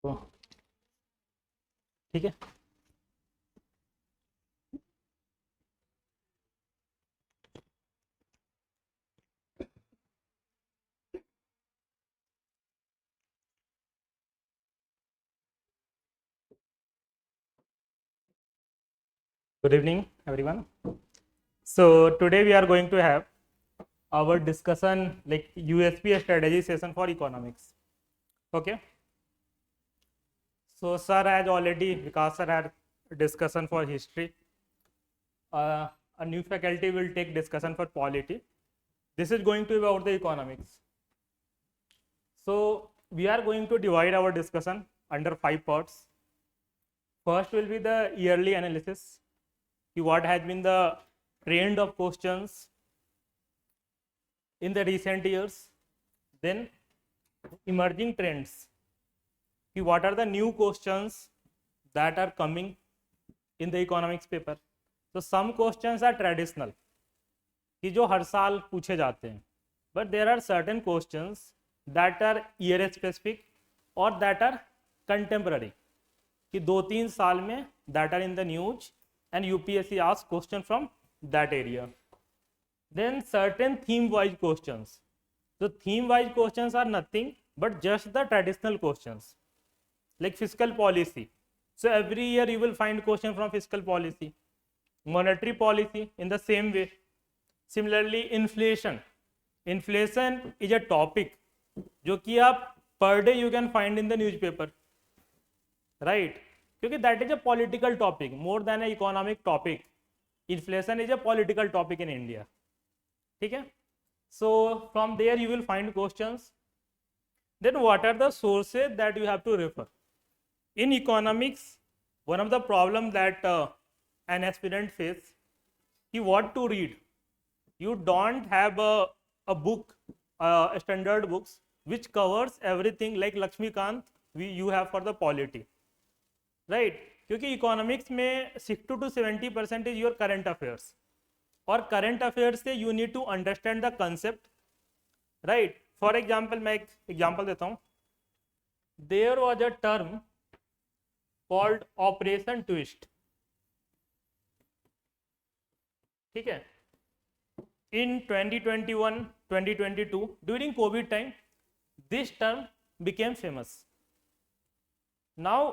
तो ठीक है। Good evening, everyone. So today we are going to have our discussion like USP strategy session for economics. Okay. So sir has already, Vikas sir had discussion for history. A new faculty will take discussion for polity. This is going to be about the economics. So we are going to divide our discussion under 5 parts. First will be the yearly analysis. What has been the trend of questions in the recent years, then emerging trends. What are the new questions that are coming in the economics paper? So some questions are traditional, कि जो हर साल पूछे जाते हैं, but there are certain questions that are year specific or that are contemporary, कि 2-3 साल में that are in the news and UPSC asks question from that area. Then certain theme wise questions. So theme wise questions are nothing but just the traditional questions like fiscal policy. So every year you will find question from fiscal policy, monetary policy in the same way. Similarly inflation. Inflation is a topic जो कि आप per day you can find in the newspaper, right? क्योंकि that is a political topic more than an economic topic. Inflation is a political topic in India. ठीक है. So from there you will find questions. Then what are the sources that you have to refer? In economics, one of the problems that an aspirant face, he what to read. You don't have a book, standard books which covers everything like Lakshmikant you have for the polity, right? क्योंकि economics में 60 to 70% is your current affairs, और current affairs से you need to understand the concept, right? For example मैं एक example देता हूँ. There was a term called operation twist. ठीक है. In 2021 2022 during Covid time this term became famous. Now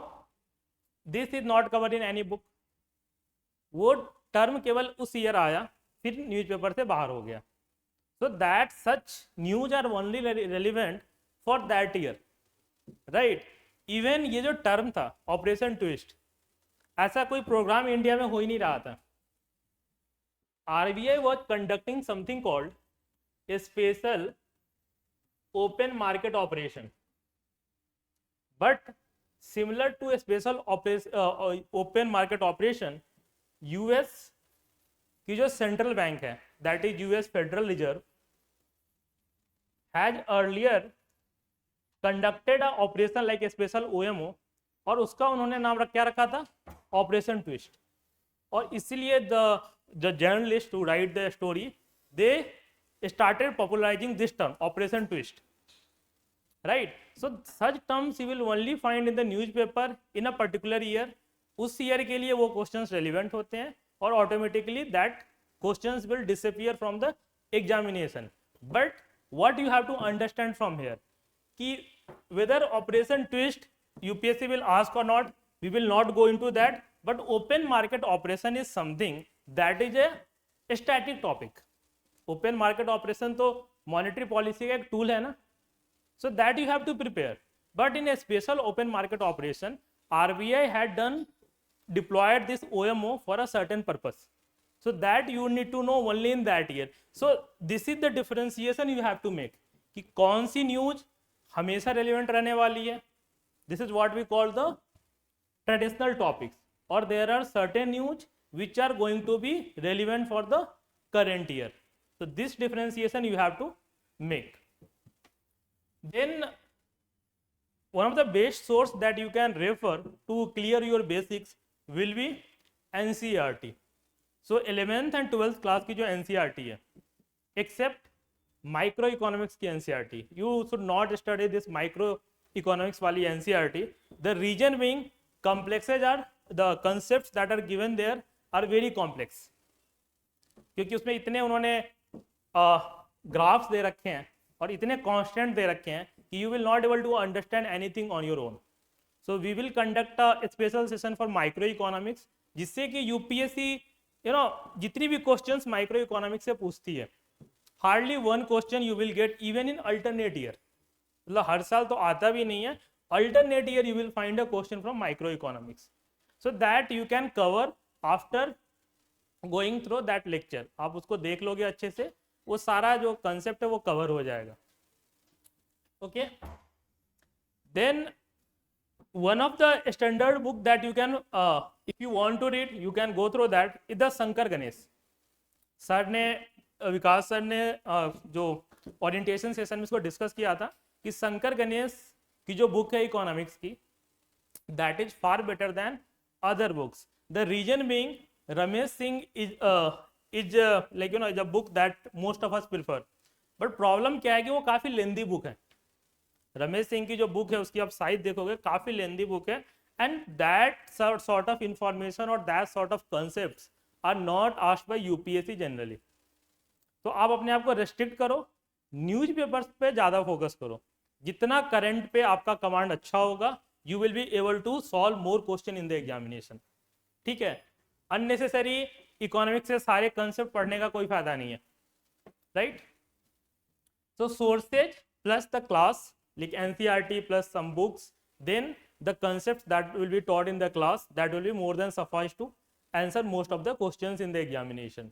this is not covered in any book. वो term केवल उस year आया, फिर न्यूज़पेपर से बाहर हो गया. So that such news are only relevant for that year, right? Even ये जो टर्म था ऑपरेशन ट्विस्ट, ऐसा कोई प्रोग्राम इंडिया में हो ही नहीं रहा था. RBI was conducting something called a special open market operation, but similar to a special open market operation, US की जो सेंट्रल बैंक है that is US federal reserve has earlier conducted a operation like a special OMO, और उसका उन्होंने नाम क्या रखा था? Operation twist. और इसीलिए the journalist who right the story they started popularising this term operation twist, right? So such terms you will only find in the newspaper in a particular year. उस ईयर के लिए वो questions relevant होते हैं, और automatically that questions will disappear from the examination. But what you have to understand from here कि whether operation twist UPSC will ask और not, we will not go into that. But open market operation is something that is a static topic. Open market operation तो monetary policy का एक tool है ना, so that you have to prepare. But in a special open market operation, RBI had deployed this OMO for a certain purpose, so that you need to know only in that year. So this is the differentiation you have to make कि कौन सी news हमेशा relevant रहने वाली है. This is what we call the traditional topics, or there are certain news which are going to be relevant for the current year. So this differentiation you have to make. Then one of the best source that you can refer to clear your basics will be NCERT. So 11th and 12th class की जो NCERT है, except microeconomics की NCERT, you should not study this micro economics वाली NCERT, the reason being complexes are the concepts that are given there are very complex, क्योंकि उसमें इतने उन्होंने graphs दे रखे हैं और इतने कांस्टेंट दे रखे हैं कि you will not able to understand anything on your own. So we will conduct a special session for micro economics, जिससे कि यूपीएससी जितनी भी क्वेश्चंस माइक्रो इकोनॉमिक्स से पूछती है, hardly one question you will get even in alternate year. मतलब हर साल तो आता भी नहीं है, alternate year you will find a question from micro economics, so that you can cover after going through that lecture. आप उसको देख लोगे अच्छे से, वो सारा जो कंसेप्ट है वो कवर हो जाएगा. Okay, then one of the standard book that you can if you want to read you can go through that is the Shankar Ganesh. Sir ने विकास सर ने जो ओरिएंटेशन सेशन में इसको डिस्कस किया था कि शंकर गणेश की जो बुक है इकोनॉमिक्स की, that is far better than other books. The reason being Ramesh Singh is like is a book that most of us prefer, but problem क्या है कि वो काफी लेंदी बुक है. रमेश सिंह की जो बुक है उसकी आप साइज देखोगे, काफी लेंदी बुक है, and that sort of information और that sort of concepts are not asked by UPSC generally. तो आप अपने आप को रेस्ट्रिक्ट करो, न्यूज़पेपर्स पे ज्यादा फोकस करो. जितना करंट पे आपका कमांड अच्छा होगा, you will be able to solve more question in the examination. ठीक है, अननेसेसरी इकोनॉमिक्स से सारे कंसेप्ट पढ़ने का कोई फायदा नहीं है, right. So sources plus the class, like NCERT plus some books, then the concepts that will be taught in the class, that will be more than suffice to answer most of the questions in the examination.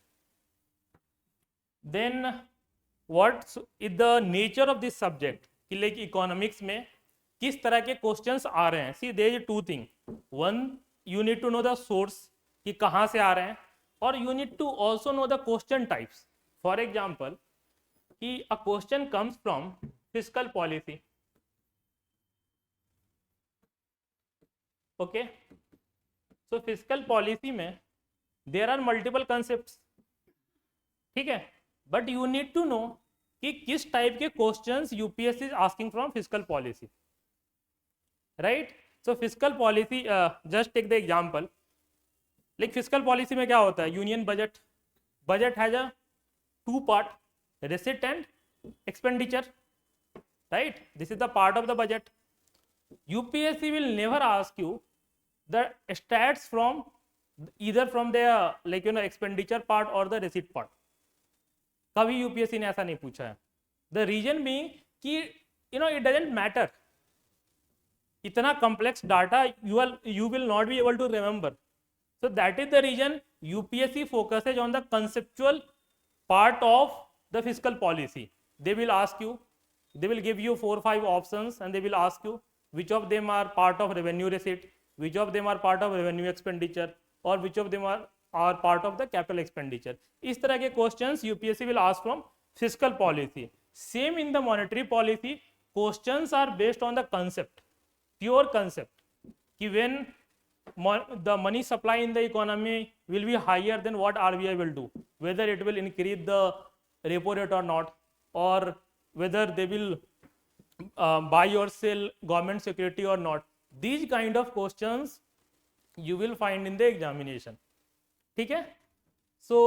Then what is the nature of this subject, कि like economics में किस तरह के questions आ रहे हैं. See there is two thing, one you need to know the source कि कहाँ से आ रहे हैं, और you need to also know the question types. For example, कि a question comes from fiscal policy. Okay, so fiscal policy में there are multiple concepts. ठीक है, but you need to know कि किस टाइप के questions UPSC is asking from fiscal policy, right. So fiscal policy, just take the example, like fiscal policy में क्या होता है, union budget. Budget has a two part, receipt and expenditure, right. This is the part of the budget. UPSC will never ask you the stats from either from the expenditure part or the receipt part. कभी UPSC ने ऐसा नहीं पूछा है. The reason being कि it doesn't matter. इतना complex data you will not be able to remember. So that is the reason UPSC focuses on the conceptual part of the fiscal policy. They will ask you, they will give you 4 or 5 options and they will ask you which of them are part of revenue receipt, which of them are part of revenue expenditure, or which of them are part of the capital expenditure. इस तरह के questions UPSC will ask from fiscal policy. Same in the monetary policy, questions are based on the concept, pure concept, कि when the money supply in the economy will be higher than what RBI will do, whether it will increase the repo rate or not, or whether they will buy or sell government security or not. These kind of questions you will find in the examination. ठीक है, so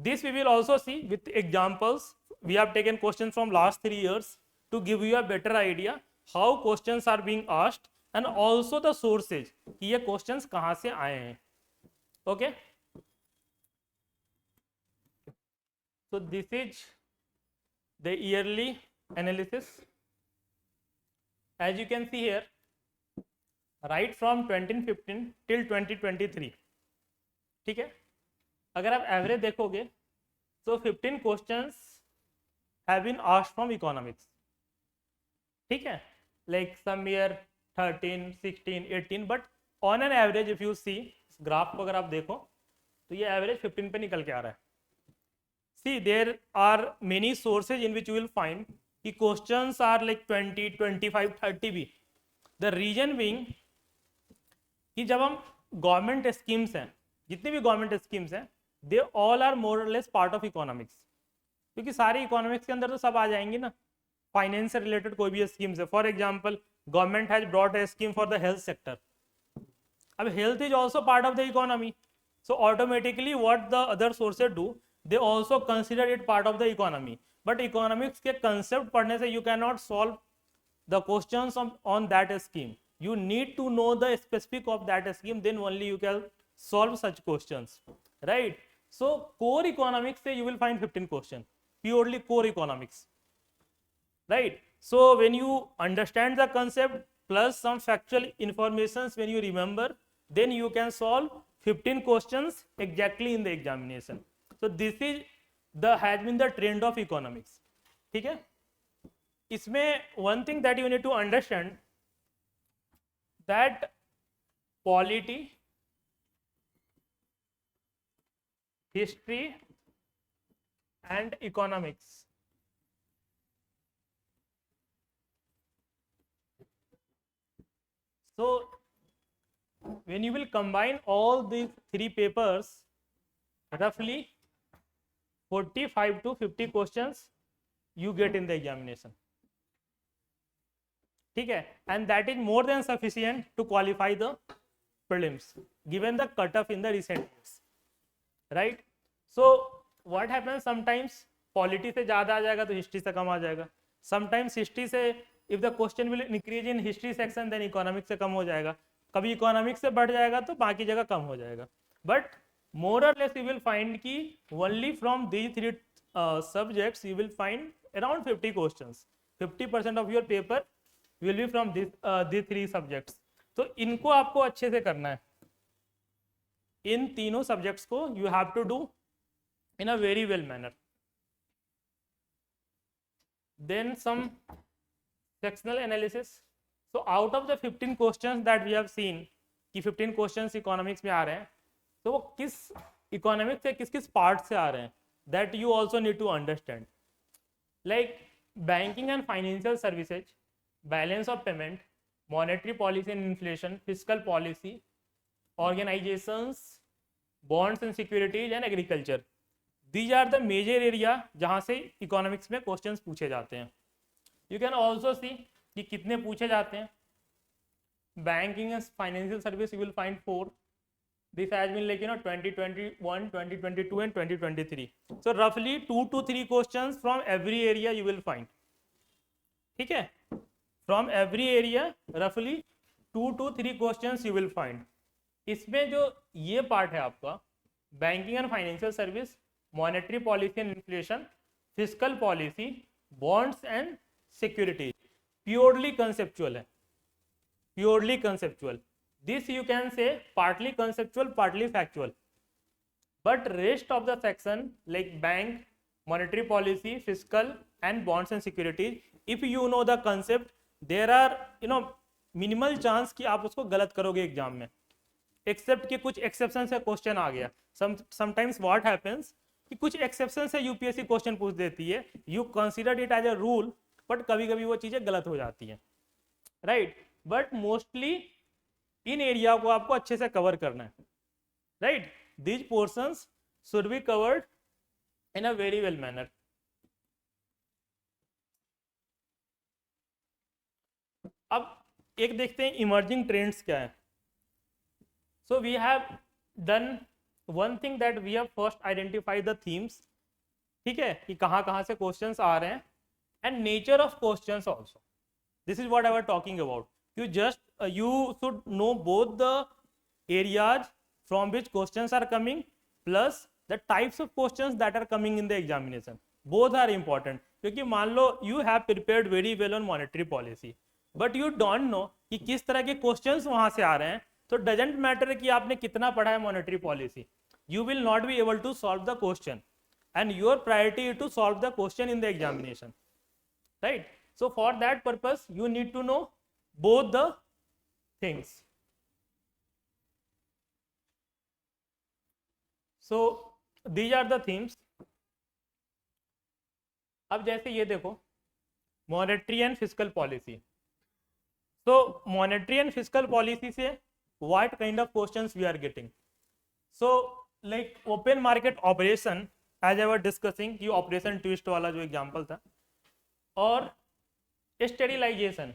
this we will also see with examples. We have taken questions from last 3 years to give you a better idea how questions are being asked and also the sources कि ये questions कहाँ से आए हैं. Okay, so this is the yearly analysis. As you can see here, right from 2015 till 2023. ठीक है, अगर आप एवरेज देखोगे तो 15 questions have been asked from economics. ठीक है, like some year 13, 16, 18, but on an average if you see graph को अगर आप देखो तो ये एवरेज 15 पे निकल के आ रहा है. See there are many sources in which you will find कि क्वेश्चंस आर लाइक 20, 25, 30 भी. द रीजन बीइंग कि जब हम गवर्नमेंट स्कीम्स हैं, जितनी भी गवर्नमेंट स्कीम्स हैं, दे ऑल आर मोर और लेस पार्ट ऑफ इकोनॉमिक्स, क्योंकि सारी इकोनॉमिक्स के अंदर तो सब आ जाएंगी ना. फाइनेंस से रिलेटेड कोई भी स्कीम्स है, for example government has brought a scheme for the health sector. अब health is also part of the economy, so automatically what the other sources do, they also consider it part of the economy. But economics के concept पढ़ने से you cannot solve the questions on that scheme. You need to know the specific of that scheme, then only you can solve such questions, right? So core economics से you will find 15 questions, purely core economics, right? So when you understand the concept plus some factual informations when you remember, then you can solve 15 questions exactly in the examination. So this is the has been the trend of economics. ठीक है, इसमें one thing that you need to understand that polity, history and economics, so when you will combine all these three papers, roughly 45 to 50 questions you get in the examination. ठीक है, and that is more than sufficient to qualify the prelims given the cutoff in the recent years, right? So what happens, sometimes polity से ज़्यादा आ जाएगा तो history से कम आ जाएगा, sometimes history से if the question will increase in history section then economics से कम हो जाएगा, कभी economics से बढ़ जाएगा तो बाकी जगह कम हो जाएगा. But more or less you will find कि only from these three subjects you will find around 50 questions. 50% of your paper will be from these three subjects. तो इनको आपको अच्छे से करना है, इन तीनों सब्जेक्ट्स को you have to do in a very well manner. Then some sectional analysis. So out of the 15 questions that we have seen कि 15 questions economics में आ रहे हैं, तो वो किस इकोनॉमिक्स से किस किस पार्ट से आ रहे हैं, that you also need to understand. Like banking and financial services, balance of payment, monetary policy and inflation, physical policy, organisations, bonds and securities and agriculture. These are the major area जहाँ से economics में questions पूछे जाते हैं. You can also see कि कितने पूछे जाते हैं. Banking and financial service you will find 4. This has been like 2021, 2022 and 2023. So roughly 2 to 3 questions from every area you will find. ठीक है, from every area roughly 2 to 3 questions you will find. इसमें जो ये part है आपका banking and financial service, monetary policy and inflation, physical policy, bonds and securities, purely conceptual है, purely conceptual. This you can say partly conceptual, partly factual. But rest of the section like bank, monetary policy, fiscal and bonds and securities, if you know the concept, there are minimal chance कि आप उसको गलत करोगे exam में, accept कि कुछ exception से question आ गया. समटाइम्स व्हाट हैपेंस कि कुछ एक्सेप्शन से यूपीएससी क्वेश्चन पूछ देती है, you consider it as a rule, but कभी कभी वो चीज़ें गलत हो जाती हैं, राइट? बट मोस्टली इन एरिया को आपको अच्छे से कवर करना है, राइट? These portions should be covered in a very well manner. अब एक देखते हैं इमर्जिंग ट्रेंड्स क्या है. So we have done one thing that we have first identify the themes. ठीक है, कि कहाँ से क्वेश्चंस आ रहे हैं, and nature of questions also. This is what I was talking about. You should know both the areas from which questions are coming plus the types of questions that are coming in the examination. Both are important. क्योंकि मान लो you have prepared very well on monetary policy, but you don't know कि किस तरह के questions वहाँ से आ रहे हैं, तो doesn't matter कि आपने कितना पढ़ा है monetary policy, you will not be able to solve the question, and your priority is to solve the question in the examination, right? So for that purpose you need to know both the things. So these are the themes. अब जैसे ये देखो monetary and physical policy. So monetary and physical policy से what kind of questions we are getting. So like open market operation as I was discussing, कि operation twist वाला जो example था, और स्टेरिलाइजेशन.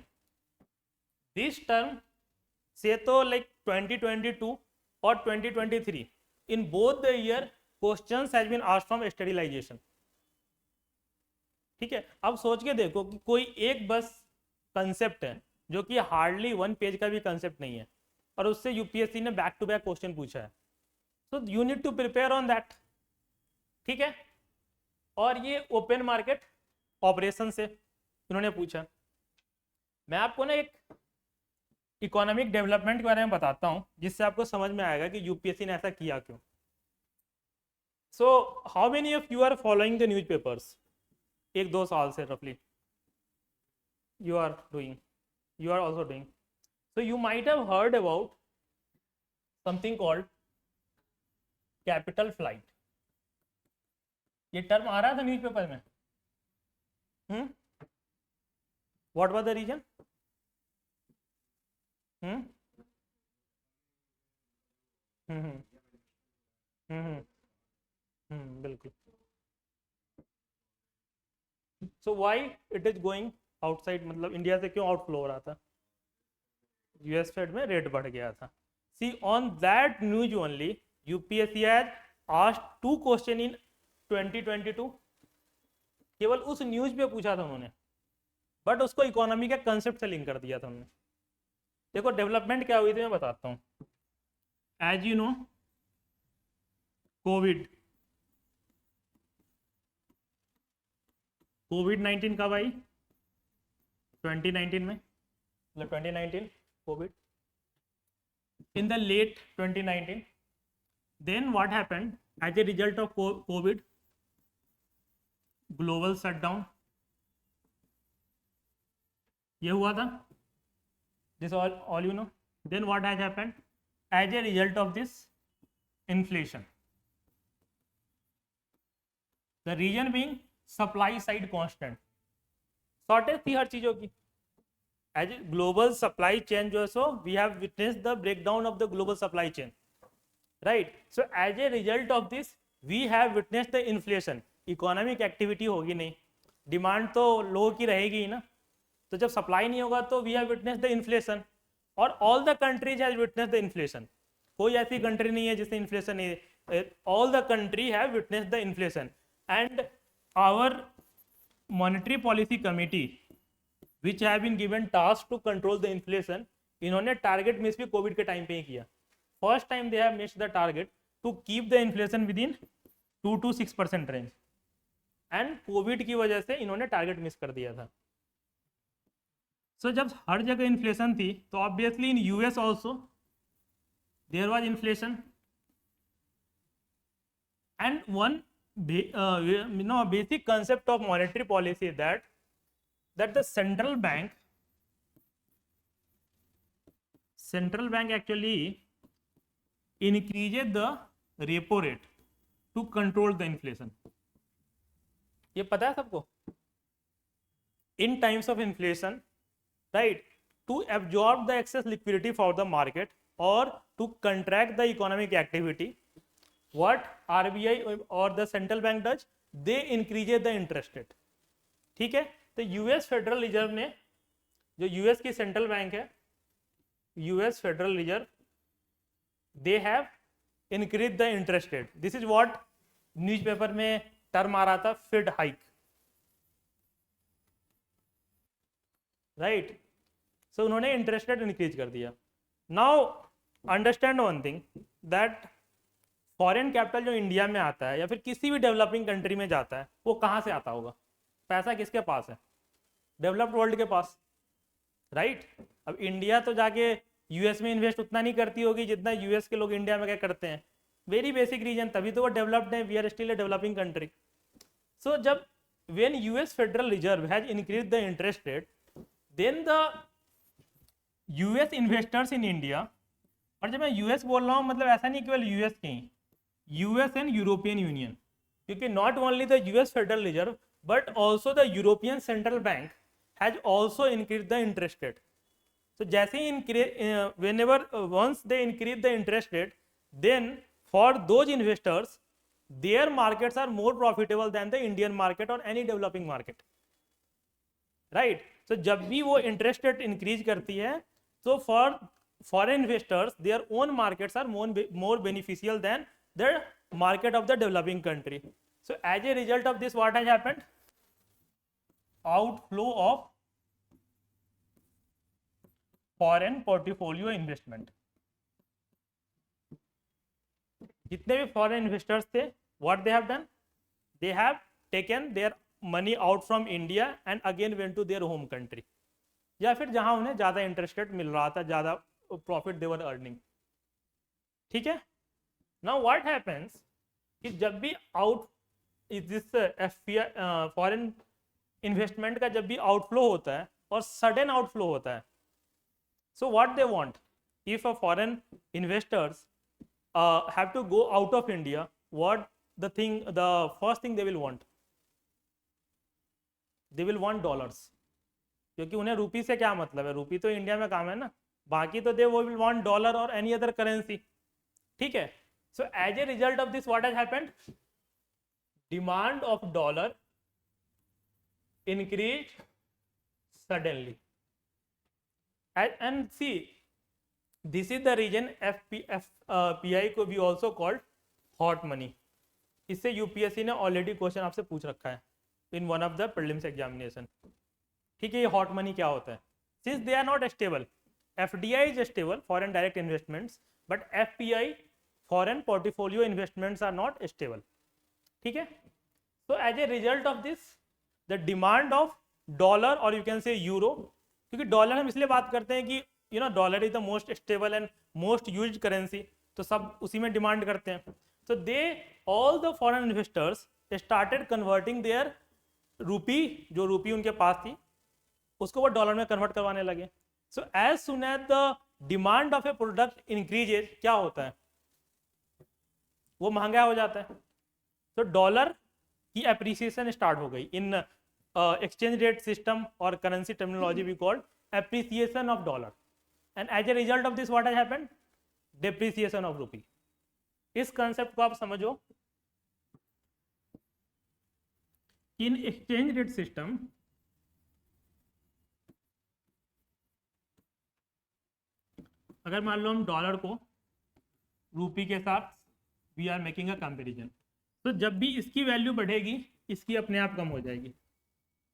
दिस टर्म से तो like 2022 और 2023 in both the year questions has been asked from sterilisation. ठीक है, अब सोच के देखो कि कोई एक बस कंसेप्ट है जो कि हार्डली 1 पेज का भी कंसेप्ट नहीं है और उससे यूपीएससी ने बैक टू बैक क्वेश्चन पूछा है. So you need to prepare on that. ठीक है, और ये ओपन मार्केट ऑपरेशन से इन्होंने पूछा. मैं आपको ना एक इकोनॉमिक डेवलपमेंट के बारे में बताता हूँ जिससे आपको समझ में आएगा कि यूपीएससी ने ऐसा किया क्यों. So how many of you are following the newspapers? 1-2 साल से रफली you are doing, you are also doing. So you might have heard about something called capital flight. ये टर्म आ रहा था न्यूज़पेपर में. What was the reason? बिल्कुल. So why it is going outside, मतलब India से क्यों आउटफ्लो हो रहा था? यूएस फेड में रेट बढ़ गया था. See on that news only UPSC has asked 2 question in 2022. केवल उस न्यूज पे पूछा था उन्होंने, बट उसको इकोनॉमी के कंसेप्ट से लिंक कर दिया था उन्होंने. देखो डेवलपमेंट क्या हुई थी मैं बताता हूँ. एज यू नो कोविड-19 कब आई? 2019 में, मतलब 2019 Covid. In the late 2019 then what happened as a result of Covid? Global shutdown. ये हुआ था, this all you know. Then what has happened as a result of this? Inflation. The reason being supply side constant. Shortage थी हर चीजों की. As global supply chain जो है so we have witness the breakdown of the global supply chain, right. So as a result of this we have witness the inflation. Economic activity होगी नहीं, demand तो लोगों की रहेगी ही ना. तो जब सप्लाई नहीं होगा तो we have witness the inflation. और all the countries has witness the inflation. कोई ऐसी कंट्री नहीं है जिसने इन्फ्लेशन नहीं. All the country have witness the inflation. And our monetary policy committee which have been given task to control the inflation, इन्होंने target miss भी covid के time पे ही किया. First time they have missed the target to keep the inflation within 2 to 6% range. And Covid की वजह से इन्होंने टारगेट मिस कर दिया था. सो जब हर जगह इन्फ्लेशन थी तो obviously in US also there was inflation. And one basic concept of monetary policy is that the central bank actually increases the repo rate to control the inflation. ये पता है सबको? In times of inflation, right, to absorb the excess liquidity for the market or to contract the economic activity, what RBI or the central bank does, they increase the interest rate. ठीक है, तो US federal reserve ने, जो US की central bank है, US federal reserve, they have increase the interest rate. This is what newspaper में term आ रहा था, फेड हाइक, राइट. सो उन्होंने इंटरेस्ट रेट इंक्रीज कर दिया. Now understand one thing, that foreign capital जो इंडिया में आता है या फिर किसी भी डेवलपिंग कंट्री में जाता है, वो कहाँ से आता होगा? पैसा किसके पास है? डेवलप्ड वर्ल्ड के पास, राइट. अब इंडिया तो जाके यूएस में इन्वेस्ट उतना नहीं करती होगी जितना यूएस के लोग इंडिया में क्या करते हैं. वेरी बेसिक रीजन, तभी तो वो डेवलप्ड है. We are still a developing country. So जब when US federal reserve has increase the interest rate, then the US investors in India, और जब मैं यूएस बोल रहा हूँ मतलब ऐसा नहीं केवल यूएस के ही, यूएस एंड यूरोपियन यूनियन, क्योंकि not only the US federal reserve but also the European central bank has also increase the interest rate. तो जैसे ही whenever once they increase the interest rate, then for those investors their markets are more profitable than the Indian market or any developing market, right. So जब भी वो interest rate increase करती है So for foreign investors, their own markets are more beneficial than the market of the developing country. So as a result of this, what has happened? Outflow of foreign portfolio investment. जितने भी foreign investors थे, what they have done? They have taken their money out from India and again went to their home country, या फिर जहां उन्हें ज़्यादा interest rate मिल रहा था, ज़्यादा प्रॉफिट दे वर अर्निंग. ठीक है. नाउ व्हाट हैपेंस कि जब भी out this FPI foreign investment का जब भी आउटफ्लो होता है और सडन आउटफ्लो होता है, so what they want, if a foreign investors have to go out of India, what the first thing they will want? They will want dollars, क्योंकि उन्हें रूपी से क्या मतलब है, रूपी तो इंडिया में काम है ना, बाकी तो दे वो विल वांट डॉलर और एनी अदर करेंसी. ठीक है. So as a result of this what has happened? Demand of dollar increase suddenly. And see, this is the reason FPI को भी ऑल्सो कॉल्ड हॉट मनी. इससे UPSC ने already question आपसे पूछ रखा है in one of the prelims examination. ठीक है. ये हॉट मनी क्या होता है? Since they are not stable, FDI is stable, foreign direct investments, but FPI foreign portfolio investments are not stable. ठीक है. So as a result of this, the demand of dollar और you can say euro, क्योंकि dollar हम इसलिए बात करते हैं कि you know dollar is the most stable and most used currency, तो सब उसी में डिमांड करते हैं. तो they all the foreign investors started converting their rupee, जो रूपी उनके पास थी उसको वो डॉलर में कन्वर्ट करवाने लगे. So as soon as the demand of a product increases, क्या होता है? वो महंगा हो जाता है. तो डॉलर की एप्रिसिएशन स्टार्ट हो गई. इन एक्सचेंज रेट सिस्टम और currency terminology we called appreciation of dollar. And as a result of this what has happened? Depreciation of rupee. इस कंसेप्ट को आप समझो. इन एक्सचेंज रेट सिस्टम अगर मान लो हम डॉलर को रूपी के साथ we are making a comparison, तो जब भी इसकी वैल्यू बढ़ेगी इसकी अपने आप कम हो जाएगी,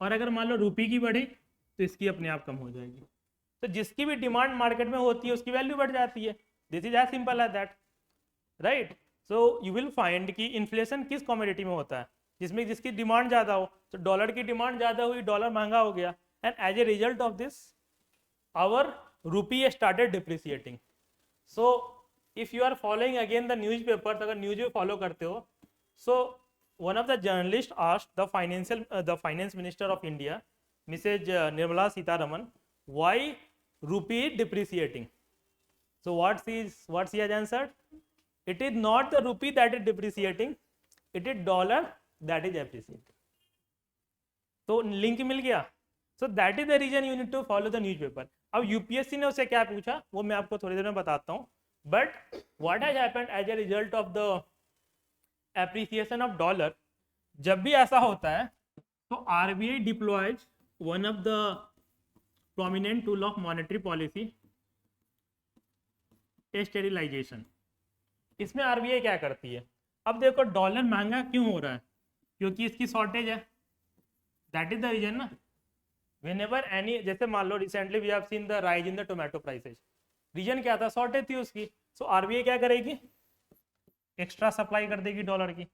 और अगर मान लो रूपी की बढ़े तो इसकी अपने आप कम हो जाएगी. तो जिसकी भी डिमांड मार्केट में होती है उसकी वैल्यू बढ़ जाती है. This is as simple as that, right. So you will find कि इन्फ्लेशन किस कमोडिटी में होता है, जिसमें जिसकी डिमांड ज़्यादा हो. तो डॉलर की डिमांड ज़्यादा हुई, डॉलर महंगा हो गया, and as a result of this our rupee started depreciating. So if you are following again the newspaper, अगर न्यूज में फॉलो करते हो, so one of the journalist asked the finance minister of India Mrs Nirmala Sitharaman, why rupee is depreciating? So what she has answered? It is not the rupee that is depreciating, it is dollar that is appreciating. तो link मिल गया. So that is the reason you need to follow the newspaper. अब UPSC ने उसे क्या पूछा वो मैं आपको थोड़ी देर में बताता हूँ. But what has happened as a result of the appreciation of dollar, जब भी ऐसा होता है तो RBI deploys one of the prominent tool of monetary policy, sterilisation. इसमें आरबीआई क्या करती है? अब देखो डॉलर महंगा क्यों हो रहा है? क्योंकि इसकी शॉर्टेज है. दैट इज द रीजन ना. व्हेनेवर एनी, जैसे मान लो recently we have seen the rise in the tomato prices. Reason क्या था? शॉर्टेज थी उसकी. सो आरबीआई क्या करेगी? एक्स्ट्रा सप्लाई कर देगी डॉलर की,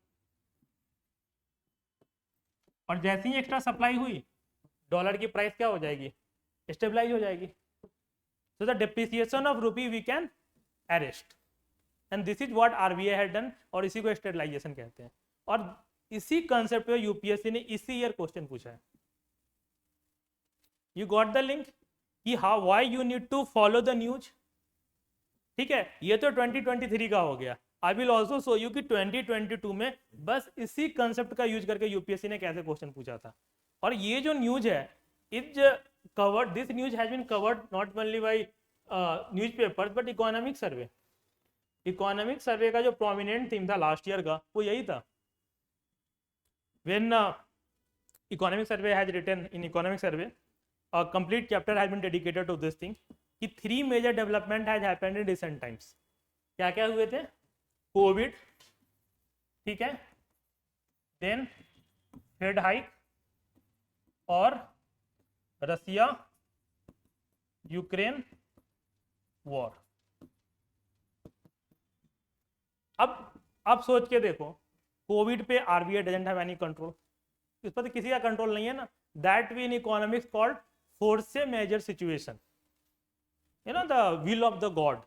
और जैसे ही एक्स्ट्रा सप्लाई हुई डॉलर की प्राइस क्या हो जाएगी? स्टेबलाइज हो जाएगी. So the depreciation of rupee we can arrest, and this is what RBI had done, और इसी को स्टेबलाइजेशन कहते हैं. और इसी कंसेप्ट पे यूपीएससी ने इसी ईयर क्वेश्चन पूछा है. यू गॉट द लिंक कि how why you need to follow the news. ठीक है. ये तो 2023 का हो गया. I will also show you कि 2022 में बस इसी कंसेप्ट का यूज करके यूपीएससी ने कैसे क्वेश्चन पूछा था. और ये जो न्यूज है is covered, this news has been covered not only by newspapers but economic survey. Economic survey का जो प्रोमिनेंट थीम था लास्ट ईयर का वो यही था. When economic survey has written in economic survey, a complete chapter has been dedicated to this thing. कि 3 major development has happened in recent times. क्या क्या हुए थे? कोविड, ठीक है, देन फेड हाइक और रसिया यूक्रेन वॉर। अब सोच के देखो, कोविड पे RBI doesn't have any control, इस पर तो किसी का कंट्रोल नहीं है ना। That we in economics called force majeure situation, you know the will of the god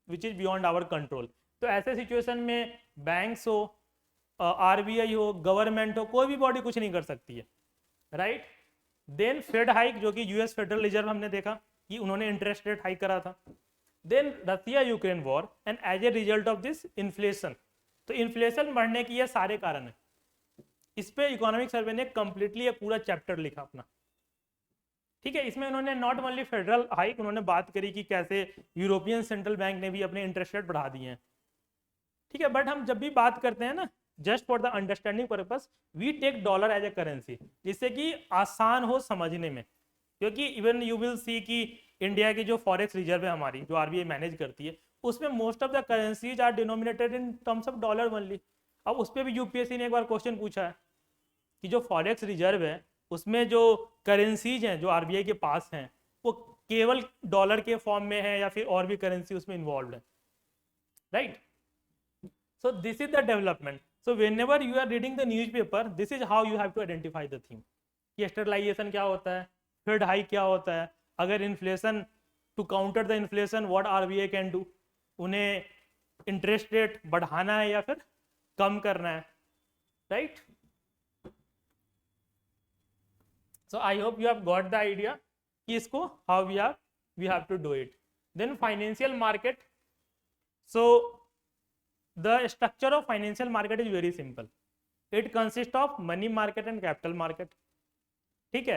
which is beyond our control. तो ऐसे सिचुएशन में बैंक्स हो, आरबीआई हो, गवर्नमेंट हो, कोई भी बॉडी कुछ नहीं कर सकती है, राइट। देन फेड हाइक, जो कि यूएस फेडरल रिजर्व, हमने देखा कि उन्होंने इंटरेस्ट रेट हाइक करा था। Then Russia Ukraine war, and as a result of this inflation. तो इन्फ्लेशन बढ़ने की ये सारे कारण है। इस पे इकोनॉमिक सर्वे ने कंप्लीटली एक पूरा चैप्टर लिखा अपना, ठीक है। इसमें उन्होंने नॉट ओनली फेडरल हाइक, उन्होंने बात करी कि कैसे यूरोपियन सेंट्रल बैंक ने भी अपने इंटरेस्ट रेट बढ़ा दिए हैं, ठीक है। बट हम जब भी बात करते हैं ना, just for the understanding purpose we take dollar as a currency, जिससे कि आसान हो समझने में। क्योंकि इवन यू विल सी कि इंडिया की जो फॉरेक्स रिजर्व है हमारी, जो आरबीआई मैनेज करती है, उसमें most of the currencies are denominated in terms of dollar only. अब उस पर भी यूपीएससी ने एक बार क्वेश्चन पूछा है कि जो फॉरेक्स रिजर्व है उसमें जो करेंसीज हैं जो आरबीआई के पास हैं, वो केवल डॉलर के फॉर्म में है या फिर और भी करेंसी उसमें इन्वॉल्व है, right. So this is the development. So whenever you are reading the newspaper, this is how you have to identify the theme. कि एक्सटरलाइजेशन क्या होता है, फेड हाइक क्या होता है, अगर inflation, to counter the inflation what RBI can do, उन्हें interest rate बढ़ाना है या फिर कम करना है, right. So I hope you have got the idea कि इसको how we have to do it. Then financial market. So the structure of financial market is very simple. It consists of money market and capital market, ठीक है।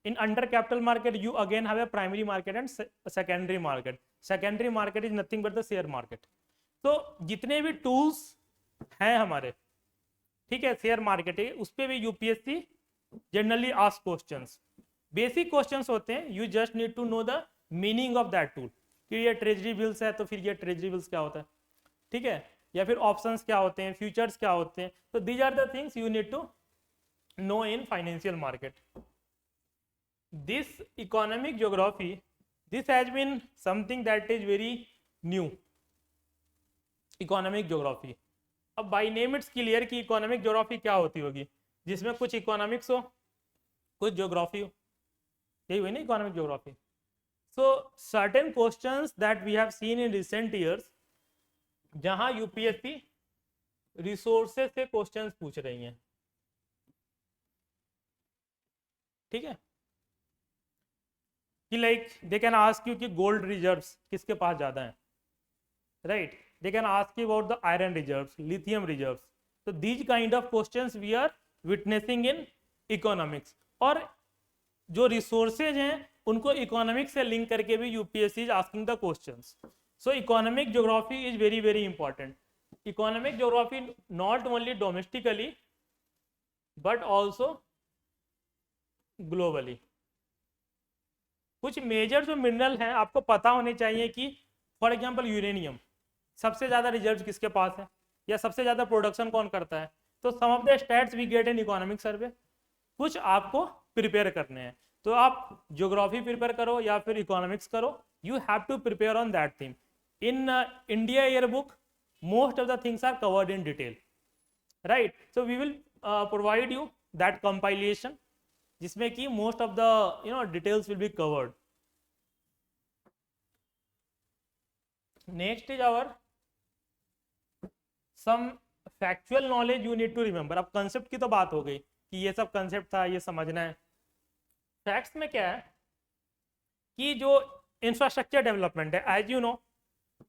in under capital market you again have a primary market and secondary market. Secondary market is nothing but the share market. तो जितने भी tools हैं हमारे, ठीक है, share market है, उस पर भी UPSC generally ask questions, basic questions होते हैं। You just need to know the meaning of that tool, कि ये ट्रेजरी बिल्स है तो फिर ये ट्रेजरी बिल्स क्या होता है, ठीक है, या फिर ऑप्शंस क्या होते हैं, फ्यूचर्स क्या होते हैं। तो these are the things you need to know in financial market. This economic geography, this has been something that is very new, economic geography. अब बाय नेम इट्स क्लियर कि इकोनॉमिक ज्योग्राफी क्या होती होगी, जिसमें कुछ इकोनॉमिक्स हो, कुछ geography हो, यही हुई ना economic geography. So certain questions that we have seen in recent years, जहां यूपीएससी रिसोर्सेज से क्वेश्चंस पूछ रही हैं, ठीक है, कि like they can ask you कि गोल्ड रिजर्व्स किसके पास ज्यादा हैं, right. They can ask you about the iron reserves, lithium reserves. तो these kind of questions we are witnessing in economics. और जो रिसोर्सेज हैं उनको इकोनॉमिक्स से लिंक करके भी UPSC is asking the questions. So economic geography is very very important. Economic geography not only domestically but also globally. कुछ major जो mineral हैं आपको पता होने चाहिए कि फॉर एग्जांपल यूरेनियम, सबसे ज़्यादा रिजर्व किसके पास है या सबसे ज़्यादा प्रोडक्शन कौन करता है। तो some of the stats we get in economic survey, कुछ आपको प्रिपेयर करने हैं। तो आप ज्योग्राफी प्रिपेयर करो या फिर इकोनॉमिक्स करो, you have to prepare on that theme. In India yearbook, most of the things are covered in detail, right? So we will provide you that compilation, जिसमें कि most of the details will be covered. Next is our some factual knowledge you need to remember. अब concept की तो बात हो गई कि ये सब concept था, ये समझना है। Facts में क्या है कि जो infrastructure development है, as you know,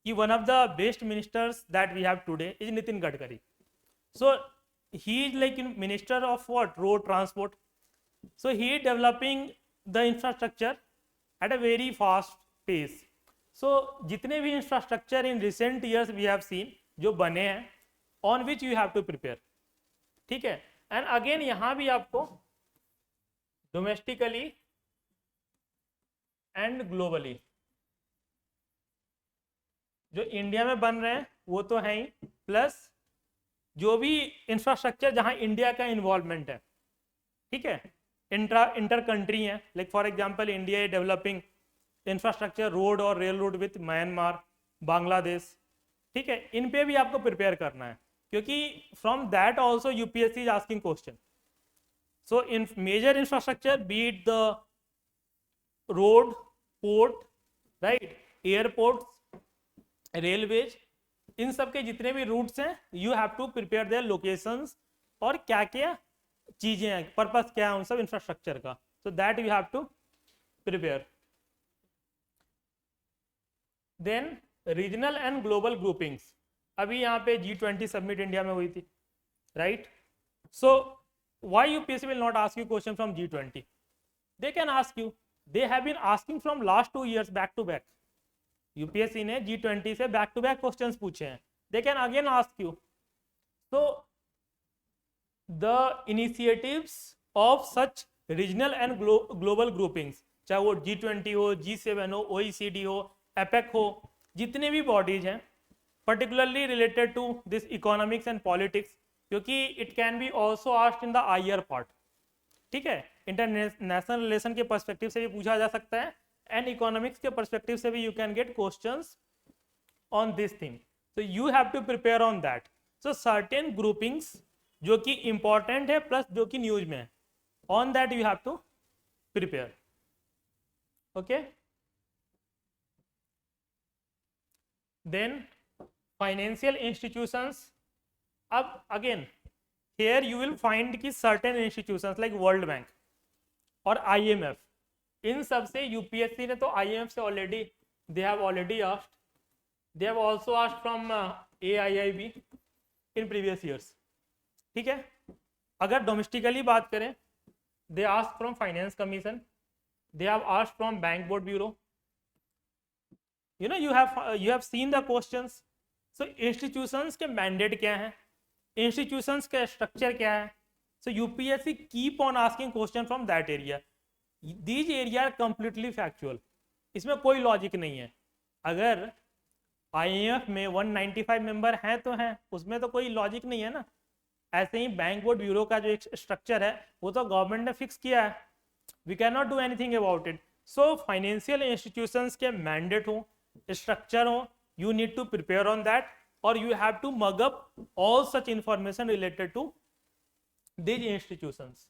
कि one of the best ministers that we have today is Nitin Gadkari. So he is like minister of what? Road transport. So he is developing the infrastructure at a very fast pace. So जितने भी infrastructure in recent years we have seen जो बने हैं, on which you have to prepare, ठीक है। and again यहाँ भी आपको domestically and globally जो इंडिया में बन रहे हैं वो तो है ही, प्लस जो भी इंफ्रास्ट्रक्चर जहां इंडिया का इन्वॉल्वमेंट है, ठीक है, इंटर कंट्री है, like for example India is developing infrastructure road और rail road with Myanmar, Bangladesh, ठीक है, इन पे भी आपको प्रिपेयर करना है, क्योंकि from that also UPSC is asking question. So in major infrastructure be it the road, port, right, airport, railways, इन सब के जितने भी रूट्स हैं you have to prepare their locations और क्या क्या चीजें हैं, पर्पस क्या है उन सब इंफ्रास्ट्रक्चर का, so that you have to prepare. Then regional and global groupings. अभी यहाँ पे G20 समिट इंडिया में हुई थी, right? So why UPSC will not ask you question from G20? They can ask you, they have been asking from last 2 years back to back. UPSC ने G20 से back to back questions पूछे हैं, they can again ask you. तो the initiatives of such regional and global groupings, चाहे वो G20 हो, G7 हो, OECD हो, एपेक हो, जितने भी बॉडीज हैं particularly related to this economics and politics, क्योंकि it can be also asked in the IR part, ठीक है, इंटरनेशनल रिलेशन के पर्सपेक्टिव से भी पूछा जा सकता है एंड इकोनॉमिक्स के पर्सपेक्टिव से भी you can get questions on this thing, so you have to prepare on that. So certain groupings जो कि इंपॉर्टेंट है प्लस जो कि न्यूज में है, on that you have to prepare. Okay, then financial institutions. अब again here you will find कि certain institutions like World Bank और IMF, इन सब से यूपीएससी ने तो IMF से already they have already asked, they have also asked from AIIB in previous years, ठीक है. अगर डोमेस्टिकली बात करें, they asked from Finance Commission, they have asked from Bank Board Bureau. You know, you have seen the questions. So institutions के mandate क्या है, institutions का structure क्या है, so UPSC keep on asking question from that area. These area are completely factual, इसमें कोई logic नहीं है. अगर IMF में 195 मेंबर हैं तो हैं, उसमें तो कोई लॉजिक नहीं है ना. ऐसे ही बैंक बोर्ड ब्यूरो का जो एक स्ट्रक्चर है वो तो गवर्नमेंट ने फिक्स किया है, we can not do anything about it. So financial institutions के मैंडेट हो, स्ट्रक्चर हो, you need to prepare on that, or you have to mug up all such information related to these institutions,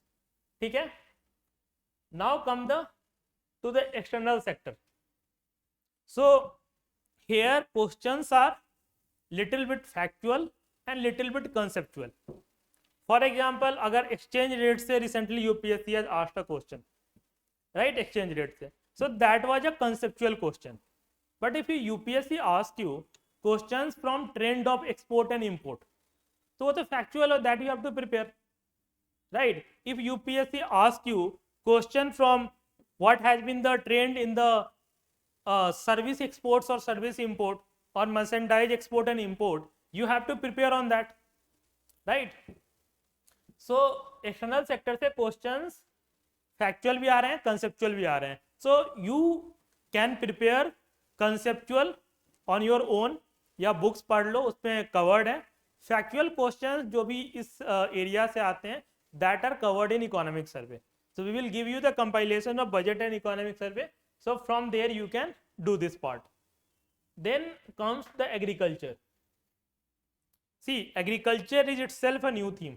ठीक है. Now come to the external sector. So here questions are little bit factual and little bit conceptual. For example, अगर exchange rate से recently UPSC has asked a question, right, exchange rate से, so that was a conceptual question. But if UPSC ask you questions from trend of export and import, तो वो तो factual और that you have to prepare, right? If UPSC ask you question from what has been the trend in the service exports or service import or merchandise export and import, you have to prepare on that, right? So external sector से questions factual भी आ रहे हैं, conceptual भी आ रहे हैं. So you can prepare conceptual on your own, या books पढ़ लो, उसमें कवर्ड है. फैक्चुअल क्वेश्चंस जो भी इस एरिया से आते हैं that are covered in economic survey. So we will give you the compilation of budget and economic survey, so from there you can do this part. Then comes the agriculture. See agriculture is itself a new theme.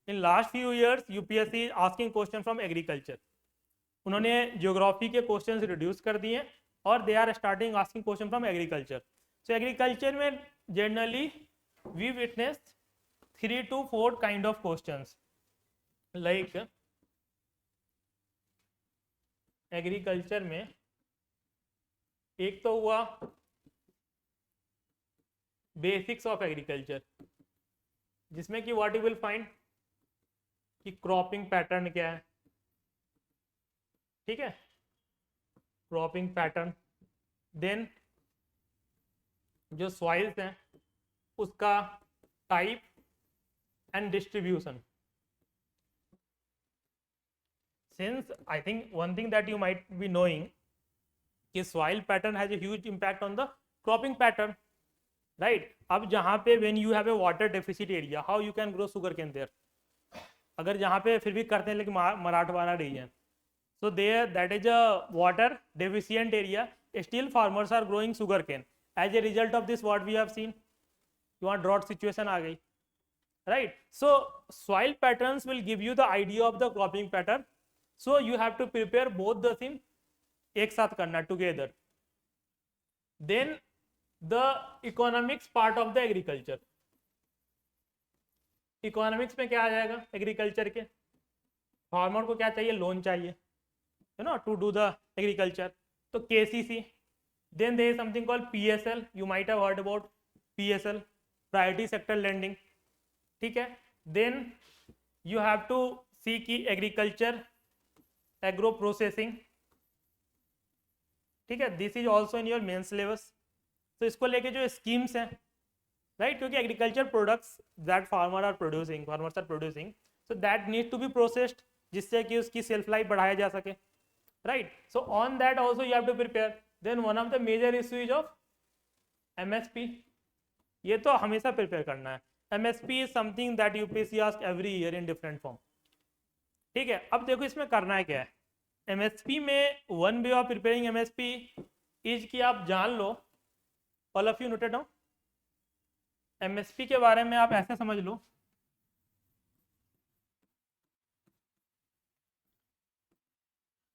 In last few years UPSC asking question from agriculture. उन्होंने geography के questions reduce कर दिए और they are starting asking question from agriculture. So agriculture में generally we witness 3 to 4 kind of questions. Like agriculture में एक तो हुआ बेसिक्स ऑफ एग्रीकल्चर, जिसमें कि व्हाट यू विल फाइंड कि क्रॉपिंग पैटर्न क्या है, ठीक है, क्रॉपिंग पैटर्न. देन जो सॉइल्स हैं उसका type and distribution. Since I think one thing that you might be knowing कि soil pattern has a huge impact on the cropping pattern, right. अब जहाँ पे when you have a water deficit area, how you can grow sugar cane there. अगर जहाँ पे फिर भी करते हैं लेकिन Marathwada region, so there that is a water deficient area, still farmers are growing sugar cane. As a result of this, what we have seen, यहाँ drought situation आ गई, right. So soil patterns will give you the idea of the cropping pattern, so you have to prepare both the thing एक साथ करना together. Then the economics part of the agriculture. Economics में क्या आ जाएगा agriculture के, farmer को क्या चाहिए, लोन चाहिए, you know, to do the agriculture. So KCC, then there is something called PSL, you might have heard about PSL, priority sector lending, ठीक है. Then you have to see कि agriculture, agro processing, ठीक है, this is also in your main syllabus. तो इसको लेके जो schemes हैं, राइट, क्योंकि agriculture products that farmers are producing, so that need to be processed, जिससे कि उसकी सेल्फ लाइफ बढ़ाया जा सके, right. So on that also you have to prepare. Then one of the major issues of MSP, ये तो हमेशा prepare करना है. MSP is something that UPSC asks every year in different form, ठीक है. अब देखो इसमें करना है क्या है. MSP में one way of preparing MSP is कि आप जान लो, all of you noted down, MSP के बारे में आप ऐसे समझ लो,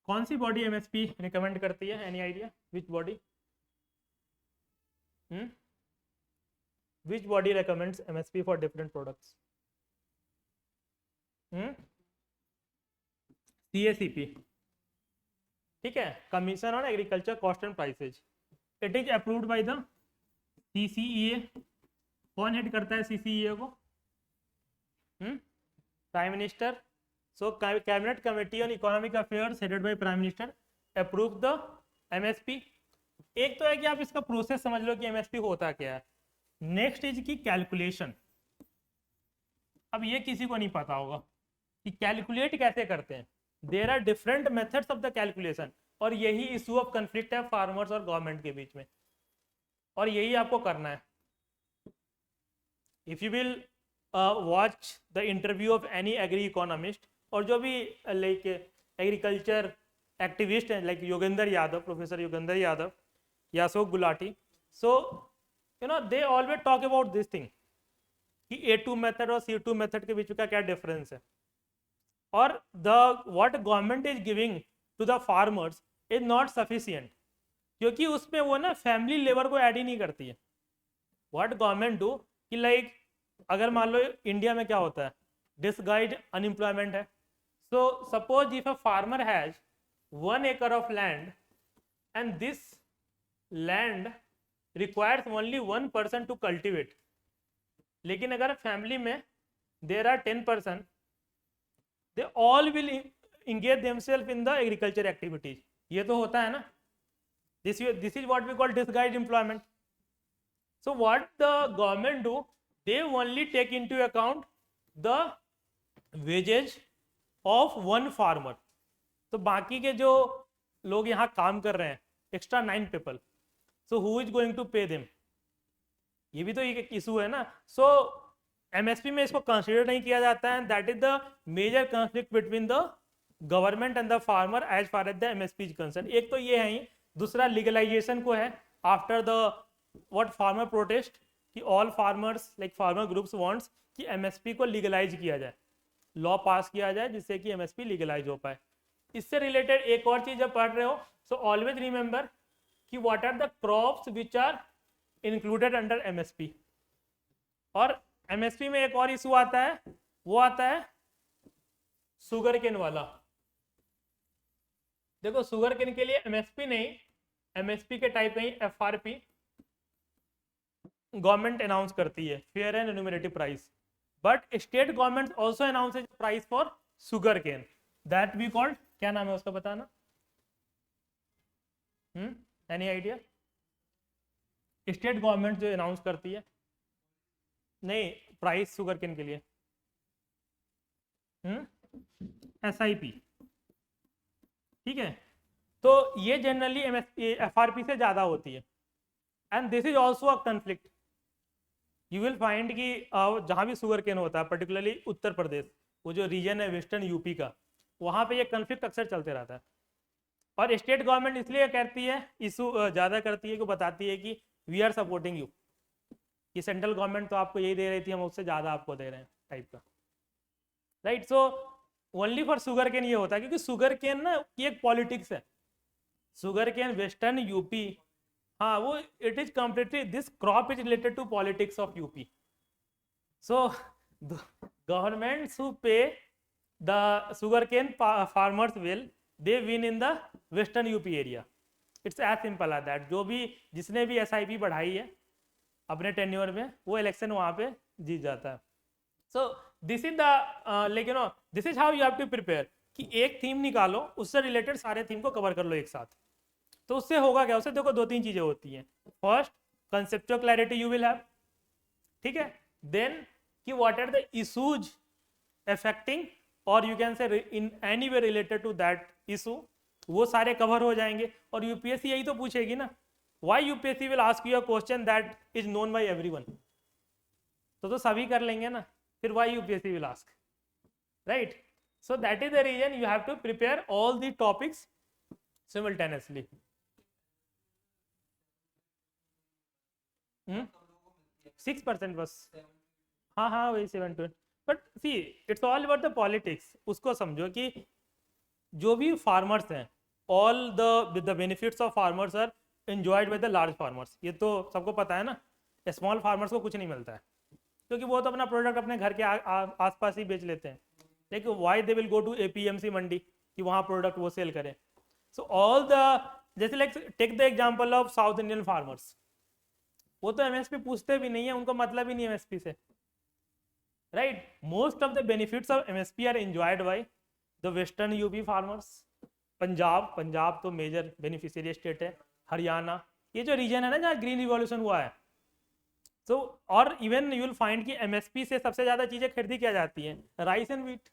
कौन सी बॉडी एमएसपी रिकमेंड करती है, any idea which body, which body recommends MSP for different products, CACP, ठीक है, commission on agriculture cost and prices. It is approved by the CCEA. कौन हेड करता है CCEA को, prime minister. So cabinet committee on economic affairs headed by prime minister approve the MSP. एक तो है कि आप इसका प्रोसेस समझ लो कि MSP होता क्या है. नेक्स्ट इज की कैलकुलेशन. अब ये किसी को नहीं पता होगा कि कैलकुलेट कैसे करते हैं. There are different methods of the calculation, और यही इशू ऑफ कंफ्लिक्ट है फार्मर्स और गवर्नमेंट के बीच में, और यही आपको करना है. If you will watch the interview of any agri economist, और जो भी लाइक एग्रीकल्चर एक्टिविस्ट हैं लाइक योगेंद्र यादव, प्रोफेसर योगेंद्र यादव या Ashok Gulati, so you know they always talk about this thing कि A2 मेथड और C2 मेथड के बीच का क्या डिफरेंस है, और the what government is giving to the farmers is not sufficient, क्योंकि उसमें वो ना फैमिली लेबर को ऐड ही नहीं करती है. व्हाट गवर्नमेंट डू कि लाइक अगर मान लो इंडिया में क्या होता है, डिसगाइज्ड अनएम्प्लॉयमेंट है. So suppose if a farmer has 1 acre of land and this land requires only 1 person to cultivate, लेकिन अगर फैमिली में there are 10 person, they all will engage themselves in the agriculture activities. ये तो होता है ना. This is what we call disguised employment. So what the government do, they only take into account the wages of 1 farmer. तो बाकी के जो लोग यहाँ काम कर रहे हैं, extra 9 people, so who is going to pay them, ये भी तो एक इशू है ना. सो MSP में इसको कंसिडर नहीं किया जाता है. That is the major conflict between the government and the farmer as far as the MSP is concern. एक तो ये है ही, दूसरा लीगलाइजेशन को है after the what farmer protest, कि all farmers like farmer groups wants कि MSP को लीगलाइज किया जाए, लॉ पास किया जाए जिससे कि MSP लीगलाइज हो पाए. इससे रिलेटेड एक और चीज जब पढ़ रहे हो, सो ऑलवेज रिमेंबर कि what are the crops which are included under MSP. और MSP में एक और इशू आता है, वो आता है शुगर केन वाला. देखो शुगर केन के लिए MSP नहीं, MSP के टाइप नहीं, FRP गवर्नमेंट अनाउंस करती है, fair and remunerative price. But state government also announces price for sugar cane that we called, क्या नाम है उसका बताना, any idea? स्टेट गवर्नमेंट जो अनाउंस करती है, नहीं प्राइस शुगर केन के लिए, SIP, ठीक है. तो ये जनरली FRP से ज्यादा होती है. And this is also a conflict. You will find कि जहाँ भी शुगर केन होता है, पर्टिकुलरली उत्तर प्रदेश, वो जो रीजन है वेस्टर्न यूपी का, वहाँ पे ये कन्फ्लिक्ट अक्सर चलते रहता है. और स्टेट गवर्नमेंट इसलिए करती है, इशू ज़्यादा करती है कि बताती है कि वी आर सपोर्टिंग यू, कि सेंट्रल गवर्नमेंट तो आपको यही दे रही थी, हम उससे ज़्यादा आपको दे रहे हैं टाइप का. Right. So only for sugar cane ये होता है, क्योंकि शुगर केन ना की एक पॉलिटिक्स है. शुगर केन वेस्टर्न यूपी, हाँ, वो it is completely, this crop is related to politics of UP. So governments who pay the sugar cane farmers will, they win in the western UP area. It's as simple as that. जो भी जिसने भी SIP बढ़ाई है अपने tenure में, वो election वहाँ पे जीत जाता है. So this is the like you know, this is how you have to prepare, कि एक थीम निकालो, उससे रिलेटेड सारे थीम को कवर कर लो एक साथ. तो उससे होगा क्या, उससे देखो 2-3 चीजें होती हैं. First, conceptual clarity you will have. ठीक है. देन कि what are the issues affecting, और you can say in any way related to that issue, वो सारे कवर हो जाएंगे. और यूपीएससी यही तो पूछेगी ना, why UPSC will ask you a question that is known by everyone. तो सभी कर लेंगे ना, फिर why UPSC will ask. Right. So that is the reason you have to prepare all the topics simultaneously. 6% बस. हाँ हाँ, वही 7 to 8. But see, it's all about the politics. उसको समझो कि जो भी फार्मर्स हैं, all the benefits of farmers are enjoyed by the large farmers. ये तो सबको पता है ना. स्मॉल फार्मर्स को कुछ नहीं मिलता है, क्योंकि वो तो अपना प्रोडक्ट अपने घर के आसपास ही बेच लेते हैं. लेकिन why they will go to APMC mandi कि वहाँ प्रोडक्ट वो सेल करें. सो ऑल द, जैसे like take the example of south Indian farmers, वो तो MSP पूछते भी नहीं है, उनको मतलब ही नहीं MSP से. Right. Most of the benefits of MSP are enjoyed by the western UP farmers. Punjab तो मेजर बेनिफिशियरी स्टेट है. हरियाणा, ये जो रीजन है ना जहाँ ग्रीन रिवॉल्यूशन हुआ है. सो और इवन यू विल फाइंड कि MSP से सबसे ज्यादा चीजें खरीदी क्या जाती हैं, राइस एंड व्हीट.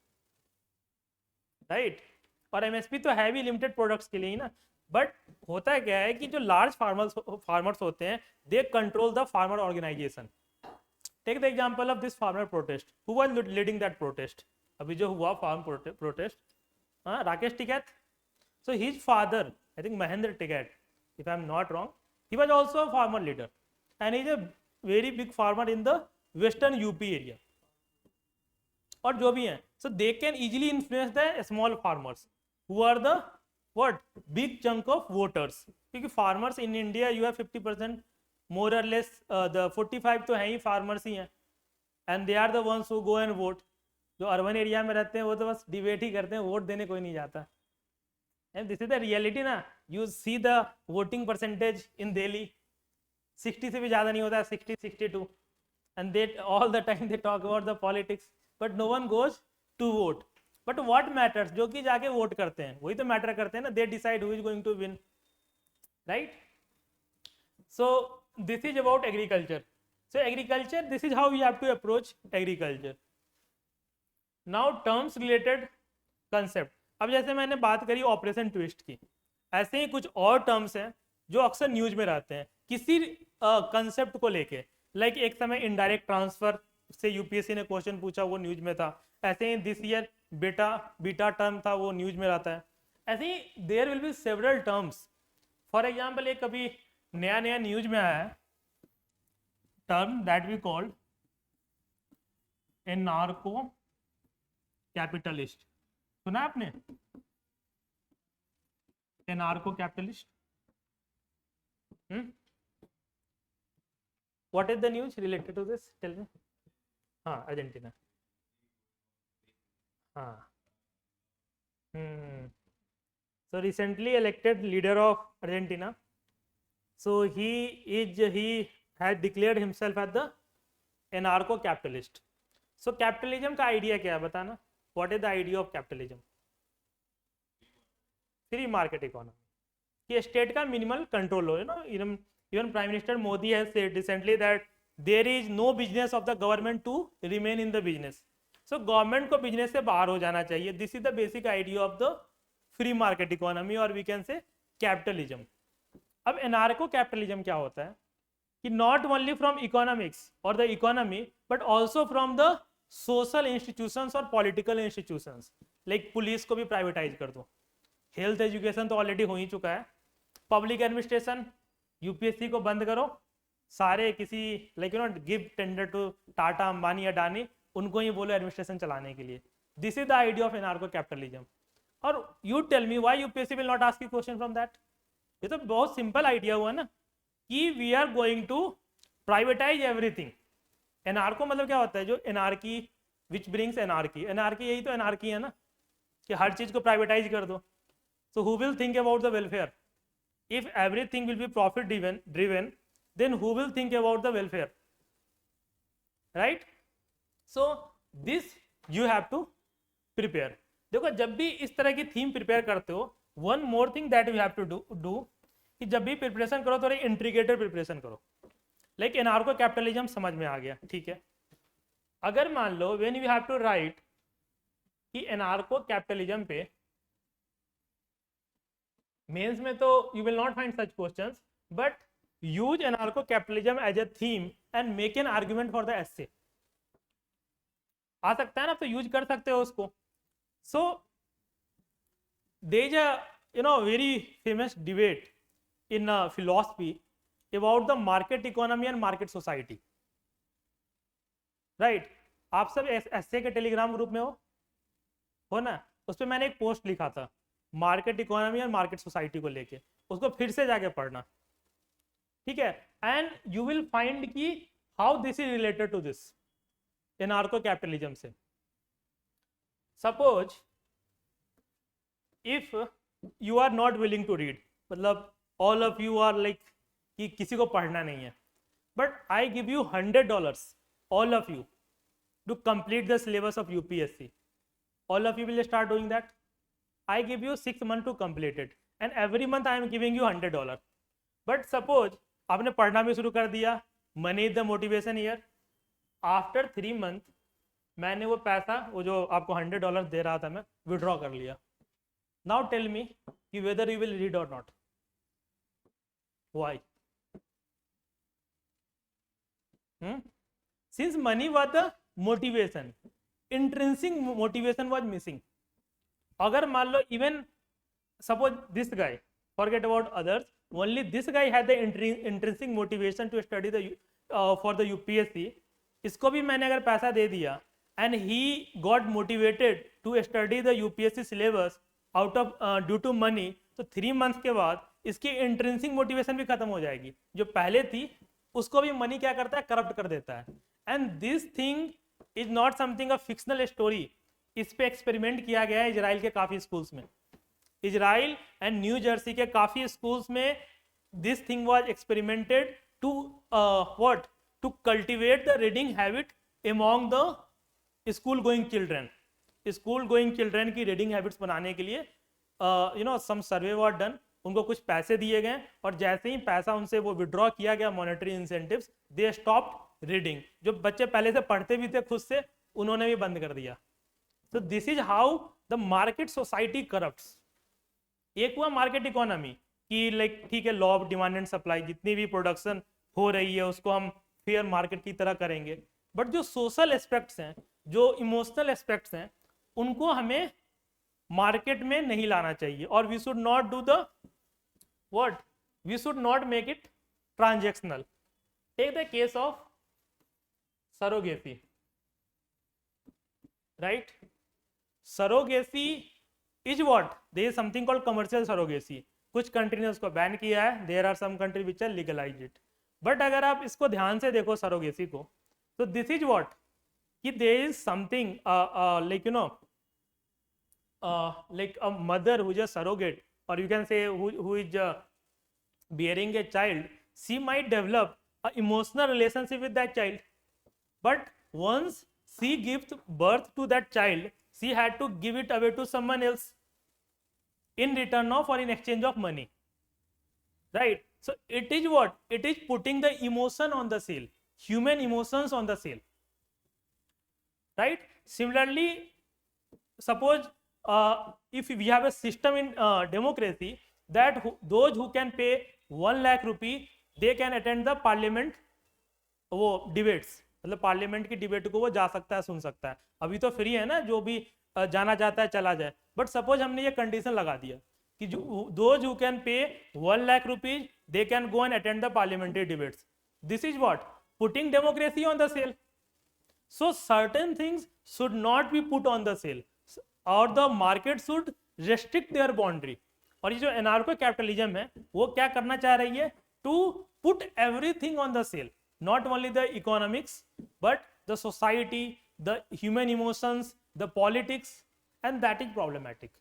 राइट. और MSP तो है भी लिमिटेड प्रोडक्ट्स के लिए ही ना. बट होता है क्या है कि जो लार्ज फार्मर्स होते हैं, they control the farmer organisation. Take the example of this farmer protest. Who was leading that protest? अभी जो हुआ farm protest, Rakesh Tikait. So his father, I think Mahendra Tikait, if I am not wrong, he was also a farmer leader, and he is a very big farmer in the western UP area. और जो भी हैं, so they can easily influence the small farmers who are the what big chunk of voters. क्योंकि farmers in India you have 50% more or less, the 45 तो हैं ही farmers ही हैं, and they are the ones who go and vote. जो urban area में रहते हैं वो तो बस डिबेट ही करते हैं, वोट देने कोई नहीं जाता. And this is the reality ना. You see the voting percentage in Delhi, 60 से भी ज़्यादा नहीं होता है, 60-62. And they all the time they talk about the politics, but no one goes to vote. But what matters? जो कि जाके वोट करते हैं वही तो मैटर करते हैं ना. They decide who is going to win, right? So this is about agriculture. So agriculture, this is how you have to approach agriculture. Now terms related concept. अब जैसे मैंने बात करी ऑपरेशन ट्विस्ट की, ऐसे ही कुछ और टर्म्स हैं जो अक्सर न्यूज में रहते हैं किसी कंसेप्ट को लेके. लाइक एक समय इनडायरेक्ट ट्रांसफर से यूपीएससी ने क्वेश्चन पूछा, वो न्यूज में था. ऐसे ही दिस ईयर बीटा टर्म था, वो न्यूज में रहता है. ऐसे ही there will be several terms. For example एक कभी नया न्यूज में आया है term that we called a narco capitalist. सुना आपने? Narco capitalist. What is the news related to this? Tell me. हाँ, अर्जेंटीना. हाँ. So recently elected leader of Argentina. So he had declared himself as the anarcho-capitalist. So capitalism का idea क्या है बताना? What is the idea of capitalism? Free market economy. कि state का minimal control हो, even Prime Minister Modi has said recently that there is no business of the government to remain in the business. So government को business से बाहर हो जाना चाहिए. This is the basic idea of the free market economy और we can say capitalism. अब एनार्को capitalism क्या होता है? कि नॉट ओनली फ्रॉम इकोनॉमिक्स और the economy but also from the social institutions और पॉलिटिकल इंस्टीट्यूशंस, लाइक पुलिस को भी प्राइवेटाइज कर दो, हेल्थ एजुकेशन तो ऑलरेडी हो ही चुका है, पब्लिक एडमिनिस्ट्रेशन यूपीएससी को बंद करो, सारे किसी like you know give tender to Tata Ambani Adani, उनको ही बोलो एडमिनिस्ट्रेशन चलाने के लिए. This is the idea of anarcho capitalism. और you tell me why UPSC will not ask you question from that. ये तो बहुत सिंपल आइडिया हुआ ना कि we are going to privatize everything. Anarcho मतलब क्या होता है, जो anarchy which brings anarchy, anarchy यही तो एनार्की है ना कि हर चीज को प्राइवेटाइज कर दो. So who will think about the welfare? If everything will be profit driven then who will think about the welfare, right? So this you have to prepare. देखो जब भी इस तरह की थीम प्रिपेयर करते हो, one more thing that you have to do कि जब भी प्रिपरेशन करो तो इंट्रीगेटेड प्रिपरेशन करो. लाइक एनार्को कैपिटलिज्म समझ में आ गया, ठीक है. अगर मान लो when you have to write कि एनार्को कैपिटलिज्म पे, मेंस में तो you will not find such questions, but use anarcho-capitalism as a theme and make an argument for the essay. आ सकता है ना, आप तो यूज कर सकते हो उसको. So there is a very famous debate in philosophy about the market economy and market society, right? आप सब essay के टेलीग्राम ग्रुप में हो ना, उस पर मैंने एक पोस्ट लिखा था मार्केट इकोनॉमी और मार्केट सोसाइटी को लेके, उसको फिर से जाके पढ़ना, ठीक है. एंड यू विल फाइंड कि how this is related to this anarcho capitalism से. Suppose if you are not willing to read, मतलब all of you are like कि किसी को पढ़ना नहीं है, but I give you $100 all of you to complete the syllabus of UPSC. All of you will start doing that. I give you 6 months to complete it and every month I am giving you $100. But suppose आपने पढ़ना भी शुरू कर दिया, money is the motivation year. After 3 months मैंने वो पैसा, वो जो आपको $100 दे रहा था, मैं विड्रॉ कर लिया. नाउ टेल मी कि वेदर यू विल रीड और not. Why? Since money was the motivation, intrinsic motivation was missing. अगर मान लो even suppose this guy, forget about others, only this guy had the intrinsic motivation to study the for the UPSC. इसको भी मैंने अगर पैसा दे दिया and he got motivated to study the UPSC syllabus out of due to money, तो 3 months के बाद इसकी intrinsic motivation भी खत्म हो जाएगी. जो पहले थी उसको भी मनी क्या करता है, करप्ट कर देता है. and this thing is not something a fictional story. इस पे एक्सपेरिमेंट किया गया है इजराइल के काफी स्कूल्स में. इजराइल एंड न्यू जर्सी के काफी स्कूल्स में this thing was experimented to what, to cultivate the reading habit among the school going children. School going children की रीडिंग हैबिट्स बनाने के लिए सम सर्वे वाज डन. उनको कुछ पैसे दिए गए और जैसे ही पैसा उनसे वो विड्रॉ किया गया, monetary incentives, they stopped reading. जो बच्चे पहले से पढ़ते भी थे खुद से, उन्होंने भी बंद कर दिया. तो this is how the market society corrupts. एक हुआ मार्केट इकोनॉमी कि लाइक ठीक है, law of demand and supply, जितनी भी प्रोडक्शन हो रही है उसको हम फेयर मार्केट की तरह करेंगे. बट जो सोशल एस्पेक्ट्स हैं, जो इमोशनल एस्पेक्ट्स हैं, उनको हमें मार्केट में नहीं लाना चाहिए. और we should not do the what, we should not make it transactional. Take the case of surrogacy, right? Surrogacy is what, there is something called commercial surrogacy. कुछ कंट्री ने उसको बैन किया है, there are some country which are legalize it. But अगर आप इसको ध्यान से देखो सरोगेसी को, तो दिस इज व्हाट कि there is something like you know like a mother who is a surrogate, or you can say who is bearing a child, she might develop an emotional relationship with that child. But once she gives birth to that child, she had to give it away to someone else in return of or in exchange of money, right? So it is what? It is putting the emotion on the sale, human emotions on the sale, right? Similarly, suppose if we have a system in democracy that those who can pay 1 lakh rupee, they can attend the parliament वो debates, मतलब parliament की debate को वो जा सकता है, सुन सकता है। अभी तो फ्री है ना, जो भी जाना चाहता है चला जाए। बट सपोज हमने ये कंडीशन लगा दिया कि जो those who can pay 1 lakh rupees they can go and attend the parliamentary debates. This is what putting democracy on the sale. So certain things should not be put on the sale, or the market should restrict their boundary. और ये जो एनार्को capitalism है वो क्या करना चाह रही है, to put everything on the sale, not only the economics but the society, the human emotions, the politics, and that is problematic.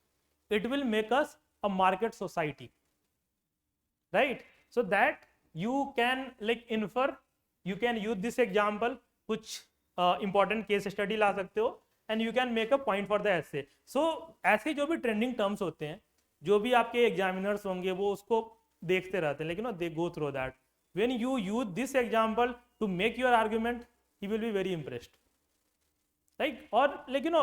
It will make us a market society, right? So that you can like infer, you can use this example, कुछ important case study ला सकते हो, and you can make a point for the ऐसे. सो ऐसे जो भी trending terms होते हैं, जो भी आपके एग्जामिनर्स होंगे वो उसको देखते रहते हैं, लेकिन they go through that. When you use this example to make your argument, he will be very impressed, right? और लेकिन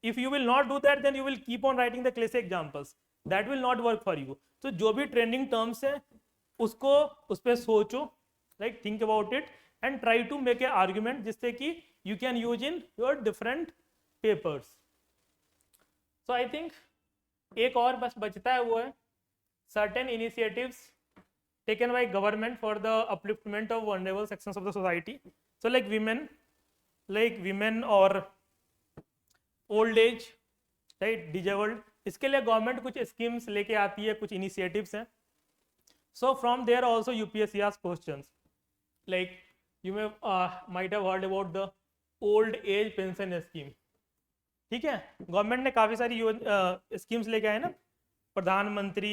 if you will not do that, then you will keep on writing the classic examples, that will not work for you. तो जो भी trending terms है उसको उस पर सोचो, right? Think about it and try to make a argument जिससे कि you can use in your different papers. So I think एक और बस बचता है, वो है certain initiatives taken by government for the upliftment of vulnerable sections of the society. So like women or old age, right, disabled, इसके लिए government कुछ स्कीम्स लेके आती है, कुछ इनिशिएटिव्स हैं. So from there also UPSC asks questions like you might have heard about the old age pension scheme. ठीक है, गवर्नमेंट ने काफ़ी सारी स्कीम्स लेके आए ना, प्रधानमंत्री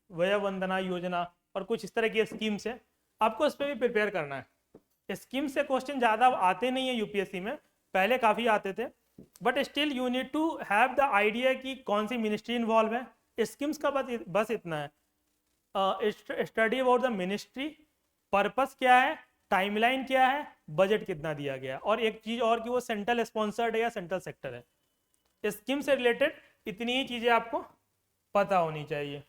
वय वंदना योजना और कुछ इस तरह की स्कीम्स है. आपको इस पर भी प्रिपेयर करना है. स्कीम से क्वेश्चन ज़्यादा आते नहीं है यूपीएससी में, पहले काफ़ी आते थे, but still you need to have the idea कि कौन सी मिनिस्ट्री इन्वॉल्व है. स्कीम्स का बस इतना है, study about the ministry, purpose क्या है, टाइमलाइन क्या है, बजट कितना दिया गया, और एक चीज और कि वो सेंट्रल स्पॉन्सर्ड है या सेंट्रल सेक्टर है. स्कीम से रिलेटेड इतनी ही चीजें आपको पता होनी चाहिए.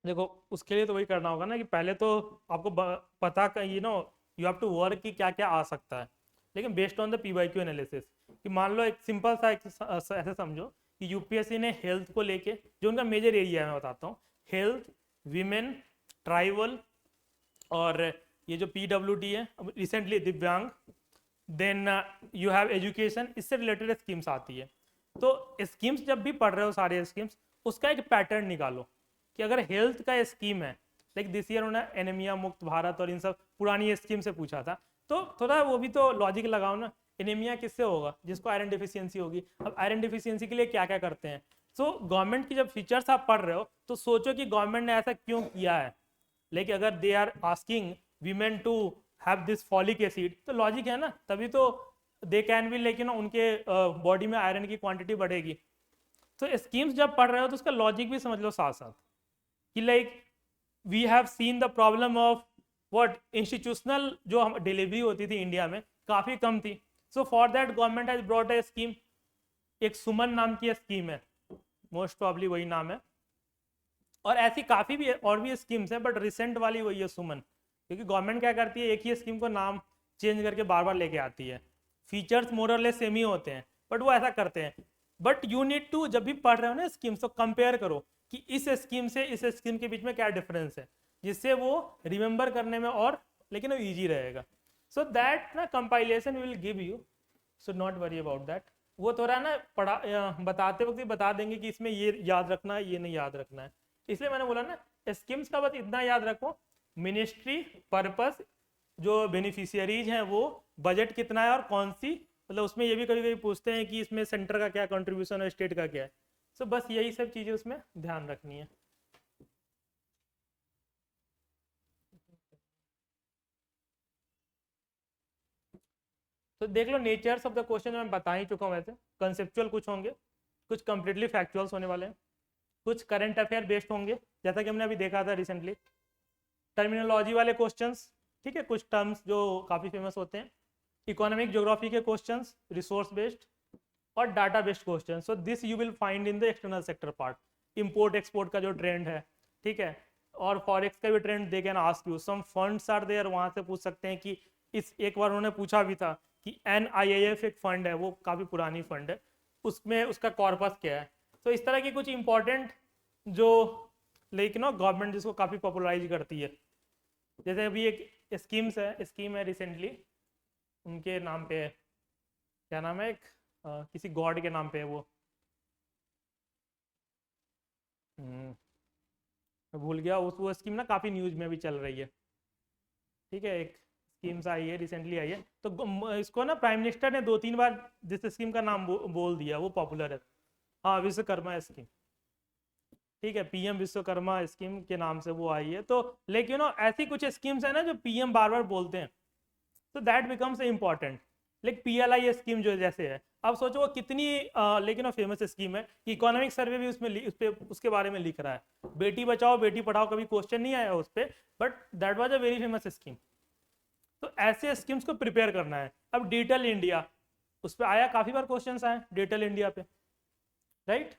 देखो उसके लिए तो वही करना होगा ना कि पहले तो आपको पता का यू हैव टू वर्क कि क्या क्या आ सकता है, लेकिन based on the PYQ analysis. कि मान लो एक सिंपल सा ऐसे समझो कि यूपीएससी ने हेल्थ को लेके, जो उनका मेजर एरिया है मैं बताता हूँ, हेल्थ, विमेन, ट्राइबल, और ये जो PWD है रिसेंटली दिव्यांग, देन यू हैव एजुकेशन, इससे रिलेटेड स्कीम्स आती है. तो स्कीम्स जब भी पढ़ रहे हो सारे स्कीम्स, उसका एक पैटर्न निकालो कि अगर हेल्थ का स्कीम है, लाइक दिस ईयर उन्होंने एनीमिया मुक्त भारत और इन सब पुरानी स्कीम से पूछा था, तो थोड़ा वो भी तो लॉजिक लगाओ ना. एनीमिया किससे होगा, जिसको आयरन डिफिशियंसी होगी. अब आयरन डिफिशियंसी के लिए क्या क्या करते हैं. सो गवर्नमेंट की जब फीचर्स आप पढ़ रहे हो तो सोचो कि गवर्नमेंट ने ऐसा क्यों किया है. लेकिन अगर they are asking women to have this folic acid, तो लॉजिक है ना, तभी तो दे कैन बी, लेकिन उनके बॉडी में आयरन की क्वांटिटी बढ़ेगी. तो स्कीम्स जब पढ़ रहे हो तो उसका लॉजिक भी समझ लो साथ साथ कि like we have seen the problem of what institutional जो हम डिलीवरी होती थी इंडिया में काफ़ी कम थी. So for that government has brought a scheme, एक सुमन नाम की स्कीम है, मोस्ट प्रॉब्ली वही नाम है, और ऐसी काफ़ी भी और भी स्कीम्स हैं, बट रिसेंट वाली वही है सुमन. क्योंकि गवर्नमेंट क्या करती है, एक ही स्कीम को नाम चेंज करके बार बार लेके आती है. फीचर्स मोर और लेस सेम ही होते हैं, बट वो ऐसा करते हैं. बट यू नीड टू, जब भी पढ़ रहे हो ना स्कीम्स, तो कंपेयर करो कि इस स्कीम से इस स्कीम के बीच में क्या डिफरेंस है, जिससे वो रिमेंबर करने में और लेकिन वो ईजी रहेगा. सो दैट ना compilation will give you, so not worry about that. वो थोड़ा ना बताते वक्त ही बता देंगे कि इसमें ये याद रखना है, ये नहीं याद रखना है. इसलिए मैंने बोला ना स्कीम्स का बस इतना याद रखो, मिनिस्ट्री, पर्पस, जो बेनिफिशियरीज हैं वो, बजट कितना है और कौन सी, मतलब उसमें ये भी कभी कभी पूछते हैं कि इसमें सेंटर का क्या कंट्रीब्यूशन है, स्टेट का क्या है. सो बस यही सब चीज़ें उसमें ध्यान रखनी है. तो देख लो नेचर्स ऑफ द क्वेश्चन मैं बता ही चुका हूँ. वैसे कंसेप्चुअल कुछ होंगे, कुछ कंप्लीटली फैक्चुअल्स होने वाले हैं, कुछ करंट अफेयर बेस्ड होंगे जैसा कि हमने अभी देखा था रिसेंटली, टर्मिनोलॉजी वाले क्वेश्चंस, ठीक है, कुछ टर्म्स जो काफ़ी फेमस होते हैं, इकोनॉमिक ज्योग्राफी के क्वेश्चंस, रिसोर्स बेस्ड और data based question. So this you will find in the external sector part. Import export का जो ट्रेंड है, ठीक है, और फॉरेक्स का भी trend they can ask you. Some funds are there, वहाँ से पूछ सकते हैं कि इस एक बार उन्होंने पूछा भी था कि NIIF एक फंड है, वो काफ़ी पुरानी फंड है, उसमें उसका कॉर्पस क्या है. तो इस तरह की कुछ इंपॉर्टेंट जो लेकिन गवर्नमेंट जिसको काफ़ी पॉपुलराइज करती है, जैसे अभी एक स्कीम है रिसेंटली, उनके नाम पे है, क्या नाम है, एक किसी गॉड के नाम पे है वो, मैं भूल गया. वो स्कीम ना काफ़ी न्यूज में भी चल रही है. ठीक है, एक स्कीम्स आई है, रिसेंटली आई है, तो इसको ना प्राइम मिनिस्टर ने 2-3 बार जिस स्कीम का नाम बोल दिया, वो पॉपुलर है. हाँ, विश्वकर्मा स्कीम. ठीक है, PM विश्वकर्मा स्कीम के नाम से वो आई है. तो लेकिन ऐसी कुछ स्कीम्स है ना जो PM बार बार बोलते हैं, तो दैट बिकम्स इम्पॉर्टेंट. लेकिन PLI स्कीम जो जैसे है, अब सोचो वो कितनी लेकिन फेमस स्कीम है कि इकोनॉमिक सर्वे भी उसमें उसके बारे में लिख रहा है. बेटी बचाओ बेटी पढ़ाओ कभी क्वेश्चन नहीं आया उस पर, but that was a very famous scheme. तो ऐसे स्कीम्स को प्रिपेयर करना है. अब डिजिटल इंडिया, उस पर आया, काफ़ी बार क्वेश्चन आए डिजिटल इंडिया पे, right.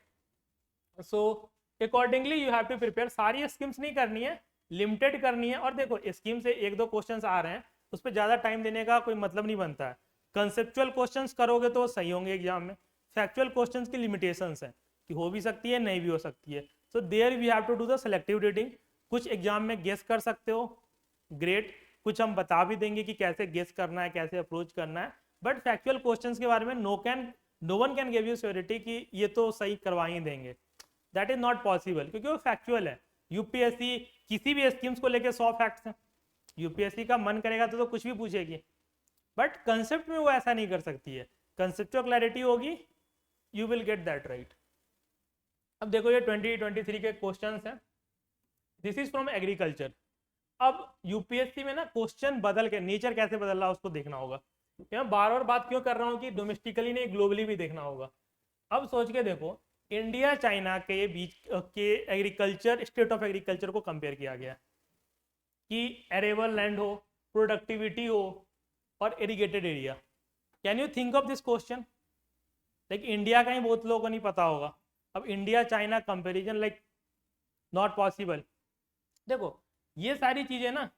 So accordingly you have to prepare. सारी स्कीम्स नहीं करनी है, लिमिटेड करनी है. और देखो स्कीम से 1-2 क्वेश्चंस आ रहे हैं, उस पर ज़्यादा टाइम देने का कोई मतलब नहीं बनता है. कंसेप्चुअल क्वेश्चंस करोगे तो सही होंगे एग्जाम में. फैक्चुअल क्वेश्चंस की लिमिटेशंस हैं कि हो भी सकती है, नहीं भी हो सकती है. So there we have to do the selective reading. कुछ एग्जाम में गेस कर सकते हो, ग्रेट. कुछ हम बता भी देंगे कि कैसे गेस करना है, कैसे अप्रोच करना है. बट फैक्चुअल क्वेश्चंस के बारे में no one can give you surety कि ये तो सही करवा ही देंगे. दैट इज नॉट पॉसिबल, क्योंकि वो फैक्चुअल है. यूपीएससी किसी भी स्कीम्स को लेकर 100 फैक्ट्स हैं. यूपीएससी का मन करेगा तो कुछ भी पूछेगी, बट कंसेप्ट में वो ऐसा नहीं कर सकती है. कंसेप्चुअल क्लैरिटी होगी, you will get that right. अब देखो ये 2023 के क्वेश्चंस हैं. This is from agriculture. अब यूपीएससी में ना क्वेश्चन बदल के नेचर कैसे बदल रहा है उसको देखना होगा. मैं बार बार बात क्यों कर रहा हूँ कि डोमेस्टिकली नहीं ग्लोबली भी देखना होगा. अब सोच के देखो, इंडिया चाइना के बीच के एग्रीकल्चर, स्टेट ऑफ एग्रीकल्चर को कंपेयर किया गया कि एरेबल लैंड हो, प्रोडक्टिविटी हो और irrigated area. Can you think of this question? Like India का ही बहुत लोगों को नहीं पता होगा. अब India China comparison like not possible. देखो ये सारी चीज़ें ना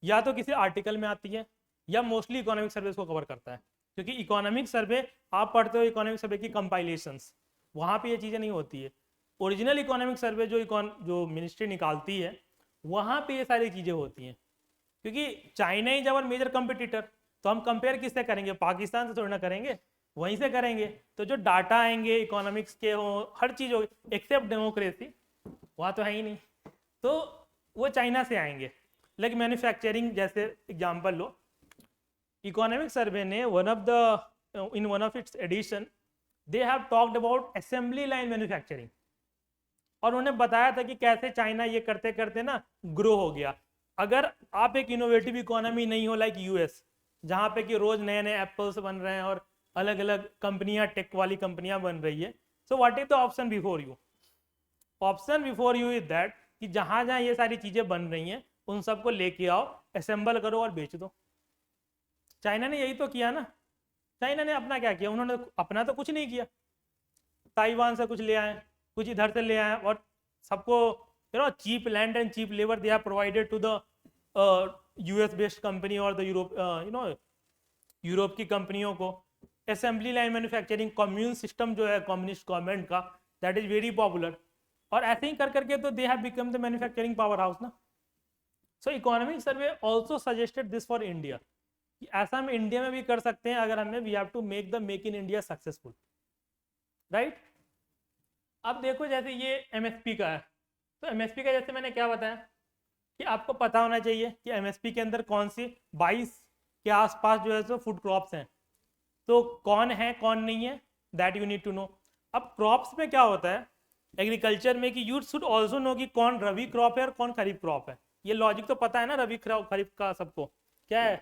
या तो किसी आर्टिकल में आती है या मोस्टली इकोनॉमिक सर्वे को कवर करता है, क्योंकि इकोनॉमिक सर्वे आप पढ़ते हो, इकोनॉमिक सर्वे की कंपाइलेशंस, वहाँ पे ये चीज़ें नहीं होती है. ओरिजिनल इकोनॉमिक सर्वे जो मिनिस्ट्री निकालती है, वहाँ पे ये सारी चीज़ें होती हैं. क्योंकि China is our major competitor, तो हम कंपेयर किससे करेंगे? पाकिस्तान से थोड़ी ना करेंगे, वहीं से करेंगे. तो जो डाटा आएंगे इकोनॉमिक्स के हो, हर चीज़ हो एक्सेप्ट डेमोक्रेसी, वहाँ तो है ही नहीं, तो वो चाइना से आएंगे. लाइक मैन्युफैक्चरिंग जैसे एग्जाम्पल लो, इकोनॉमिक सर्वे ने one of its edition they have talked about assembly line manufacturing. और उन्होंने बताया था कि कैसे चाइना ये करते करते ना ग्रो हो गया. अगर आप एक इनोवेटिव इकोनॉमी नहीं हो लाइक यूएस, जहाँ पे कि रोज नए नए एप्पल्स बन रहे हैं और अलग अलग कंपनियां, टेक वाली कंपनियां बन रही है. So what is the option before you? Option before you is that कि जहाँ जहाँ ये सारी चीज़ें बन रही हैं उन सबको लेके आओ, असेंबल करो और बेच दो. चाइना ने यही तो किया ना. चाइना ने अपना क्या किया? उन्होंने अपना तो कुछ नहीं किया. ताइवान से कुछ ले आए, कुछ इधर से ले आए, और सबको cheap land and cheap labour they are provided to the US based company और द यूरोप की कंपनियों को. Assembly line manufacturing commune system जो है कम्युनिस्ट गवर्नमेंट का, दैट इज वेरी पॉपुलर. और ऐसे ही कर करके तो they have become the manufacturing powerhouse ना. So economic survey also suggested this for India, कि ऐसा हम इंडिया में भी कर सकते हैं अगर हमें we have to make the make in India successful, right. अब देखो जैसे ये MSP का है, तो MSP का जैसे मैंने क्या बताया कि आपको पता होना चाहिए कि MSP के अंदर कौन सी 22 के आसपास जो है सो फूड क्रॉप्स हैं. तो कौन है कौन नहीं है, that you need to know. अब क्रॉप्स में क्या होता है एग्रीकल्चर में कि यू शुड ऑल्सो नो कि कौन रबी क्रॉप है और कौन खरीफ क्रॉप है. ये लॉजिक तो पता है ना रबी खरीफ का सबको. क्या है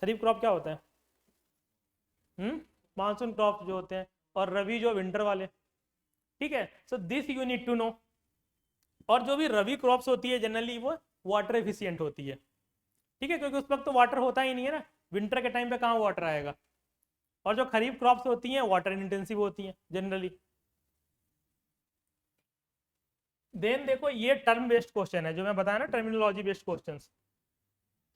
खरीफ क्रॉप? क्या होता है? मानसून क्रॉप जो होते हैं, और रबी जो विंटर वाले. ठीक है, so this you need to know. और जो भी रबी क्रॉप्स होती है जनरली वो वाटर एफिशिएंट होती है. ठीक है, क्योंकि उस वक्त तो वाटर होता ही नहीं है ना, विंटर के टाइम पे कहाँ वाटर आएगा। और जो खरीफ क्रॉप्स होती हैं वाटर इंटेंसिव होती हैं जनरली। देन देखो ये टर्म बेस्ड क्वेश्चन है जो मैं बताया ना, टर्मिनोलॉजी बेस्ड क्वेश्चंस।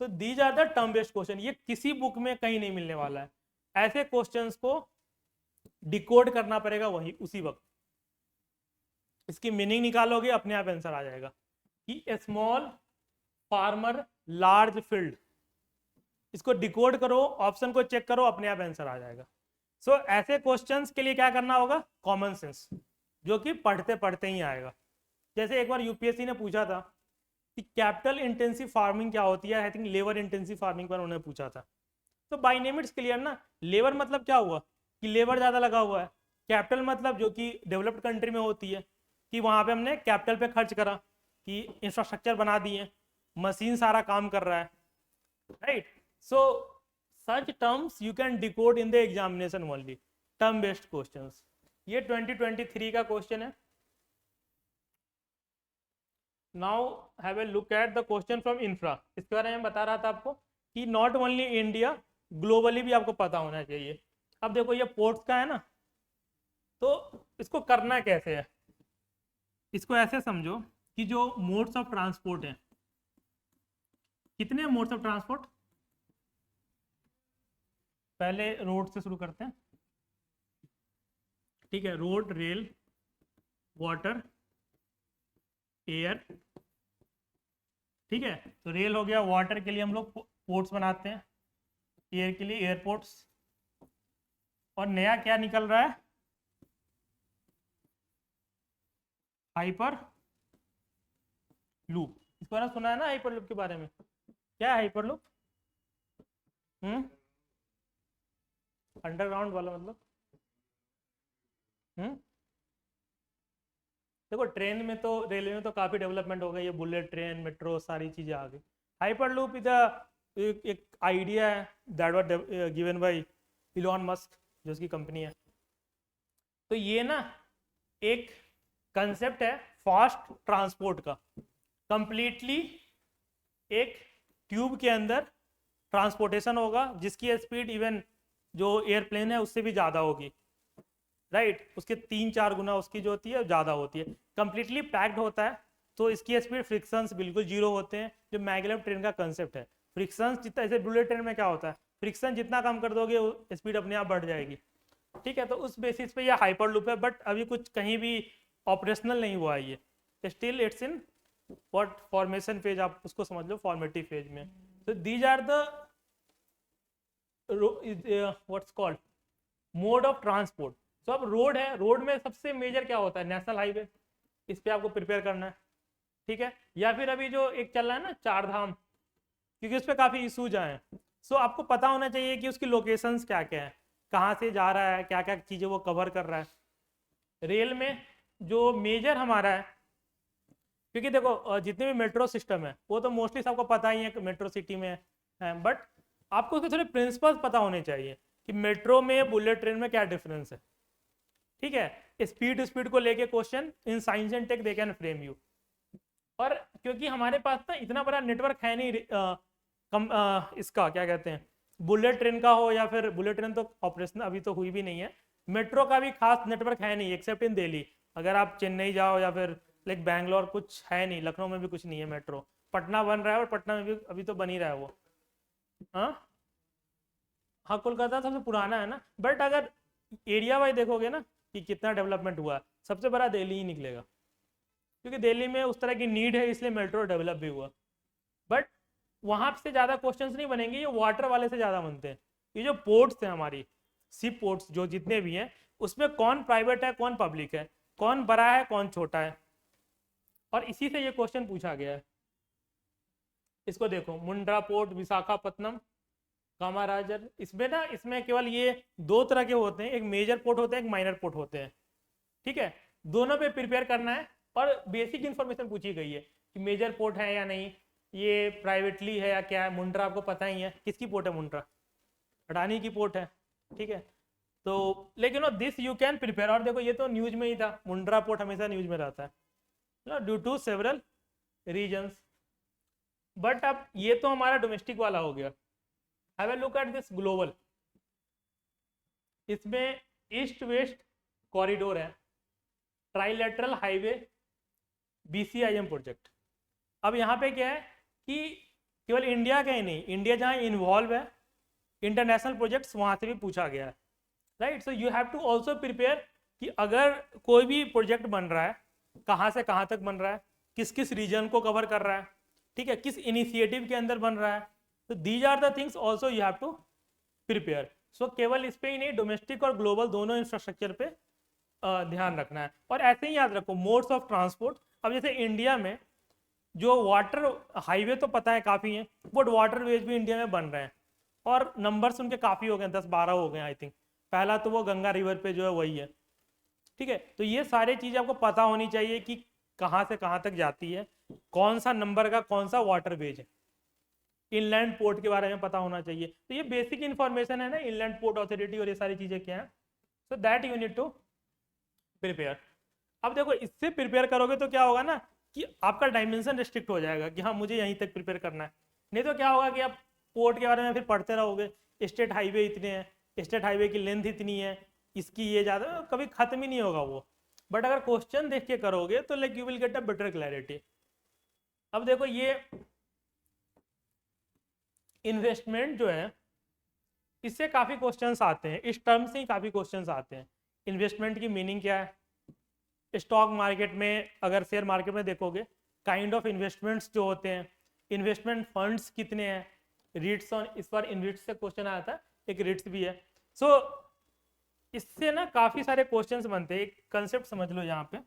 तो these are the term based question, ये किसी बुक में कहीं नहीं मिलने वाला है। ऐसे क्वेश्चंस को डिकोड करना पड़ेगा वही उसी वक्त, इसकी मीनिंग निकालोगे अपने आप आंसर आ जाएगा। कि ए स्मॉल फार्मर लार्ज फील्ड, इसको डिकोड करो, ऑप्शन को चेक करो, अपने आप आंसर आ जाएगा। सो ऐसे क्वेश्चंस के लिए क्या करना होगा, कॉमन सेंस, जो कि पढ़ते पढ़ते ही आएगा। जैसे एक बार यूपीएससी ने पूछा था कि कैपिटल इंटेंसिव फार्मिंग क्या होती है, I think labour intensive farming पर उन्होंने पूछा था। तो बाय नेम इट्स क्लियर ना, लेबर मतलब क्या हुआ कि लेबर ज़्यादा लगा हुआ है, कैपिटल मतलब जो कि डेवलप्ड कंट्री में होती है कि वहाँ पे हमने कैपिटल पे खर्च करा, कि इंफ्रास्ट्रक्चर बना दिए, मशीन सारा काम कर रहा है, right. So such terms you can decode in the examination only, term based questions. ये 2023 का क्वेश्चन है। Now have a look at the question from infra. इसके बारे में बता रहा था आपको कि नॉट ओनली इंडिया, ग्लोबली भी आपको पता होना चाहिए। अब देखो ये पोर्ट्स का है ना, तो इसको करना कैसे है, इसको ऐसे समझो कि जो मोड्स ऑफ ट्रांसपोर्ट हैं, कितने मोड्स ऑफ ट्रांसपोर्ट, पहले रोड से शुरू करते हैं, ठीक है, रोड, रेल, वाटर, एयर, ठीक है। तो रेल हो गया, वाटर के लिए हम लोग पोर्ट्स बनाते हैं, एयर के लिए एयरपोर्ट्स, और नया क्या निकल रहा है, हाइपर लूप। इसको ना सुना है ना हाइपर लूप के बारे में, क्या है हाइपर लूप, अंडरग्राउंड वाला मतलब, देखो ट्रेन में तो, रेलवे में तो काफ़ी डेवलपमेंट हो गई है, बुलेट ट्रेन, मेट्रो, सारी चीज़ें आ गई। हाइपर लूप इज एक आइडिया है that was given by Elon Musk, जो उसकी कंपनी है। तो ये ना एक कंसेप्ट है फास्ट ट्रांसपोर्ट का, कंप्लीटली एक ट्यूब के अंदर ट्रांसपोर्टेशन होगा, जिसकी स्पीड इवन जो एयरप्लेन है उससे भी ज़्यादा होगी, राइट। उसके 3-4 गुना उसकी जो होती है ज़्यादा होती है, कंप्लीटली पैक्ड होता है। तो इसकी स्पीड, फ्रिक्शंस बिल्कुल जीरो होते हैं, जो मैग्लेव ट्रेन का कंसेप्ट है। फ्रिक्शंस जितना, जैसे बुलेट ट्रेन में क्या होता है, फ्रिक्शन जितना कम कर दोगे स्पीड अपने आप बढ़ जाएगी, ठीक है। तो उस बेसिस पे ये हाइपर लूप है, बट अभी कुछ कहीं भी ऑपरेशनल नहीं हुआ है ये, still it's in what formation phase, आप उसको समझ लो फॉर्मेटिव फेज में। तो these are the what's called mode of transport. तो अब रोड है, रोड में सबसे मेजर क्या होता है, नेशनल हाईवे, इस पे आपको प्रिपेयर करना है, ठीक है। या फिर अभी जो एक चल रहा है ना चार धाम, क्योंकि उस पर काफ़ी इशूज आए हैं। सो आपको पता होना चाहिए कि उसकी लोकेशंस क्या क्या है, कहाँ से जा रहा है, क्या क्या चीज़ें वो कवर कर रहा है। रेल में जो मेजर हमारा है, क्योंकि देखो जितने भी मेट्रो सिस्टम है वो तो मोस्टली सबको पता ही है कि मेट्रो सिटी में है, बट आपको उसके थोड़े प्रिंसिपल्स पता होने चाहिए कि मेट्रो में, बुलेट ट्रेन में क्या डिफरेंस है, ठीक है। स्पीड को लेके question in science and tech they can frame you. और क्योंकि हमारे पास ना इतना बड़ा नेटवर्क है नहीं, इसका क्या कहते हैं, बुलेट ट्रेन का हो, या फिर बुलेट ट्रेन तो ऑपरेशन अभी तो हुई भी नहीं है, मेट्रो का भी खास नेटवर्क है नहीं एक्सेप्ट इन दिल्ली। अगर आप चेन्नई जाओ या फिर लाइक बैंगलोर, कुछ है नहीं, लखनऊ में भी कुछ नहीं है मेट्रो, पटना बन रहा है और पटना में भी अभी तो बन ही रहा है वो, हाँ कोलकाता सबसे पुराना है ना, बट अगर एरिया वाइज देखोगे ना कि कितना डेवलपमेंट हुआ है, सबसे बड़ा दिल्ली ही निकलेगा, क्योंकि दिल्ली में उस तरह की नीड है, इसलिए मेट्रो डेवलप भी हुआ। बट वहाँ से ज़्यादा क्वेश्चंस नहीं बनेंगे, ये वाटर वाले से ज़्यादा बनते हैं। ये जो पोर्ट्स हैं हमारी, सी पोर्ट्स जो जितने भी हैं, उसमें कौन प्राइवेट है, कौन पब्लिक है, कौन बड़ा है, कौन छोटा है, और इसी से ये क्वेश्चन पूछा गया है। इसको देखो, मुंड्रा पोर्ट, विशाखापत्तनम, कामाराजर। इसमें ना, इसमें केवल ये दो तरह के होते हैं, एक मेजर पोर्ट होते हैं, एक माइनर पोर्ट होते हैं, ठीक है। दोनों पे प्रिपेयर करना है, और बेसिक इन्फॉर्मेशन पूछी गई है कि मेजर पोर्ट है या नहीं, ये प्राइवेटली है या क्या है। मुंड्रा आपको पता ही है, किसकी पोर्ट है मुंड्रा, अडानी की पोर्ट है, ठीक है। तो लेकिन दिस यू कैन प्रिपेयर। और देखो ये तो न्यूज में ही था, मुंड्रा पोर्ट हमेशा न्यूज में रहता है, due to several reasons. But अब ये तो हमारा डोमेस्टिक वाला हो गया। Have a look at this global. इसमें ईस्ट वेस्ट कॉरिडोर है, ट्राइलेटरल हाईवे, BCIM प्रोजेक्ट। अब यहाँ पे क्या है कि केवल इंडिया का ही नहीं, इंडिया जहाँ इन्वॉल्व है इंटरनेशनल प्रोजेक्ट्स वहाँ से भी पूछा गया है, right. So you have to also prepare कि अगर कोई भी प्रोजेक्ट बन रहा है कहाँ से कहाँ तक बन रहा है, किस किस रीजन को कवर कर रहा है, ठीक है, किस इनिशिएटिव के अंदर बन रहा है। तो these are the things also you have to prepare. So केवल इस पे ही नहीं, डोमेस्टिक और ग्लोबल दोनों इंफ्रास्ट्रक्चर पे ध्यान रखना है। और ऐसे ही याद रखो मोड्स ऑफ ट्रांसपोर्ट। अब जैसे इंडिया में जो वाटर हाईवे तो पता है काफ़ी है, बट वाटरवेज भी इंडिया में बन रहे हैं और नंबर्स उनके काफ़ी हो गए, 10-12 हो गए आई थिंक। पहला तो वो गंगा रिवर पे जो है वही है, ठीक है। तो ये सारी चीज़ें आपको पता होनी चाहिए कि कहाँ से कहाँ तक जाती है, कौन सा नंबर का कौन सा वाटरवेज है। इनलैंड पोर्ट के बारे में पता होना चाहिए। तो ये बेसिक इन्फॉर्मेशन है ना, इनलैंड पोर्ट अथॉरिटी और ये सारी चीज़ें क्या है। So that you need to prepare. अब देखो इससे प्रिपेयर करोगे तो क्या होगा ना कि आपका डायमेंशन रिस्ट्रिक्ट हो जाएगा कि हाँ मुझे यहीं तक प्रिपेयर करना है। नहीं तो क्या होगा कि आप पोर्ट के बारे में फिर पढ़ते रहोगे, स्टेट हाईवे इतने हैं, स्टेट हाईवे की लेंथ इतनी है, इसकी ये ज़्यादा, कभी ख़त्म ही नहीं होगा वो। बट अगर क्वेश्चन देख के करोगे तो like you will get a better clarity. अब देखो ये इन्वेस्टमेंट जो है इससे काफ़ी क्वेश्चंस आते हैं, इस टर्म से ही काफ़ी क्वेश्चंस आते हैं। इन्वेस्टमेंट की मीनिंग क्या है, स्टॉक मार्केट में अगर शेयर मार्केट में देखोगे काइंड ऑफ इन्वेस्टमेंट्स जो होते हैं, इन्वेस्टमेंट फंड्स कितने हैं, रिट्स ऑन, इस बार इनरिट्स से क्वेश्चन आया था, एक रिट्स भी है। सो इससे ना काफ़ी सारे क्वेश्चंस बनते हैं। एक कंसेप्ट समझ लो यहाँ पे,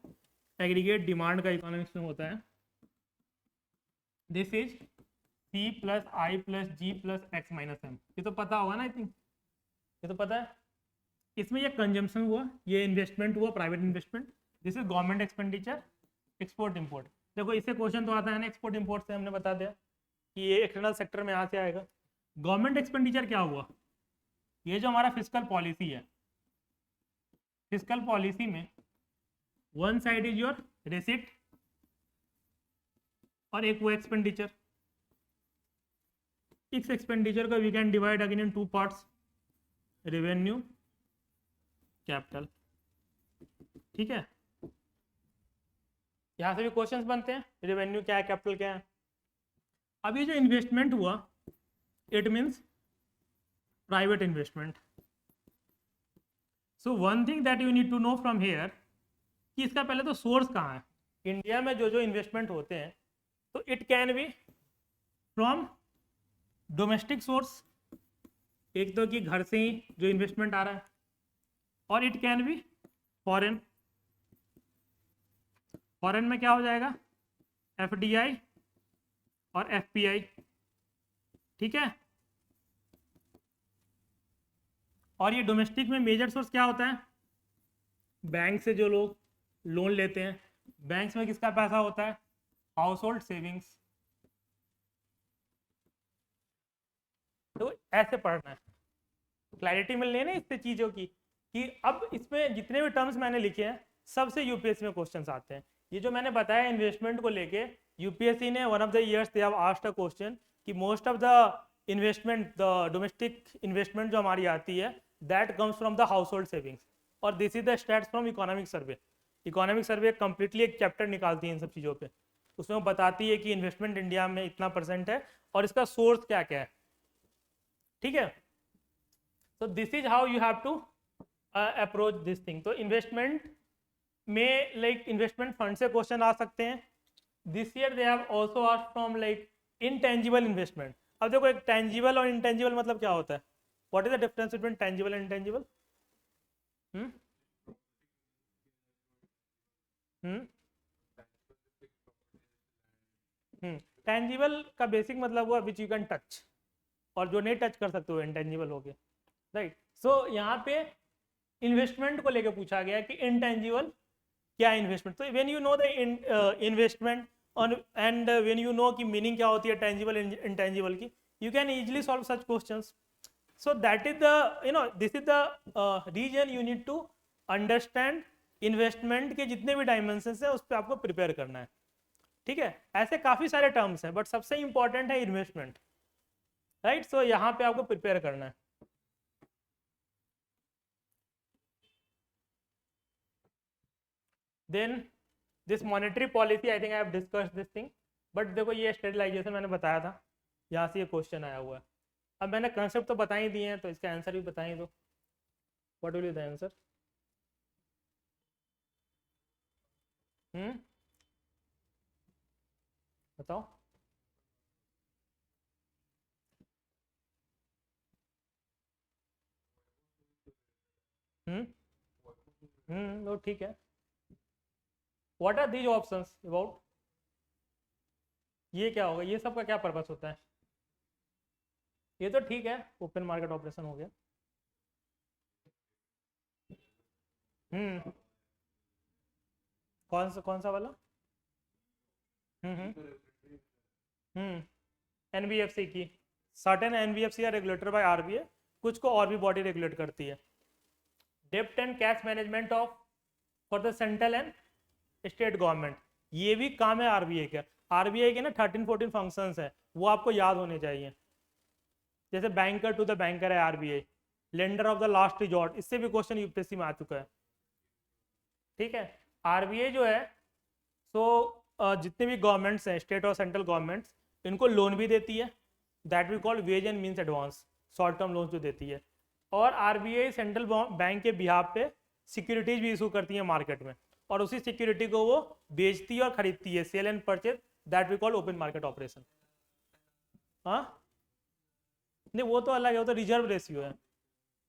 एग्रीगेट डिमांड का इकोनॉमिक्स में होता है, this is C + I + G + X - M। ये तो पता होगा ना आई थिंक, ये तो पता है। इसमें ये कंजम्पशन हुआ, ये इन्वेस्टमेंट हुआ, private investment, this is government expenditure, export import. देखो इससे क्वेश्चन तो आता है ना, एक्सपोर्ट इम्पोर्ट से हमने बता दिया कि ये एक्सटर्नल सेक्टर में यहाँ से आएगा। गवर्नमेंट एक्सपेंडिचर क्या हुआ, ये जो हमारा फिस्कल पॉलिसी है, फिस्कल पॉलिसी में one side is your receipt और एक वो एक्सपेंडिचर। इस एक्सपेंडिचर को we can divide again in 2 parts, revenue, capital, ठीक है। यहां से भी क्वेश्चंस बनते हैं, रेवेन्यू क्या है, कैपिटल क्या है। अभी जो इन्वेस्टमेंट हुआ it means private investment. So one thing that you need to know from here कि इसका पहले तो सोर्स कहाँ है। इंडिया में जो जो इन्वेस्टमेंट होते हैं तो it can B from domestic source, एक तो कि घर से ही जो इन्वेस्टमेंट आ रहा है, और it can B foreign. Foreign में क्या हो जाएगा, FDI और FPI, ठीक है। और ये डोमेस्टिक में मेजर सोर्स क्या होता है, बैंक से जो लोग लोन लेते हैं, बैंक्स में किसका पैसा होता है, हाउस होल्ड सेविंग्स। तो ऐसे पढ़ना है, क्लैरिटी मिलनी है ना इससे चीज़ों की कि अब इसमें जितने भी टर्म्स मैंने लिखे हैं सबसे यूपीएससी में क्वेश्चंस आते हैं। ये जो मैंने बताया इन्वेस्टमेंट को लेके, यूपीएससी ने one of the years they have asked a question कि most of the investment, the domestic investment जो हमारी आती है that comes from the household savings, और this is the stats from economic survey. Economic survey completely एक chapter निकालती है इन सब चीज़ों पे, उसमें वो बताती है कि इन्वेस्टमेंट इंडिया में इतना % है और इसका सोर्स क्या क्या है, ठीक है। तो this is how you have to approach this thing. तो इन्वेस्टमेंट में लाइक इन्वेस्टमेंट फंड से क्वेश्चन आ सकते हैं। This year they have also asked from like intangible investment. अब देखो एक टेंजिबल और इनटेंजिबल मतलब क्या होता है, what is the difference between tangible and intangible. Tangible का बेसिक मतलब हुआ विच यू कैन टच, और जो नहीं टच कर सकते हो इंटेंजिबल हो गया, राइट। सो यहाँ पे इन्वेस्टमेंट को लेके पूछा गया कि इनटेंजिबल क्या है इन्वेस्टमेंट। तो when you know the investment and when you know कि मीनिंग क्या होती है टेंजिबल इंटेंजिबल की, you can easily solve such questions. So that is the this is the reason you need to understand investment के जितने भी dimension है उस पर आपको प्रिपेयर करना है, ठीक है, ऐसे काफी सारे टर्म्स हैं, बट सबसे इंपॉर्टेंट है इन्वेस्टमेंट, राइट। सो यहाँ पे आपको प्रिपेयर करना है। Then this monetary policy, I think I have discussed this thing, but देखो ये स्टेबलाइजेशन मैंने बताया था, यहाँ से ये क्वेश्चन आया हुआ है। अब मैंने कंसेप्ट तो बता ही दिए हैं, तो इसका आंसर भी बता ही दो। What will be the answer? बताओ। तो ठीक है। What are these options about? ये क्या होगा, ये सब का क्या पर्पस होता है? ये तो ठीक है, ओपन मार्केट ऑपरेशन हो गया। हम्म कौन सा वाला? एनबीएफसी की, certain NBFC are regulated by RBI, कुछ को और भी बॉडी रेगुलेट करती है। डेप्ट and cash management of for the central and state government, ये भी काम है आरबीआई का। आरबीआई के ना 13-14 फंक्शंस है, वो आपको याद होने चाहिए। जैसे बैंकर टू द बैंकर है RBI, lender of the last resort, इससे भी क्वेश्चन यूपीएससी में आ चुका है। ठीक है, आरबीआई जो है सो जितने भी गवर्नमेंट्स हैं, स्टेट और सेंट्रल गवर्नमेंट्स, इनको लोन भी देती है, that we call ways and means advance, short term loan जो देती है। और आरबीआई सेंट्रल बैंक के बिहाफ पे सिक्योरिटीज भी इशू करती है मार्केट में, और उसी सिक्योरिटी को वो बेचती है और खरीदती है, sale and purchase, that we call open market operation. हाँ नहीं, वो तो अलग है, वो तो रिजर्व रेशियो है,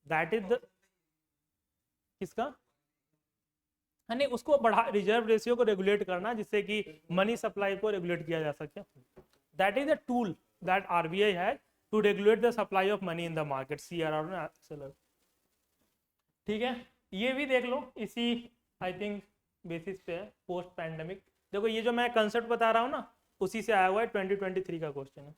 दैट इज द किसका? हाँ नहीं, उसको बढ़ा, रिजर्व रेशियो को रेगुलेट करना, जिससे कि मनी सप्लाई को रेगुलेट किया जा सके। That is the tool that RBI has to regulate the supply of money in the market, CRR में। ठीक है, ये भी देख लो, इसी आई थिंक बेसिस पे है, पोस्ट पैंडेमिक। देखो ये जो मैं कंसेप्ट बता रहा हूँ ना, उसी से आया हुआ है, 2023 का क्वेश्चन है।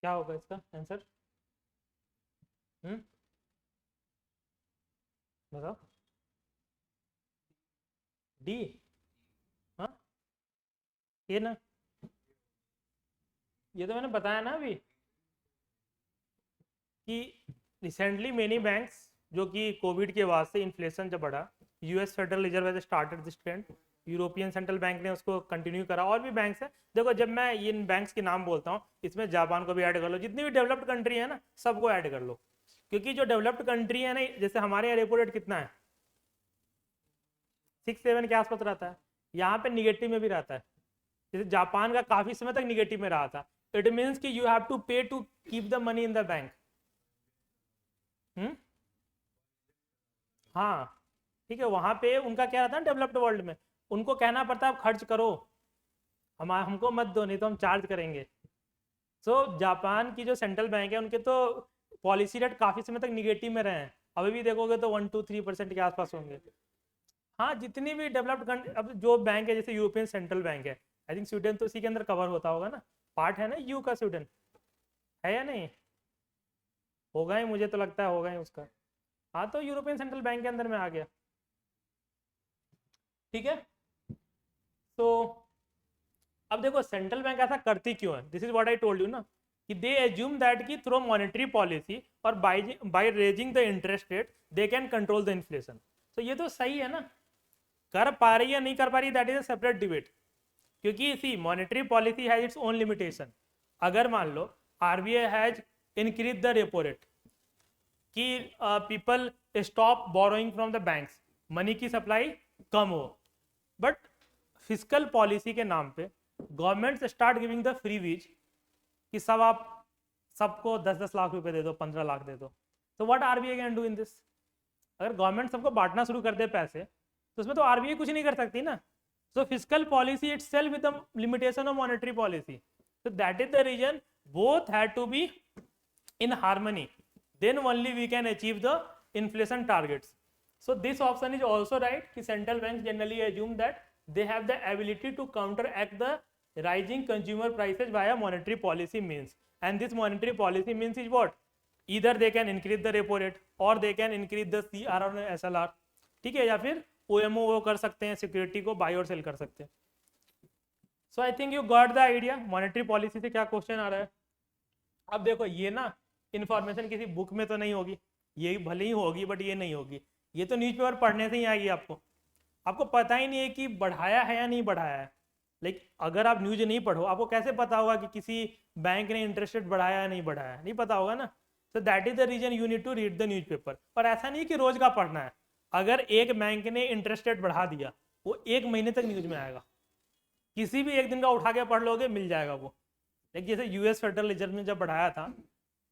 क्या होगा इसका आंसर? बताओ। डी? हाँ, ये ना, ये तो मैंने बताया ना अभी कि रिसेंटली मेनी बैंक्स, जो कि कोविड के बाद से इन्फ्लेशन जब बढ़ा, US federal reserve has started this trend, European central bank ने उसको कंटिन्यू करा, और भी बैंक्स हैं। देखो जब मैं इन बैंक्स के नाम बोलता हूँ, इसमें जापान को भी ऐड कर लो, जितनी भी डेवलप्ड कंट्री है ना, सबको ऐड कर लो, क्योंकि जो डेवलप्ड कंट्री है ना, जैसे हमारे यहाँ रेपो रेट कितना है, 6-7 के आसपास रहता है, यहाँ पे निगेटिव में भी रहता है। जैसे जापान का काफी समय तक निगेटिव में रहा था, इट मीन्स कि you have to pay to keep the money in the bank. हाँ ठीक है, वहां पे उनका क्या रहता है डेवलप्ड वर्ल्ड में, उनको कहना पड़ता है आप खर्च करो, हमको मत दो, नहीं तो हम चार्ज करेंगे। जापान की जो सेंट्रल बैंक है, उनके तो पॉलिसी रेट काफी समय तक निगेटिव में रहे हैं, अभी भी देखोगे तो 1-3% के आसपास होंगे। हाँ, जितनी भी डेवलप्ड कंट्री, अब जो बैंक है जैसे यूरोपियन सेंट्रल बैंक है, आई थिंक स्वीडन तो इसी के अंदर कवर होता होगा ना, पार्ट है ना यू का, स्वीडन है या नहीं? होगा ही, मुझे तो लगता है होगा ही उसका। हाँ, तो यूरोपियन सेंट्रल बैंक के अंदर में आ गया। ठीक है, तो अब देखो सेंट्रल बैंक ऐसा करती क्यों है, this is what I told you ना, कि दे एज्यूम दैट कि थ्रू मॉनेटरी पॉलिसी और by raising the interest rate they can control the inflation. तो ये तो सही है ना, कर पा रही या नहीं कर पा रही, that is a separate debate, क्योंकि see monetary policy has its own limitation. अगर मान लो RBI has increase the repo rate, कि people stop borrowing from the banks, money की सप्लाई कम हो, बट फिजिकल पॉलिसी के नाम पे government start giving the freebies, कि सब आप सबको 10-10 लाख रुपए दे दो, 15 लाख दे दो, तो what RBI can do in this? अगर गवर्नमेंट सबको बांटना शुरू कर दे पैसे, तो उसमें तो आरबीआई कुछ नहीं कर सकती ना। So physical policy itself with the limitation of monetary policy, so that is the reason both had to be in harmony, then only we can achieve the inflation targets. So this option is also right कि central banks generally assume that they have the ability to counteract the rising consumer prices via monetary policy means, and this monetary policy means is what, either they can increase the repo rate or they can increase the CR और SLR, ठीक है, या फिर OMO वो कर सकते हैं, security को बाय और सेल कर सकते हैं. So I think you got the idea monetary policy से क्या क्वेश्चन आ रहा है. अब देखो ये ना इन्फॉर्मेशन किसी बुक में तो नहीं होगी, ये भले ही होगी बट ये नहीं होगी, ये तो न्यूज़पेपर पढ़ने से ही आएगी. आपको पता ही नहीं है कि बढ़ाया है या नहीं बढ़ाया है. लाइक अगर आप न्यूज नहीं पढ़ो आपको कैसे पता होगा कि किसी बैंक ने इंटरेस्ट रेट बढ़ाया या नहीं बढ़ाया, नहीं पता होगा ना. So that is the reason you need to read the newspaper. पर ऐसा नहीं कि रोज का पढ़ना है. अगर एक बैंक ने इंटरेस्ट रेट बढ़ा दिया वो एक महीने तक न्यूज में आएगा, किसी भी एक दिन का उठा के पढ़ लोगे मिल जाएगा वो. लाइक जैसे यूएस फेडरल रिजर्व ने जब बढ़ाया था,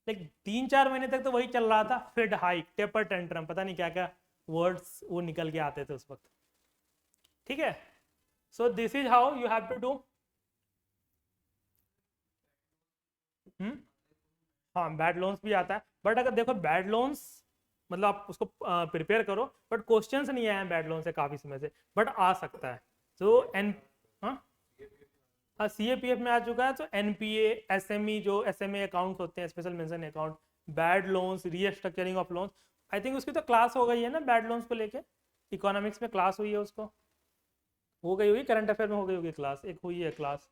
लाइक 3-4 महीने तक तो वही चल रहा था, फेड हाइक, टेपर टेंट्रम, पता नहीं क्या क्या वर्ड्स वो निकल के आते थे उस वक्त. ठीक है, so this is how you have to do. हाँ बैड लोन्स भी आता है, बट अगर देखो बैड लोन्स मतलब आप उसको प्रिपेयर करो, बट क्वेश्चंस नहीं आए हैं बैड लोन से काफी समय से, बट आ सकता है. तो एन हाँ CAPF में आ चुका है. तो NPA, SME जो SMA अकाउंट्स होते हैं, special mention account, bad loans, restructuring of loans, I think उसकी तो क्लास हो गई है ना बैड लोन्स को लेके, इकोनॉमिक्स में क्लास हुई है, उसको हो गई होगी, करंट अफेयर में हो गई होगी क्लास, एक हुई है क्लास,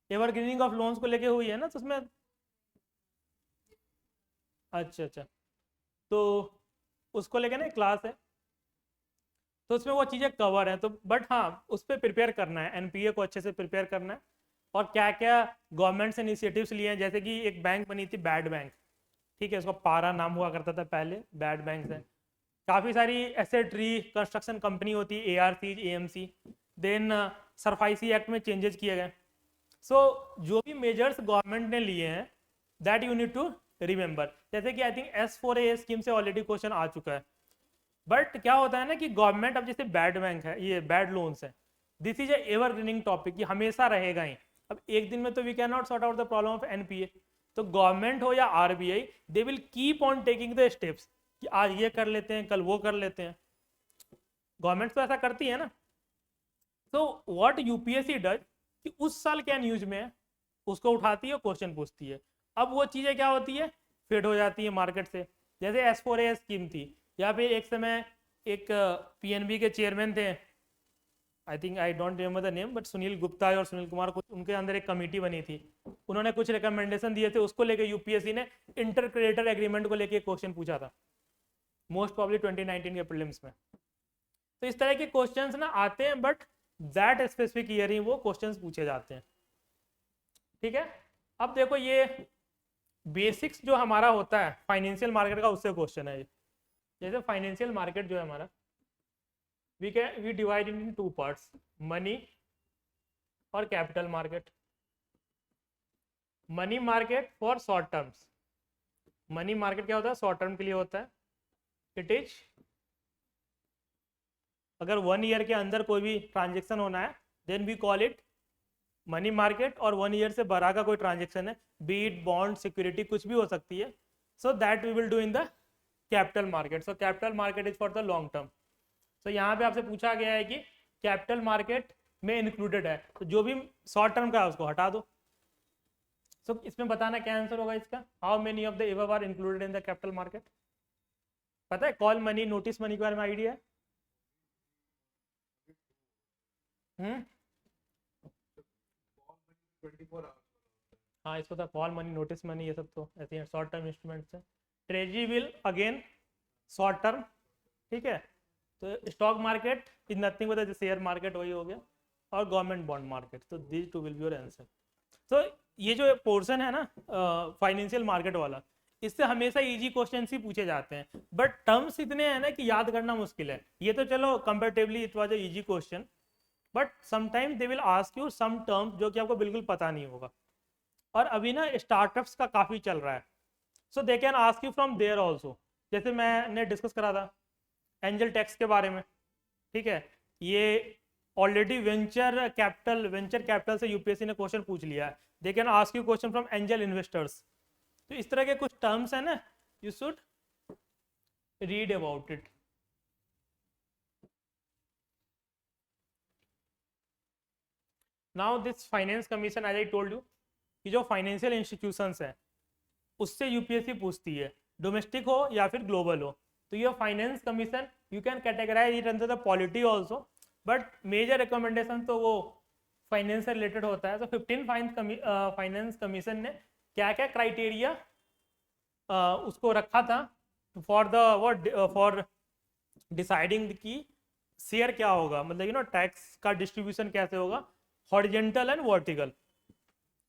एवरग्रीनिंग ऑफ लोन्स को लेके हुई है ना, तो उसमें अच्छा तो उसको लेके ना क्लास है, तो उसमें वो चीज़ें कवर हैं. तो बट हाँ उस पर प्रिपेयर करना है, NPA को अच्छे से प्रिपेयर करना है. और क्या क्या गवर्नमेंट्स इनिशिएटिव्स लिए हैं, जैसे कि एक बैंक बनी थी बैड बैंक, ठीक है, उसका पारा नाम हुआ करता था पहले, बैड बैंक है. काफ़ी सारी एसेट रिकंस्ट्रक्शन कंपनी होती है, ARC, AMC. Then SARFAESI act में चेंजेस किए गए. सो जो भी मेजर्स गवर्नमेंट ने लिए हैं that you need to remember. जैसे कि आई थिंक S4A स्कीम से ऑलरेडी क्वेश्चन आ चुका है. बट क्या होता है ना कि गवर्नमेंट, अब जैसे बैड बैंक है, ये बैड लोन्स है, दिस इज एवरग्रीनिंग टॉपिक, ये हमेशा रहेगा ही. अब एक दिन में तो we can not sort out the problem of NPA. तो गवर्नमेंट हो या RBI, they will keep on taking the steps कि आज ये कर लेते हैं, कल वो कर लेते हैं. गवर्नमेंट तो ऐसा करती है ना. तो व्हाट UPSC डज कि उस साल क्या न्यूज में है उसको उठाती है, क्वेश्चन पूछती है. अब वो चीज़ें क्या होती है, फेड हो जाती है मार्केट से. जैसे S4A स्कीम थी, यहाँ पे एक समय एक PNB के चेयरमैन थे, I think I don't remember the name, but Sunil Gupta और सुनील कुमार, कुछ उनके अंदर एक कमेटी बनी थी, उन्होंने कुछ रिकमेंडेशन दिए थे, उसको लेके UPSC ने इंटर क्रेडिटर एग्रीमेंट को लेके क्वेश्चन पूछा था, मोस्ट प्रॉब्ली 2019 के प्रीलिम्स में. तो इस तरह के क्वेश्चंस ना आते हैं, बट दैट स्पेसिफिक ईयर ही वो क्वेश्चंस पूछे जाते हैं. ठीक है, अब देखो ये बेसिक्स जो हमारा होता है फाइनेंशियल मार्केट का, उससे क्वेश्चन है. जैसे फाइनेंशियल मार्केट जो है हमारा, we divide in 2 parts, money और capital market. Money market for short terms. Money market क्या होता है, शॉर्ट टर्म के लिए होता है. इट इज अगर 1 ईयर के अंदर कोई भी ट्रांजेक्शन होना है then we call it money market. और 1 ईयर से बड़ा का कोई ट्रांजेक्शन है, बी इट बॉन्ड, सिक्योरिटी, कुछ भी हो सकती है, so that we will do in the capital market. So capital market is for the long term. तो यहाँ पे आपसे पूछा गया है कि कैपिटल मार्केट में इंक्लूडेड है, तो जो भी शॉर्ट टर्म का है उसको हटा दो. सो इसमें बताना क्या आंसर होगा इसका, how many of the above are included in the capital market. पता है कॉल मनी, नोटिस मनी के बारे में आइडिया है? हाँ इसको था कॉल मनी, नोटिस मनी, ये सब तो ऐसे हैं शॉर्ट टर्म इंस्ट्रूमेंट्स हैं. Treasury bill again short term. ठीक है, तो stock market is nothing but share market, वही हो गया, और गवर्नमेंट बॉन्ड मार्केट. तो these 2 will be your answer. तो ये जो पोर्शन है ना फाइनेंशियल मार्केट वाला, इससे हमेशा इजी क्वेश्चन ही पूछे जाते हैं, बट टर्म्स इतने हैं ना कि याद करना मुश्किल है. ये तो चलो comparatively it was a easy question, but sometimes they will ask you some terms जो कि आपको बिल्कुल पता नहीं होगा. और अभी ना स्टार्टअप्स का काफ़ी चल रहा है, so they can ask you from there also. जैसे मैंने डिस्कस करा था एंजल टैक्स के बारे में, ठीक है, ये ऑलरेडी वेंचर कैपिटल से UPSC ने क्वेश्चन पूछ लिया है. They can ask you question from angel investors. तो इस तरह के कुछ टर्म्स है ना, you should read about it. Now this finance commission, as I told you, कि जो फाइनेंशियल इंस्टीट्यूशंस है उससे यूपीएससी पूछती है, डोमेस्टिक हो या फिर ग्लोबल हो। तो ये finance commission you can categorize it under the polity also, but major recommendation तो वो फाइनेंस से रिलेटेड होता है। तो 15 फाइनेंस कमीशन ने क्या क्या क्राइटेरिया उसको रखा था फॉर द फॉर डिसाइडिंग की शेयर क्या होगा, मतलब टैक्स का डिस्ट्रीब्यूशन कैसे होगा, हॉरिजेंटल एंड वर्टिकल।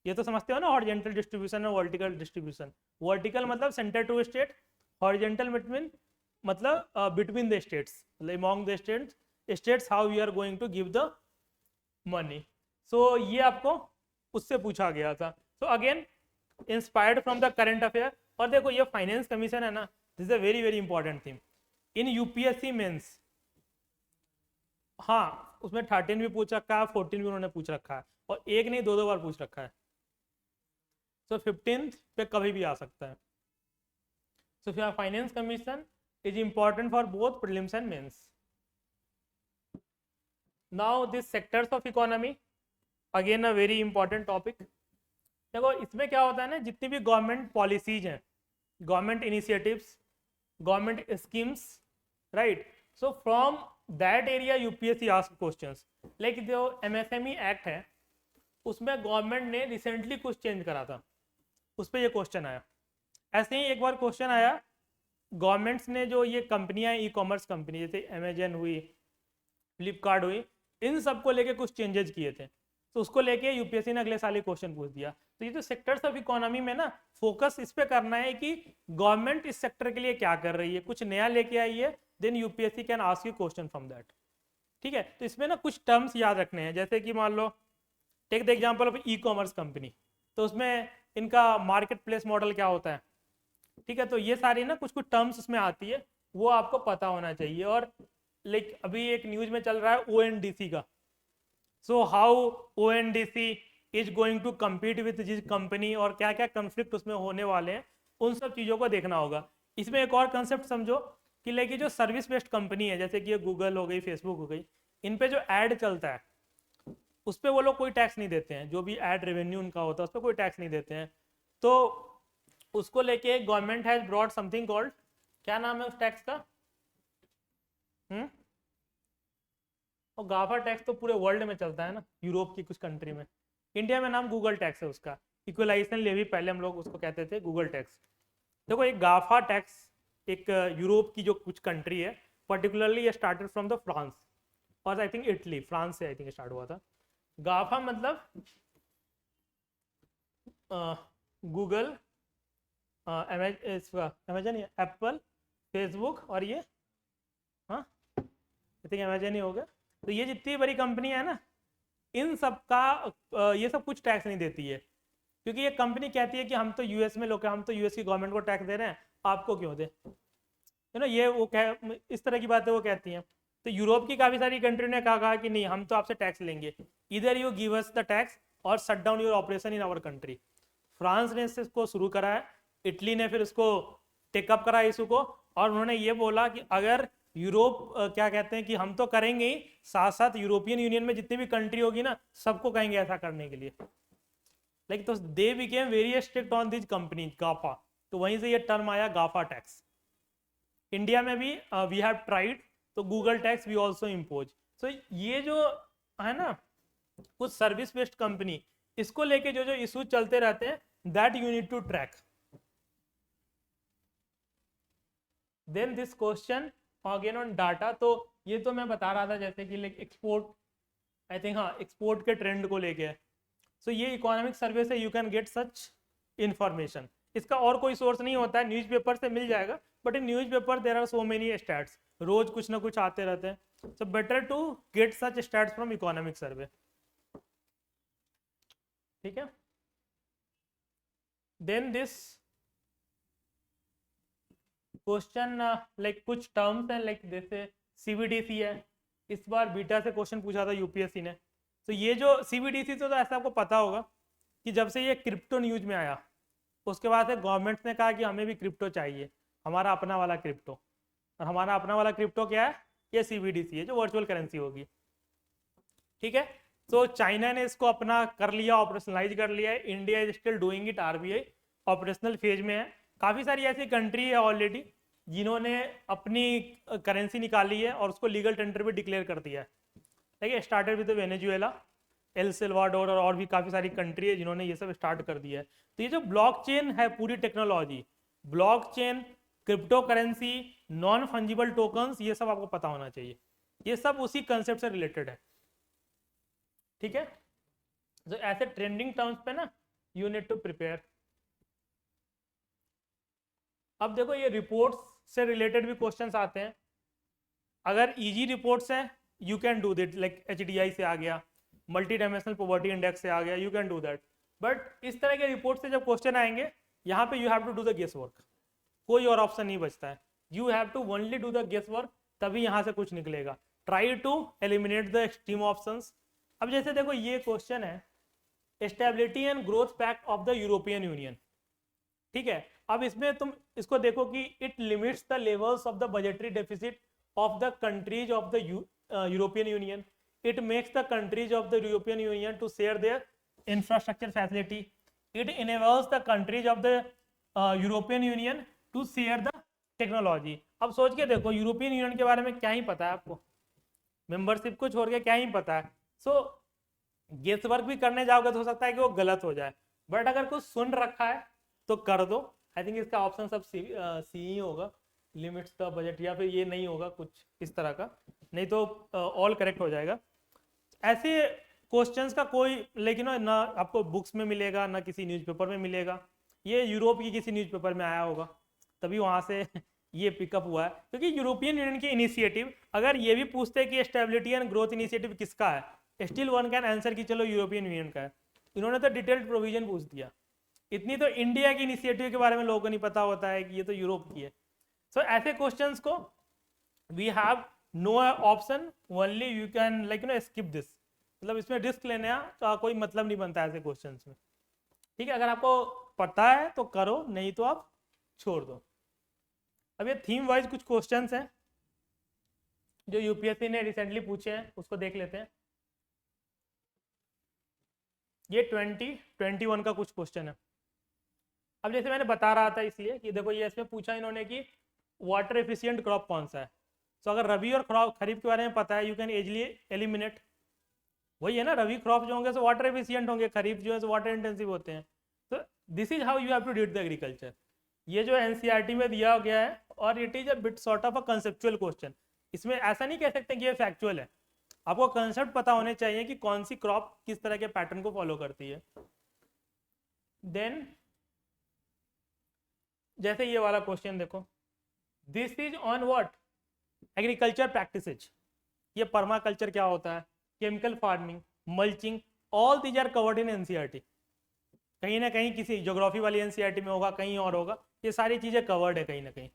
ये तो समझते हो ना, हॉरिजेंटल डिस्ट्रीब्यूशन और वर्टिकल डिस्ट्रीब्यूशन। वर्टिकल मतलब सेंटर टू स्टेट, हॉरिजेंटल मतलब बिटवीन द स्टेट्स, मतलब among the states how you are going to give the money. So ये आपको उससे पूछा गया था। So again inspired from the current affair. और देखो ये फाइनेंस कमीशन है ना, this is a very very important thing in UPSC mains. हाँ, उसमें 13 भी पूछ रखा है, 14 भी उन्होंने पूछ रखा है, और एक नहीं दो बार पूछ रखा है। सो 15 पे कभी भी आ सकता है। So finance commission is important for both prelims and mains. Now this sectors of economy, again a very important topic. देखो इसमें क्या होता है ना, जितनी भी गवर्नमेंट पॉलिसीज हैं, government initiatives, government schemes, right, so from that area UPSC ask questions. Like जो एमएसएमई एक्ट है उसमें गवर्नमेंट ने रिसेंटली कुछ चेंज करा था, उस पर ये क्वेश्चन आया। ऐसे ही एक बार क्वेश्चन आया, गवर्नमेंट्स ने जो ये कंपनियां ई कॉमर्स कंपनी जैसे अमेजन हुई, फ्लिपकार्ट हुई, इन सबको लेके कुछ चेंजेस किए थे, तो उसको लेके यूपीएससी ने अगले साल ही क्वेश्चन पूछ दिया। तो ये जो सेक्टर्स ऑफ इकोनॉमी में ना, फोकस इस पे करना है कि गवर्नमेंट इस सेक्टर के लिए क्या कर रही है, कुछ नया लेके आई है, then UPSC can ask you question from that. ठीक है, तो इसमें ना कुछ टर्म्स याद रखने हैं, जैसे कि मान लो take the example of e commerce company, तो उसमें इनका मार्केट प्लेस मॉडल क्या होता है। ठीक है, तो ये सारी ना कुछ कुछ टर्म्स उसमें आती है, वो आपको पता होना चाहिए। और लाइक अभी एक न्यूज में चल रहा है ओएनडीसी का, so how ONDC is going to compete with this company, और क्या क्या कंफ्लिक्ट उसमें होने वाले हैं, उन सब चीज़ों को देखना होगा। इसमें एक और कंसेप्ट समझो कि लाइक जो सर्विस बेस्ड कंपनी है, जैसे कि ये गूगल हो गई, फेसबुक हो गई, इन पे जो ऐड चलता है उस पर वो लोग कोई टैक्स नहीं देते हैं, जो भी ऐड रेवेन्यू उनका होता है उस पर कोई टैक्स नहीं देते हैं। तो उसको लेके government has brought something called, क्या नाम है उस टैक्स का? और गाफा टैक्स तो पूरे वर्ल्ड में चलता है ना, यूरोप की कुछ कंट्री में। इंडिया में नाम गूगल टैक्स है उसका, इक्वलाइजेशन लेवी पहले हम लोग उसको कहते थे गूगल टैक्स। देखो एक गाफा टैक्स एक यूरोप की जो कुछ कंट्री है, पर्टिकुलरली ये स्टार्टेड फ्रॉम द फ्रांस और आई थिंक इटली, फ्रांस से आई थिंक स्टार्ट हुआ था। गाफा मतलब गूगल, अमेजन, एप्पल, फेसबुक और ये हाँ आई थिंक अमेजन ही हो गया। तो ये जितनी बड़ी कंपनी है ना, इन सब का ये सब कुछ टैक्स नहीं देती है, क्योंकि ये कंपनी कहती है कि हम तो यूएस में लोग, हम तो यूएस की गवर्नमेंट को टैक्स दे रहे हैं, आपको क्यों दे, ये वो कह, इस तरह की बातें वो कहती हैं। तो यूरोप की काफ़ी सारी कंट्री ने कहा कि नहीं हम तो आपसे टैक्स लेंगे, इधर you give us the tax और shut down your operation in our country. France ने इसको शुरू करा है, इटली ने फिर इसको टेकअप करा इशू को, और उन्होंने ये बोला कि अगर यूरोप क्या कहते हैं कि हम तो करेंगे ही, साथ साथ यूरोपियन यूनियन में जितनी भी कंट्री होगी ना, सबको कहेंगे ऐसा करने के लिए। लाइक तो they became very strict on this company GAFA, तो वहीं से ये टर्म आया गाफा टैक्स। इंडिया में भी वी हैव ट्राइड, तो Google tax we also impose. So ये जो है ना कुछ सर्विस बेस्ड कंपनी, इसको लेके जो जो इशू चलते रहते हैं, that you need to track. Then this question again on data, तो ये तो मैं बता रहा था जैसे कि लाइक एक्सपोर्ट, आई थिंक हाँ एक्सपोर्ट के ट्रेंड को लेके। सो ये इकोनॉमिक सर्वे से you can get such information, इसका और कोई सोर्स नहीं होता है, न्यूज़पेपर से मिल जाएगा, but in newspaper there are so many stats, रोज कुछ ना कुछ आते रहते हैं। So better to get such stats from economic survey. ठीक है, देन दिस क्वेश्चन लाइक कुछ टर्म्स हैं, लाइक जैसे सीबीडीसी है, इस बार बीटा से क्वेश्चन पूछा था यूपीएससी ने। तो ये जो सीबीडीसी तो ऐसा आपको पता होगा कि जब से ये क्रिप्टो न्यूज में आया उसके बाद से गवर्नमेंट ने कहा कि हमें भी क्रिप्टो चाहिए, हमारा अपना वाला क्रिप्टो। और हमारा अपना वाला क्रिप्टो क्या है? ये CBDC है, जो वर्चुअल करेंसी होगी। ठीक है, तो चाइना ने इसको अपना कर लिया, ऑपरेशनलाइज कर लिया है। India is still doing it, RBI operational phase में है। काफ़ी सारी ऐसी कंट्री है ऑलरेडी जिन्होंने अपनी करेंसी निकाली है और उसको लीगल टेंडर भी डिक्लेयर कर दिया है। देखिए, started with Venezuela, El Salvador और भी काफ़ी सारी कंट्री है जिन्होंने ये सब स्टार्ट कर दिया है। तो ये जो ब्लॉकचेन है, पूरी technology, blockchain, crypto currency, non fungible tokens, ये सब आपको पता होना चाहिए। ये सब उसी कंसेप्ट से रिलेटेड है। ठीक है, तो ऐसे ट्रेंडिंग टर्म्स पे ना यू नीड टू प्रिपेयर। अब देखो, ये रिपोर्ट्स से रिलेटेड भी क्वेश्चंस आते हैं। अगर इजी रिपोर्ट्स हैं you can do that, like HDI से आ गया, मल्टी डायमेंशनल पॉवर्टी इंडेक्स से आ गया, you can do that. But इस तरह के रिपोर्ट से जब क्वेश्चन आएंगे, यहाँ पे you have to do the guess work, कोई और ऑप्शन नहीं बचता है। You have to only do the guess work, तभी यहाँ से कुछ निकलेगा। Try to eliminate the extreme options. अब जैसे देखो, ये क्वेश्चन है stability and growth pact of the European Union. ठीक है, अब इसमें तुम इसको देखो कि it limits the levels of the budgetary deficit of the countries of the European Union. It makes the countries of the European Union to share their infrastructure facility. It enables the countries of the European Union to share the technology. अब सोच के देखो, European union के बारे में क्या ही पता है आपको, मेंबरशिप को छोड़ के क्या ही पता है। सो गेस वर्क भी करने जाओगे तो हो सकता है कि वो गलत हो जाए, बट अगर कुछ सुन रखा है तो कर दो। आई थिंक इसका ऑप्शन सब सी ही होगा, लिमिट्स द बजट, या फिर ये नहीं होगा कुछ इस तरह का, नहीं तो ऑल करेक्ट हो जाएगा। ऐसे क्वेश्चंस का कोई लेकिन ना आपको बुक्स में मिलेगा ना किसी न्यूज़पेपर में मिलेगा। ये यूरोप की किसी न्यूज़पेपर में आया होगा, तभी वहाँ से ये पिकअप हुआ है। क्योंकि यूरोपियन यूनियन की इनिशिएटिव, अगर ये भी पूछते कि स्टेबिलिटी एंड ग्रोथ इनिशिएटिव किसका है, स्टिल वन कैन आंसर कि चलो यूरोपियन यूनियन का है। इन्होंने तो डिटेल्ड प्रोविजन पूछ दिया। इतनी तो इंडिया की इनिशिएटिव के बारे में लोगों को नहीं पता होता है कि ये तो यूरोप की है। सो ऐसे क्वेश्चंस को we have no option, only you can like skip this. मतलब इसमें रिस्क लेने का कोई मतलब नहीं बनता ऐसे क्वेश्चंस में। ठीक है, अगर आपको पता है तो करो, नहीं तो आप छोड़ दो। अब ये थीम वाइज कुछ क्वेश्चंस हैं जो यूपीएससी ने रिसेंटली पूछे हैं, उसको देख लेते हैं। ये 2021 का कुछ क्वेश्चन है। अब जैसे मैंने बता रहा था इसलिए कि देखो, ये इसमें पूछा इन्होंने कि वाटर एफिशिएंट क्रॉप कौन सा है। तो अगर रबी और खरीफ के बारे में पता है, यू कैन इजीली एलिमिनेट। वही है ना, रबी क्रॉप जो होंगे सो वाटर एफिशिएंट होंगे, खरीफ जो है सो वाटर इंटेंसिव होते हैं। तो this is how you have to read the agriculture. ये जो एनसीईआरटी में दिया गया है, और it is a bit sort of a conceptual question. इसमें ऐसा नहीं कह सकते कि ये फैक्चुअल है, आपको कंसेप्ट पता होने चाहिए कि कौन सी क्रॉप किस तरह के पैटर्न को फॉलो करती है। देन जैसे ये वाला क्वेश्चन देखो, this is on what, agriculture practices. ये पर्माकल्चर क्या होता है, chemical farming, mulching, all these are covered in NCERT. कहीं ना कहीं किसी ज्योग्राफी वाली एनसीईआरटी में होगा, कहीं और होगा, ये सारी चीजें कवर्ड है कहीं ना कहीं।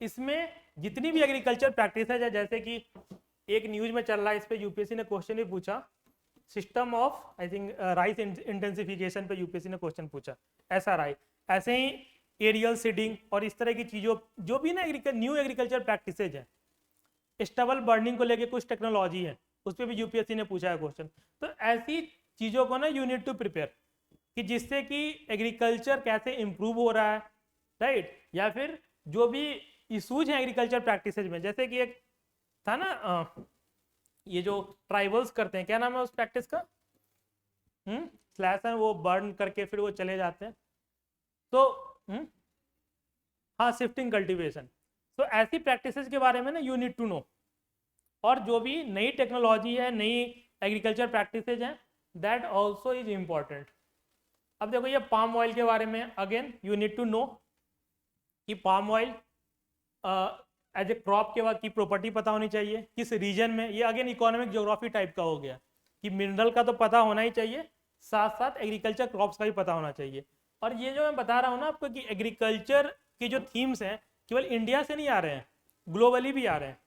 इसमें जितनी भी एग्रीकल्चर प्रैक्टिस है, जैसे कि एक न्यूज में चल रहा है, इस पे यूपीएससी ने क्वेश्चन भी पूछा, system of I think rice intensification पे यूपीएससी ने क्वेश्चन पूछा, SRI। ऐसे ही एरियल सीडिंग और इस तरह की चीज़ों जो भी ना न्यू एग्रीकल्चर प्रैक्टिसेज हैं, स्टबल बर्निंग को लेके कुछ टेक्नोलॉजी है, उस पर भी यूपीएससी ने पूछा है क्वेश्चन। तो ऐसी चीज़ों को ना यू नीड टू प्रिपेयर, कि जिससे कि एग्रीकल्चर कैसे इम्प्रूव हो रहा है, राइट। या फिर जो भी इशूज हैं एग्रीकल्चर प्रैक्टिसेज में, जैसे कि एक था ना ये जो ट्राइबल्स करते हैं, क्या नाम है उस प्रैक्टिस का, स्लैश है, वो बर्न करके फिर वो चले जाते हैं। तो हाँ, शिफ्टिंग कल्टीवेशन। तो ऐसी प्रैक्टिसेस के बारे में ना यू नीड टू नो। और जो भी नई टेक्नोलॉजी है, नई एग्रीकल्चर प्रैक्टिसेज हैं, दैट ऑल्सो इज इम्पॉर्टेंट। अब देखो, ये पाम ऑयल के बारे में again you need to know कि palm oil as a crop के बाद की प्रॉपर्टी पता होनी चाहिए, किस रीजन में। ये अगेन इकोनॉमिक ज्योग्राफी टाइप का हो गया कि मिनरल का तो पता होना ही चाहिए, साथ साथ एग्रीकल्चर क्रॉप्स का भी पता होना चाहिए। और ये जो मैं बता रहा हूँ ना आपको कि एग्रीकल्चर की जो थीम्स हैं केवल इंडिया से नहीं आ रहे हैं, ग्लोबली भी आ रहे हैं।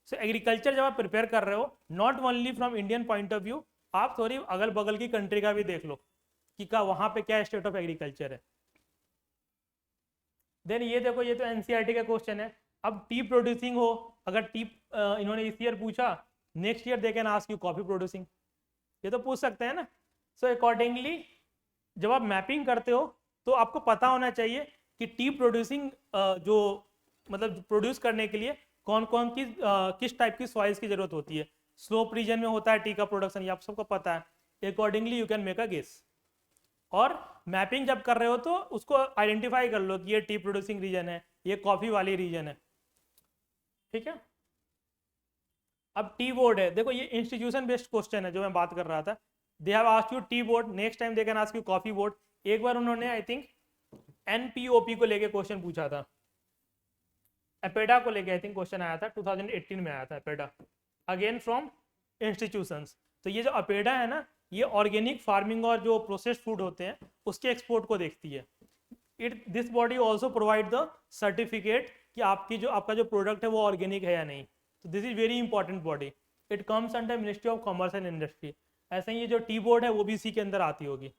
सो एग्रीकल्चर जब आप प्रिपेयर कर रहे हो, not only from Indian point of view, आप थोड़ी अगल बगल की कंट्री का भी देख लो कि का वहाँ पे क्या स्टेट ऑफ एग्रीकल्चर है। देन ये देखो, ये तो एनसीईआरटी का क्वेश्चन है। अब टी प्रोड्यूसिंग हो, अगर टी इन्होंने इस ईयर पूछा, next year they can ask you coffee producing, ये तो पूछ सकते हैं ना। सो अकॉर्डिंगली जब आप मैपिंग करते हो तो आपको पता होना चाहिए कि टी प्रोड्यूसिंग जो मतलब प्रोड्यूस करने के लिए कौन कौन की किस टाइप की सॉइल्स की जरूरत होती है। स्लोप रीजन में होता है टी का प्रोडक्शन, ये आप सबको पता है। Accordingly you can make a guess. और मैपिंग जब कर रहे हो तो उसको आइडेंटिफाई कर लो कि ये टी प्रोड्यूसिंग रीजन है, ये कॉफी वाली रीजन है, ठीक है। अब टी बोर्ड है, देखो ये इंस्टीट्यूशन बेस्ड क्वेश्चन है जो मैं बात कर रहा था। दे have asked U tea board, next time they can ask you coffee board. एक बार उन्होंने आई थिंक एनपीओपी को लेके क्वेश्चन पूछा था, एपेडा को लेके आई थिंक क्वेश्चन आया था, 2018 में आया था एपेडा, अगेन फ्रॉम इंस्टीट्यूशंस। तो ये जो अपेडा है ना, ये ऑर्गेनिक फार्मिंग और जो प्रोसेस्ड फूड होते हैं उसके एक्सपोर्ट को देखती है। This body also provide the certificate कि आपका जो प्रोडक्ट है वो ऑर्गेनिक है या नहीं। तो this is very important body, it comes under ministry of commerce and industry. ऐसे ही ये जो टी बोर्ड है वो भी इसी के अंदर आती होगी,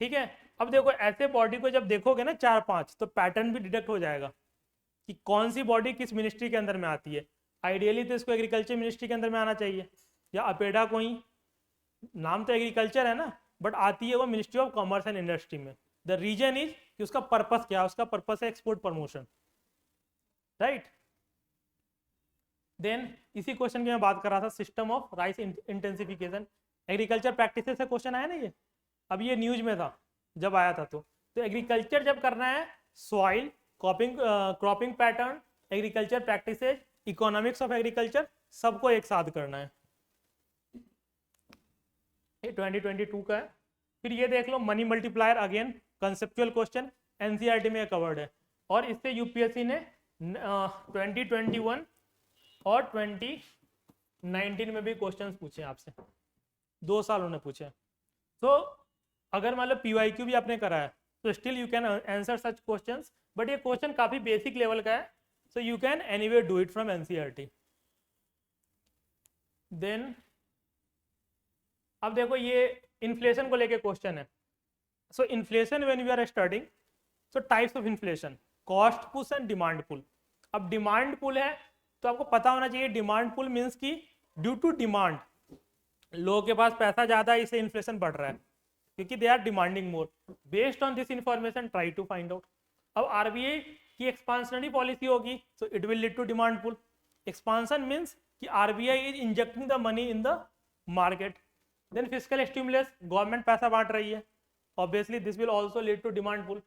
ठीक है। अब देखो ऐसे बॉडी को जब देखोगे ना 4-5, तो पैटर्न भी डिटेक्ट हो जाएगा कि कौन सी बॉडी किस मिनिस्ट्री के अंदर में आती है। आइडियली तो इसको एग्रीकल्चर मिनिस्ट्री के अंदर में आना चाहिए, या अपेडा को ही, नाम तो एग्रीकल्चर है ना, बट आती है वो ministry of commerce and industry में। द रीजन इज कि उसका पर्पस क्या है, उसका पर्पस है एक्सपोर्ट प्रमोशन, राइट। देन इसी क्वेश्चन की मैं बात कर रहा था, system of rice intensification, agriculture practices से क्वेश्चन आया ना ये, अब ये न्यूज में था जब आया था। तो एग्रीकल्चर जब करना है, soil, cropping pattern, agriculture practices, economics of agriculture, सबको एक साथ करना है। ये 2022 का है। फिर ये देख लो money multiplier, again conceptual question, NCERT में कवर्ड है। और इससे यूपीएससी ने 2021 और 2019 में भी क्वेश्चंस पूछे आपसे, 2 साल उन्होंने पूछे। तो अगर मान लो पीवाईक्यू भी आपने करा है तो still you can answer such questions, but ये क्वेश्चन काफी बेसिक लेवल का है, so you can anyway do it from NCERT. Then अब देखो ये इन्फ्लेशन को लेके क्वेश्चन है। So inflation when we are studying, so types of inflation, cost push and demand pull. अब डिमांड पुल है तो आपको पता होना चाहिए, डिमांड पुल मीन्स कि ड्यू टू डिमांड, लोगों के पास पैसा ज्यादा है इससे इन्फ्लेशन बढ़ रहा है, क्योंकि they are demanding more. Based on this information try to find out. अब आरबीआई की एक्सपांशनरी पॉलिसी होगी, so it will lead to demand pull. Expansion means कि RBI is injecting the money in the market. Then fiscal stimulus, government पैसा बांट रही है, obviously this will also lead to demand pull.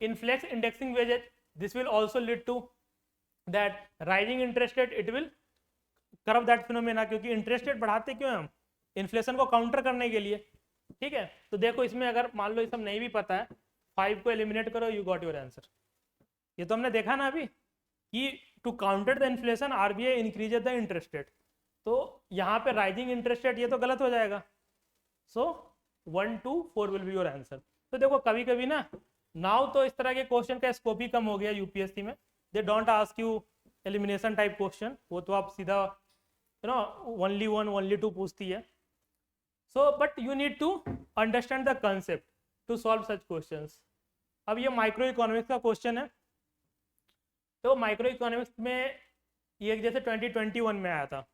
Inflex indexing wages, this will also lead to that. Rising interest rate, it will curve that phenomena, क्योंकि interest rate बढ़ाते क्यों हम, inflation को counter करने के लिए, ठीक है। तो देखो इसमें अगर मान लो ये सब नहीं भी पता है, 5 को एलिमिनेट करो, यू गॉट योर आंसर। ये तो हमने देखा ना अभी कि to counter the inflation RBI increases the interest rate, तो यहाँ पे राइजिंग इंटरेस्ट रेट ये तो गलत हो जाएगा। सो 1 to 4 will be your answer. तो देखो कभी कभी ना, नाउ तो इस तरह के क्वेश्चन का स्कोप ही कम हो गया यूपीएससी में, they don't ask you elimination type question, वो तो आप सीधा only 1 only 2 पूछती है। So but you need to understand the concept to solve such questions. अब ये माइक्रो इकोनॉमिक्स का क्वेश्चन है, तो माइक्रो इकोनॉमिक्स में ये जैसे 2021 में आया था,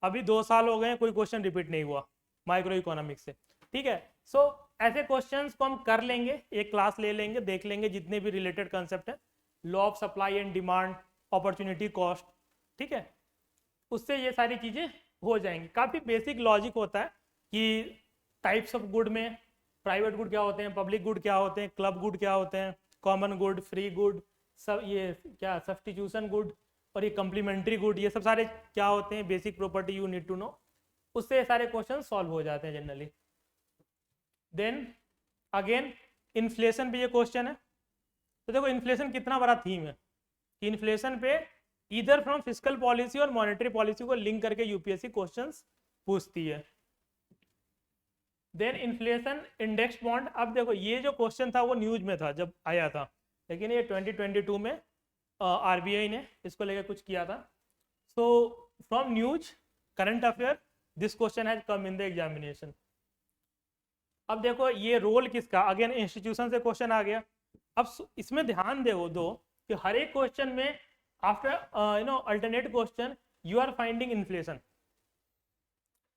अभी 2 साल हो गए कोई क्वेश्चन रिपीट नहीं हुआ माइक्रो इकोनॉमिक्स से, ठीक है। सो ऐसे क्वेश्चंस को हम कर लेंगे, एक क्लास ले लेंगे, देख लेंगे जितने भी रिलेटेड कंसेप्ट है, law of supply and demand, opportunity cost, ठीक है, उससे ये सारी चीज़ें हो जाएंगी। काफ़ी बेसिक लॉजिक होता है कि टाइप्स ऑफ गुड में प्राइवेट गुड क्या होते हैं, पब्लिक गुड क्या होते हैं, क्लब गुड क्या होते हैं, कॉमन गुड, फ्री गुड, सब ये क्या सब्स्टिट्यूशन गुड, और ये कम्प्लीमेंट्री गुड, ये सब सारे क्या होते हैं, basic property you need to know, उससे सारे क्वेश्चन सॉल्व हो जाते हैं जनरली। देन अगेन इन्फ्लेशन पे ये क्वेश्चन है, तो देखो इन्फ्लेशन कितना बड़ा थीम है कि इन्फ्लेशन पे इधर फ्रॉम फिस्कल पॉलिसी और मॉनेटरी पॉलिसी को लिंक करके यूपीएससी क्वेश्चंस पूछती है। देन इन्फ्लेशन इंडेक्स बॉन्ड, अब देखो ये जो क्वेश्चन था वो न्यूज में था जब आया था, लेकिन ये 2022 में आरबीआई ने इसको लेकर कुछ किया था। So from news current affair this question has come in the examination. अब देखो ये रोल किसका, अगेन इंस्टीट्यूशन से क्वेश्चन आ गया। अब इसमें ध्यान दो कि हर एक क्वेश्चन में after alternate question you are finding inflation,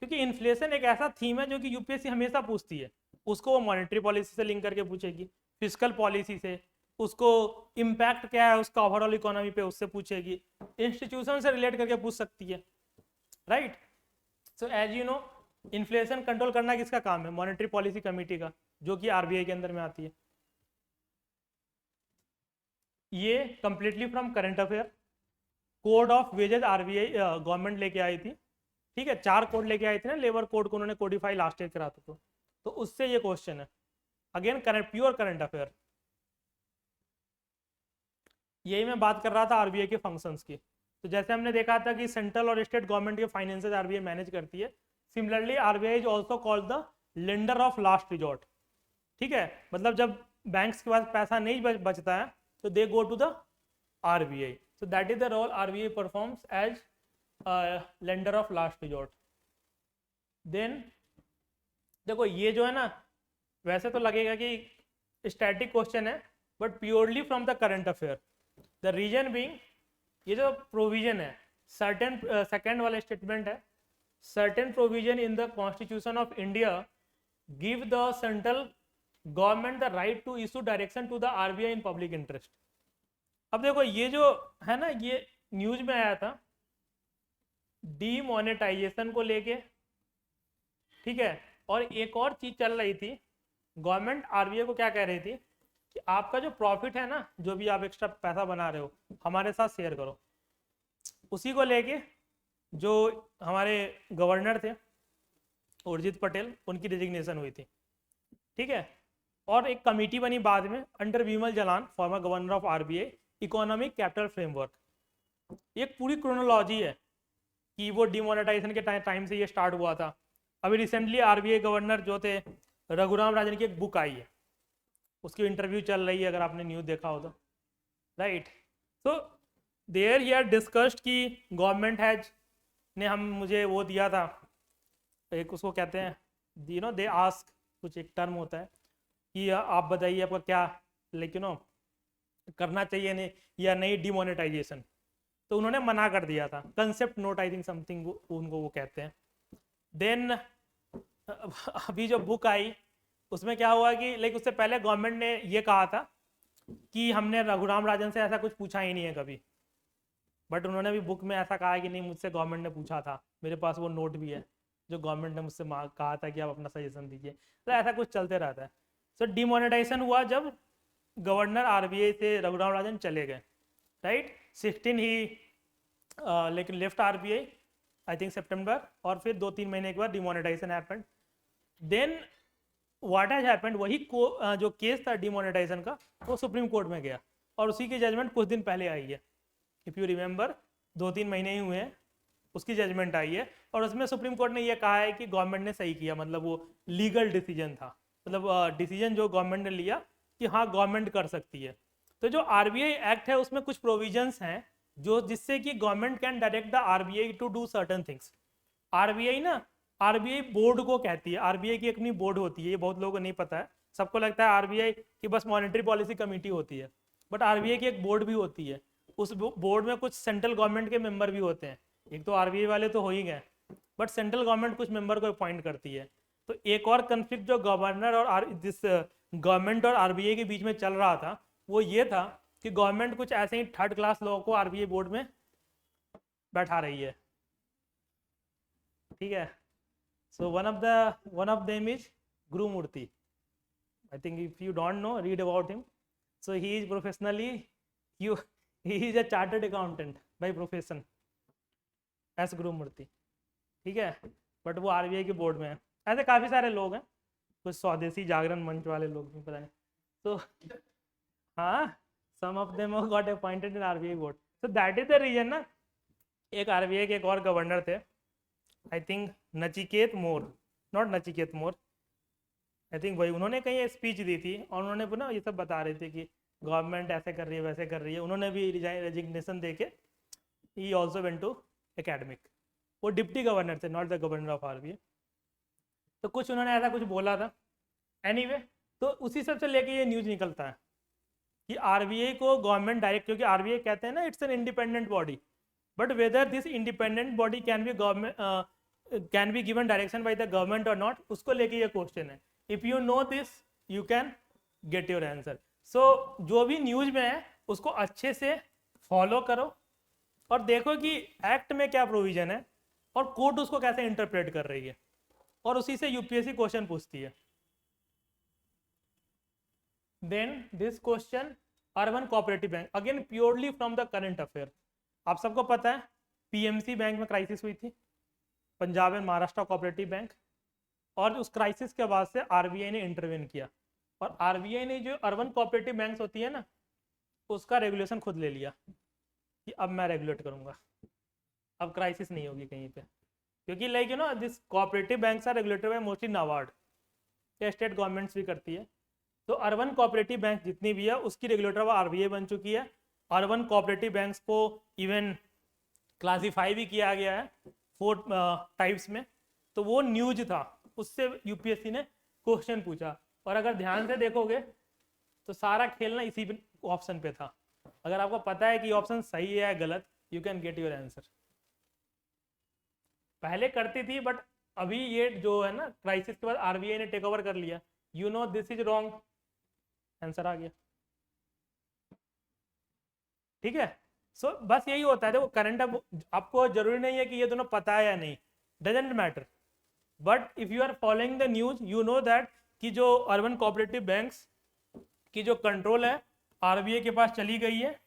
क्योंकि इन्फ्लेशन एक ऐसा थीम है जो कि यूपीएससी हमेशा पूछती है। उसको वो मॉनेटरी पॉलिसी से लिंक करके पूछेगी, फिजिकल पॉलिसी से, उसको इम्पैक्ट क्या है उसका ओवरऑल इकोनॉमी पे उससे पूछेगी, इंस्टीट्यूशन से रिलेट करके पूछ सकती है, right. So as you know inflation control करना किसका काम है, मॉनेटरी पॉलिसी कमेटी का, जो कि आरबीआई के अंदर में आती है। ये completely from current affair, code of wages RBI government लेके आई थी, ठीक है, 4 कोड लेके आई थी ना, लेबर कोड को उन्होंने कोडिफाई लास्ट ईयर करा था, तो उससे ये क्वेश्चन है, again current, pure current affair. यही मैं बात कर रहा था आरबीआई के फंक्शंस की। तो जैसे हमने देखा था कि सेंट्रल और स्टेट गवर्नमेंट के फाइनेंसेस आरबीआई मैनेज करती है, similarly RBI is also called the lender of last resort, ठीक है, मतलब जब बैंक्स के पास पैसा नहीं बचता है तो they go to the RBI, so that is the role RBI performs as lender of last resort. Then देखो ये जो है ना, वैसे तो लगेगा कि स्टैटिक क्वेश्चन है, but purely from the current affair, the reason being ये जो प्रोविजन है, सर्टेन सेकेंड वाला स्टेटमेंट है, certain provision in the constitution of India give the central government the right to issue direction to the RBI in public interest. अब देखो ये जो है ना, ये न्यूज में आया था डीमोनेटाइजेशन को लेके, ठीक है, और एक और चीज चल रही थी, गवर्नमेंट आरबीआई को क्या कह रही थी कि आपका जो प्रॉफिट है ना, जो भी आप एक्स्ट्रा पैसा बना रहे हो हमारे साथ शेयर करो। उसी को लेके जो हमारे गवर्नर थे उर्जित पटेल, उनकी रिजिग्नेशन हुई थी, ठीक है, और एक कमेटी बनी बाद में under Vimal Jalan, former governor of RBI, economic capital framework. एक पूरी क्रोनोलॉजी है कि वो डिमोनेटाइजेशन के टाइम से ये स्टार्ट हुआ था। अभी रिसेंटली आरबीआई गवर्नर जो थे रघुराम राजन की एक बुक आई है, उसकी इंटरव्यू चल रही है, अगर आपने न्यूज़ देखा हो तो, राइट। तो देयर ही हैड डिस्कस्ड कि गवर्नमेंट हैज ने हम मुझे वो दिया था, एक उसको कहते हैं यू नो दे आस्क, कुछ एक टर्म होता है कि आप बताइए आपका क्या लाइक यू नो करना चाहिए नहीं या नहीं डिमोनेटाइजेशन, तो उन्होंने मना कर दिया था, concept note I think something उनको वो कहते हैं। देन अभी जो बुक आई उसमें क्या हुआ कि लाइक उससे पहले गवर्नमेंट ने ये कहा था कि हमने रघुराम राजन से ऐसा कुछ पूछा ही नहीं है कभी, बट उन्होंने भी बुक में ऐसा कहा है कि नहीं मुझसे गवर्नमेंट ने पूछा था, मेरे पास वो नोट भी है जो गवर्नमेंट ने मुझसे कहा था कि आप अपना सजेशन दीजिए। तो ऐसा कुछ चलते रहता है। सो डिमोनेटाइजेशन हुआ जब गवर्नर आरबीआई से रघुराम राजन चले गए, राइट। 16 ही लेकिन लेफ्ट आरबीआई आई थिंक सितंबर, और फिर 2-3 महीने के बाद demonetization happened. Then what has happened, वही जो केस था डिमोनेटाइजेशन का वो सुप्रीम कोर्ट में गया, और उसी की जजमेंट कुछ दिन पहले आई है, इफ़ यू रिमेंबर 2-3 महीने ही हुए हैं उसकी जजमेंट आई है, और उसमें सुप्रीम कोर्ट ने यह कहा है कि गवर्नमेंट ने सही किया, मतलब वो लीगल डिसीजन था, मतलब डिसीजन जो गवर्नमेंट ने लिया कि हाँ गवर्नमेंट कर सकती है। तो जो आरबीआई एक्ट है उसमें कुछ प्रोविजंस हैं जो जिससे कि government can direct the RBI to do certain things. RBI ना, आरबीआई बोर्ड को कहती है, आरबीआई की अपनी बोर्ड होती है, ये बहुत लोगों को नहीं पता है, सबको लगता है आरबीआई की बस मॉनेटरी पॉलिसी कमेटी होती है, बट आरबीआई की एक बोर्ड भी होती है, उस बोर्ड में कुछ सेंट्रल गवर्नमेंट के मेंबर भी होते हैं, एक तो आरबीआई वाले तो हो ही गए, बट सेंट्रल गवर्नमेंट कुछ मेंबर को अपॉइंट करती है। तो एक और कंफ्लिक्ट जो गवर्नर और जिस गवर्नमेंट और आरबीआई के बीच में चल रहा था वो ये था कि गवर्नमेंट कुछ ऐसे ही थर्ड क्लास लोगों को आरबीआई बोर्ड में बैठा रही है, ठीक है। सो one of them is Gurumurthy, I think if you don't know read about him. So he is professionally he is a chartered accountant by profession S Gurumurthy, ठीक है, बट वो आरबीआई के बोर्ड में है। ऐसे काफ़ी सारे लोग हैं, कुछ स्वदेशी जागरण मंच वाले लोग भी पता नहीं, तो हाँ some of them got appointed in RBI board. So that is the reason ना। एक आरबीआई के एक और गवर्नर थे, I think Nachiket Mor, not Nachiket Mor, I think वही, उन्होंने कहीं स्पीच दी थी और उन्होंने ना ये सब बता रहे थे कि गवर्नमेंट ऐसे कर रही है वैसे कर रही है, उन्होंने भी रेजिग्नेशन दे के ही ऑल्सो वेंट टू एकेडमिक, वो डिप्टी गवर्नर थे, not the governor of RBI. तो कुछ उन्होंने ऐसा कुछ बोला था एनीवे तो उसी सब से लेके ये न्यूज़ निकलता है कि आरबीआई को गवर्नमेंट डायरेक्ट, क्योंकि आरबीआई कहते हैं ना it's an independent body, but whether this independent body can be government can be given direction by the government और नॉट, उसको लेके ये क्वेश्चन है. If you know this you can get your answer. So जो भी news में है उसको अच्छे से फॉलो करो और देखो कि एक्ट में क्या प्रोविजन है और कोर्ट उसको कैसे इंटरप्रेट कर रही है, और उसी से यूपीएससी क्वेश्चन पूछती है. Then this question urban cooperative bank, again purely from the current affair. आप सबको पता है पीएमसी बैंक में क्राइसिस हुई थी, Punjab and Maharashtra cooperative bank, और उस क्राइसिस के बाद से आरबीआई ने इंटरवेन किया और आरबीआई ने जो अर्बन कोऑपरेटिव बैंक्स होती है ना उसका रेगुलेशन खुद ले लिया कि अब मैं रेगुलेट करूंगा, अब क्राइसिस नहीं होगी कहीं पे, क्योंकि like you know this cooperative banks are regulated by mostly NABARD या स्टेट गवर्नमेंट्स भी करती है. तो अर्बन कोऑपरेटिव बैंक जितनी भी है उसकी रेगुलेटर अब आरबीआई बन चुकी है. अर्बन कोऑपरेटिव बैंक्स को इवन क्लासीफाई भी किया गया है 4 टाइप्स में. तो वो न्यूज था, उससे यूपीएससी ने क्वेश्चन पूछा, और अगर ध्यान से देखोगे तो सारा खेलना इसी ऑप्शन पे था. अगर आपको पता है कि ऑप्शन सही है या गलत, you can get your answer. पहले करती थी बट अभी ये जो है ना क्राइसिस के बाद आरबीआई ने टेक ओवर कर लिया. You know this is wrong, answer आ गया. ठीक है. सो बस यही होता है. देखो करंट आपको जरूरी नहीं है कि ये दोनों पता है या नहीं, doesn't matter, but if you are following the news you know that कि जो अर्बन कोऑपरेटिव बैंक्स की जो कंट्रोल है आरबीआई के पास चली गई है.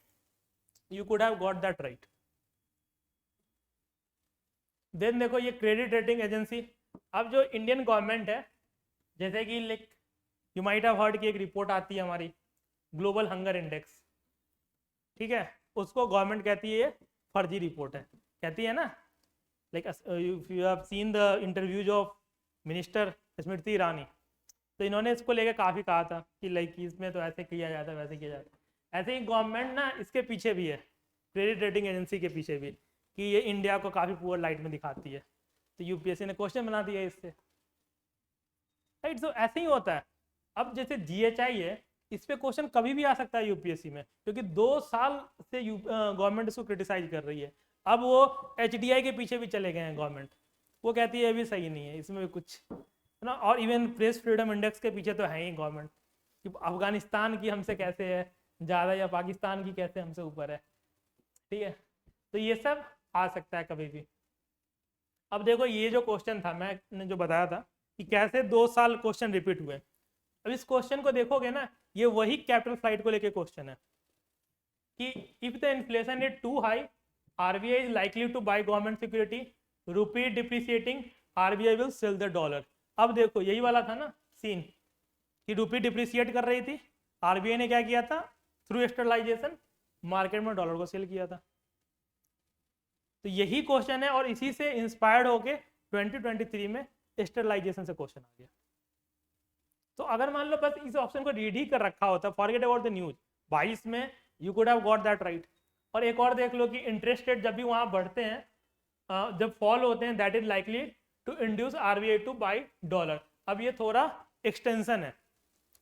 You could have got that right. Then देखो ये क्रेडिट रेटिंग एजेंसी. अब जो इंडियन गवर्नमेंट है, जैसे कि like you might have heard की एक रिपोर्ट आती है हमारी ग्लोबल हंगर इंडेक्स, ठीक है, उसको गवर्नमेंट कहती है फर्जी रिपोर्ट है, कहती है ना. Like you have seen the interviews of minister Smriti Irani, तो इन्होंने इसको लेकर काफ़ी कहा था कि लाइक इसमें तो ऐसे किया जाता है वैसे किया जाता है. ऐसे ही गवर्नमेंट ना इसके पीछे भी है, क्रेडिट रेटिंग एजेंसी के पीछे भी, कि ये इंडिया को काफ़ी पुअर लाइट में दिखाती है. तो यूपीएससी ने क्वेश्चन बना दिया इससे, राइट. तो ऐसे ही होता है. अब जैसे जीएचआई है, इस पे क्वेश्चन कभी भी आ सकता है यूपीएससी में, क्योंकि 2 साल से गवर्नमेंट इसको क्रिटिसाइज कर रही है. अब वो एचडीआई के पीछे भी चले गए हैं गवर्नमेंट, वो कहती है अभी सही नहीं है, इसमें भी कुछ है ना. और इवन प्रेस फ्रीडम इंडेक्स के पीछे तो है ही गवर्नमेंट, कि अफगानिस्तान की हमसे कैसे है ज़्यादा या पाकिस्तान की कैसे हमसे ऊपर है. ठीक है. तो ये सब आ सकता है कभी भी. अब देखो ये जो क्वेश्चन था मैंने जो बताया था कि कैसे 2 साल क्वेश्चन रिपीट हुए. अब इस क्वेश्चन को देखोगे ना, ये वही कैपिटल फ्लाइट को लेके क्वेश्चन है कि if the inflation is too high RBI is likely to buy government security, rupee depreciating RBI will sell the dollar. अब देखो यही वाला था ना सीन कि रुपी डिप्रिसिएट कर रही थी, आरबीआई ने क्या किया था थ्रू एक्सटर्नलाइजेशन मार्केट में डॉलर को सेल किया था. तो यही क्वेश्चन है और इसी से इंस्पायर्ड होके 2023 में एक्सटर्नलाइजेशन से क्वेश्चन आ गया. तो अगर मान लो बस इस ऑप्शन को रीड ही कर रखा होता, फॉरगेट अबाउट द न्यूज, 22 में you could have got that right. और एक और देख लो कि इंटरेस्ट रेट जब भी वहां बढ़ते हैं, जब फॉल होते हैं, that is likely to induce RBI to buy dollar. अब ये थोड़ा एक्सटेंशन है.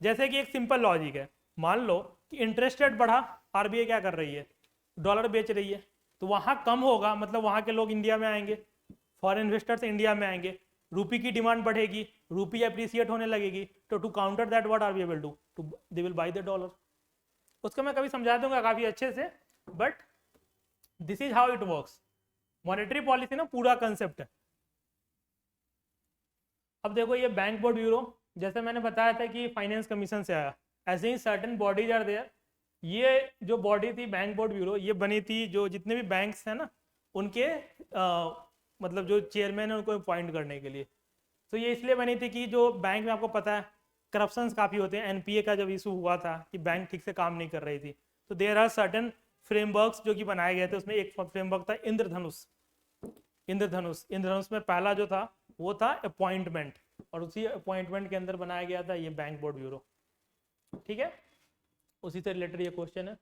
जैसे कि एक सिंपल लॉजिक है, मान लो कि इंटरेस्ट रेट बढ़ा, आरबीआई क्या कर रही है डॉलर बेच रही है, तो वहां कम होगा, मतलब वहां के लोग इंडिया में आएंगे, फॉरेन इन्वेस्टर्स इंडिया में आएंगे, रूपी की डिमांड बढ़ेगी, रूपी अप्रिसिएट होने लगेगी. तो to counter that what RBI will do, they will buy the dollar. उसको मैं कभी समझा दूंगा काफी अच्छे से, but this is how it works. Monetary policy ना पूरा कंसेप्ट है. अब देखो ये बैंक बोर्ड ब्यूरो, जैसे मैंने बताया था कि फाइनेंस कमीशन से आया, ऐसे ही सर्टेन बॉडीज आर देयर. ये जो बॉडी थी बैंक बोर्ड ब्यूरो, ये बनी थी जो जितने भी बैंक्स हैं ना उनके मतलब जो चेयरमैन है उनको अपॉइंट करने के लिए. तो ये इसलिए बनी थी कि जो बैंक में आपको पता है करप्शंस काफ़ी होते हैं. एनपीए का जब इशू हुआ था कि बैंक ठीक से काम नहीं कर रही थी, तो देयर आर सर्टेन फ्रेमवर्क्स जो कि बनाए गए थे. उसमें एक फ्रेमवर्क था इंद्रधनुष. इंद्रधनुष में पहला जो था वो था अपॉइंटमेंट, और उसी अपॉइंटमेंट के अंदर बनाया गया था ये बैंक बोर्ड ब्यूरो. ठीक है, उसी से रिलेटेड ये क्वेश्चन है.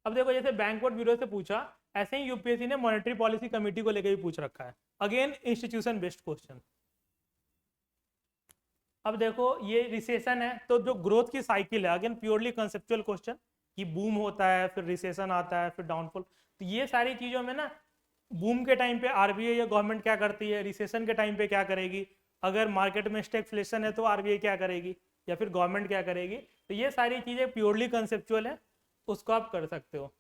अब देखो जैसे बैंक बोर्ड ब्यूरो से पूछा, ऐसे ही यूपीएससी ने मॉनेटरी पॉलिसी कमेटी को लेकर भी पूछ रखा है. Again institution based question. अब देखो ये रिसेशन है, तो जो ग्रोथ की साइकिल है, अगेन प्योरली कंसेप्चुअल क्वेश्चन, कि बूम होता है फिर रिसेशन आता है फिर डाउनफॉल, तो ये सारी चीज़ों में ना बूम के टाइम पे आरबीआई या गवर्नमेंट क्या करती है, रिसेशन के टाइम पे क्या करेगी, अगर मार्केट में स्टैगफ्लेशन है तो आरबीआई क्या करेगी या फिर गवर्नमेंट क्या करेगी, तो ये सारी चीज़ें प्योरली कंसेप्चुअल है, उसको आप कर सकते हो।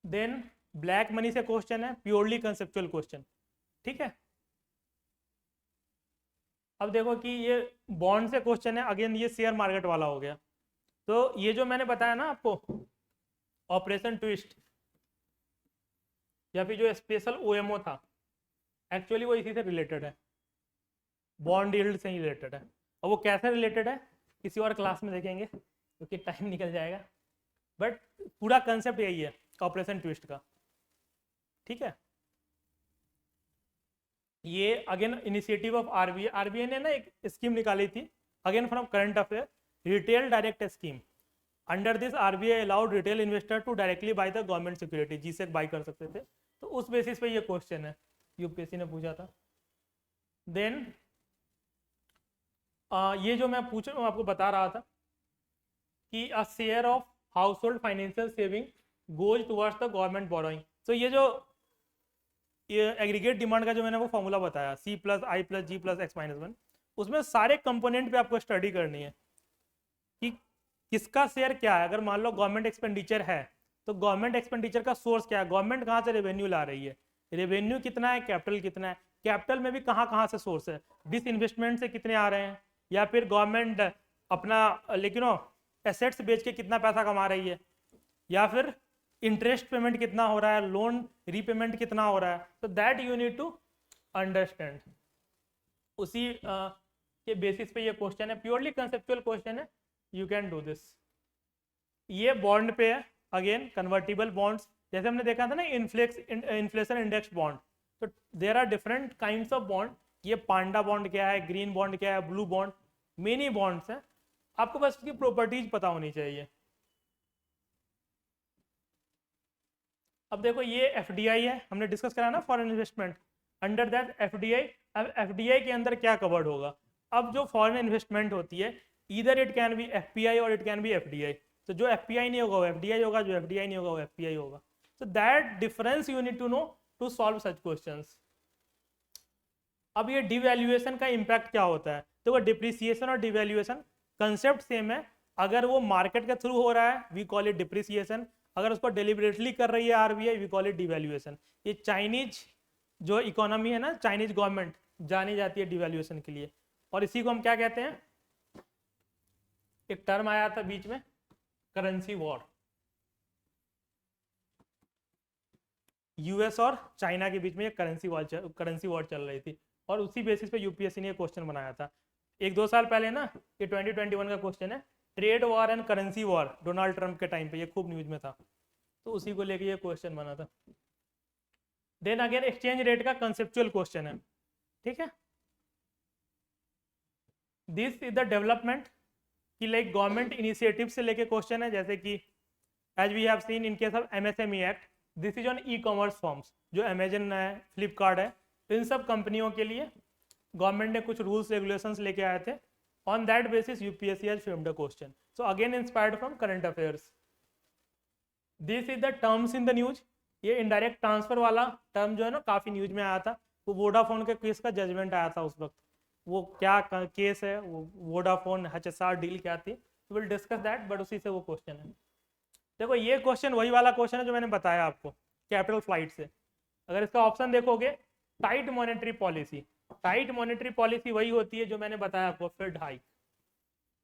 देन ब्लैक मनी से क्वेश्चन है, प्योरली कंसेप्चुअल क्वेश्चन, ठीक है। अब देखो कि ये बॉन्ड से क्वेश्चन है, अगेन ये शेयर मार्केट वाला हो गया। तो ये जो मैंने बताया ना आपको ऑपरेशन ट्विस्ट या फिर जो स्पेशल ओएमओ था, एक्चुअली वो इसी से रिलेटेड है, बॉन्ड यील्ड से ही रिलेटेड है। और वो कैसे रिलेटेड है किसी और क्लास में देखेंगे क्योंकि टाइम निकल जाएगा, बट पूरा कंसेप्ट यही है ऑपरेशन ट्विस्ट का, ठीक है। ये again initiative of RBI, RBI ने ना एक स्कीम निकाली थी, again from current affair, retail direct scheme. Under this RBI allowed retail investor to directly buy the government security, जिसे बाई कर सकते थे। तो उस बेसिस पे ये क्वेश्चन है, यूपीएससी ने पूछा था। देन ये जो मैं पूछ रहा हूँ आपको बता रहा था कि a share of house hold financial saving goes towards the government borrowing. तो ये एग्रीगेट डिमांड का जो मैंने वो फॉर्मूला बताया, सी प्लस आई प्लस जी प्लस एक्स माइनस वन, उसमें सारे कंपोनेंट पे आपको स्टडी करनी है कि किसका शेयर क्या है। अगर मान लो गवर्नमेंट एक्सपेंडिचर है तो गवर्नमेंट एक्सपेंडिचर का सोर्स क्या है, गवर्नमेंट कहाँ से रेवेन्यू ला रही है, रेवेन्यू कितना है, कैपिटल कितना है, कैपिटल में भी कहाँ कहाँ से सोर्स है, डिस इन्वेस्टमेंट से कितने आ रहे हैं, या फिर गवर्नमेंट अपना लेकिन एसेट्स बेच के कितना पैसा कमा रही है, या फिर इंटरेस्ट पेमेंट कितना हो रहा है, लोन रीपेमेंट कितना हो रहा है। तो that you need to understand. उसी के बेसिस पे ये क्वेश्चन है, प्योरली कंसेप्चुअल क्वेश्चन है, यू कैन डू दिस। ये बॉन्ड पे है, अगेन कन्वर्टिबल बॉन्ड्स, जैसे हमने देखा था ना इन्फ्लेशन इंडेक्स बॉन्ड, तो there are different kinds of bond. ये पांडा बॉन्ड क्या है, ग्रीन बॉन्ड क्या है, ब्लू बॉन्ड, मेनी बॉन्ड्स हैं, आपको बस उसकी प्रॉपर्टीज पता होनी चाहिए। अब देखो ये एफडीआई है, हमने डिस्कस करा ना foreign investment, under that FDI. अब एफडीआई के अंदर क्या कवर्ड होगा, अब जो फॉरेन इन्वेस्टमेंट होती है इधर इट कैन बी एफपीआई और इट कैन बी एफडीआई। तो जो एफपीआई नहीं होगा वो एफडीआई होगा, जो एफडीआई नहीं होगा वो एफपीआई होगा। तो that difference you need to know to solve such questions. अब ये डिवैल्यूएशन का इम्पैक्ट क्या होता है, तो वो डिप्रिसिएशन और डिवैल्यूएशन कंसेप्ट सेम है। अगर वो मार्केट के थ्रू हो रहा है वी कॉल इट डिप्रिसिएशन, अगर उसको डेलिबरेटली कर रही है RBI we call it devaluation. ये चाइनीज जो इकोनॉमी है ना, चाइनीज गवर्नमेंट जानी जाती है डिवैल्यूएशन के लिए, और इसी को हम क्या कहते हैं, एक टर्म आया था बीच में करेंसी वॉर, यूएस और चाइना के बीच में एक करेंसी वॉर चल रही थी, और उसी बेसिस पे यूपीएससी ने क्वेश्चन बनाया था 1-2 साल पहले ना। ये 2021 का क्वेश्चन है, trade war and currency war, Donald Trump के टाइम पे ये खूब न्यूज में था, तो उसी को लेके ये क्वेश्चन बना था। देन अगेन एक्सचेंज रेट का कंसेप्चुअल क्वेश्चन है, ठीक है। दिस इज द डेवलपमेंट कि लाइक गवर्नमेंट इनिशिएटिव से लेके क्वेश्चन है, जैसे कि as we have seen in case of MSME act, this is on e commerce forms, जो अमेजन है, फ्लिपकार्ट है, इन सब कंपनियों के लिए गवर्नमेंट ने कुछ रूल्स रेगुलेशंस लेके आए थे। On that basis UPSC has framed a question, so again inspired from current affairs. This is the terms in the news, ये इनडायरेक्ट ट्रांसफर वाला टर्म जो है ना काफी न्यूज में आया था, वो वोडाफोन के केस का जजमेंट आया था उस वक्त, वो क्या केस है, वो वोडाफोन एचएसआर डील क्या थी, विल डिस्कस दैट, बट उसी से वो क्वेश्चन है। देखो ये क्वेश्चन वही वाला क्वेश्चन है जो मैंने बताया आपको कैपिटल फ्लाइट से। अगर इसका ऑप्शन देखोगे tight monetary policy, tight monetary policy वही होती है जो मैंने बताया आपको, फेड हाइक,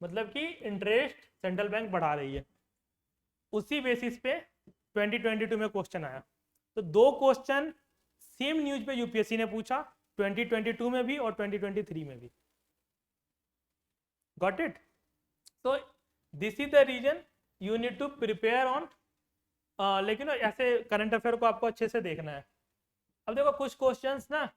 मतलब कि इंटरेस्ट सेंट्रल बैंक बढ़ा रही है। उसी बेसिस पे 2022 में क्वेश्चन आया। तो 2 क्वेश्चन सेम न्यूज पे यूपीएससी ने पूछा, 2022 में भी और 2023 में भी। Got it? तो this is the reason you need to prepare on, लेकिन ऐसे करंट अफेयर को आपको अच्छे से देखना है। अब देखो कुछ क्वेश्चंस ना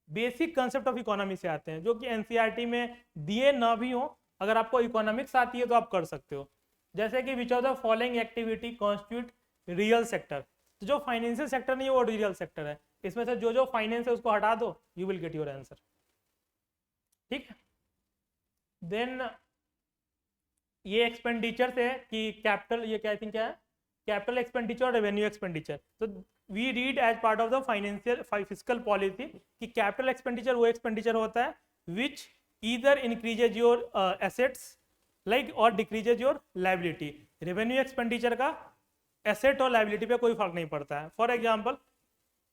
बेसिक कंसेप्ट ऑफ इकोनॉमी से आते हैं, जो कि एनसीईआरटी में दिए ना भी हो, अगर आपको इकोनॉमिक्स आती है तो आप कर सकते हो। जैसे कि which of the following activity constitute real sector, तो जो फाइनेंशियल सेक्टर नहीं है वो रियल सेक्टर है, इसमें से जो जो फाइनेंस है उसको हटा दो, you will get your answer, ठीक है। देन ये एक्सपेंडिचर है कि कैपिटल, ये क्या आई थिंक क्या है, कैपिटल एक्सपेंडिचर और रेवेन्यू एक्सपेंडिचर. तो we read as part of the financial physical policy कि कैपिटल एक्सपेंडिचर वो एक्सपेंडिचर होता है which either increases your assets like और decreases your liability. Revenue expenditure का एसेट और लाइबिलिटी पे कोई फर्क नहीं पड़ता है. For example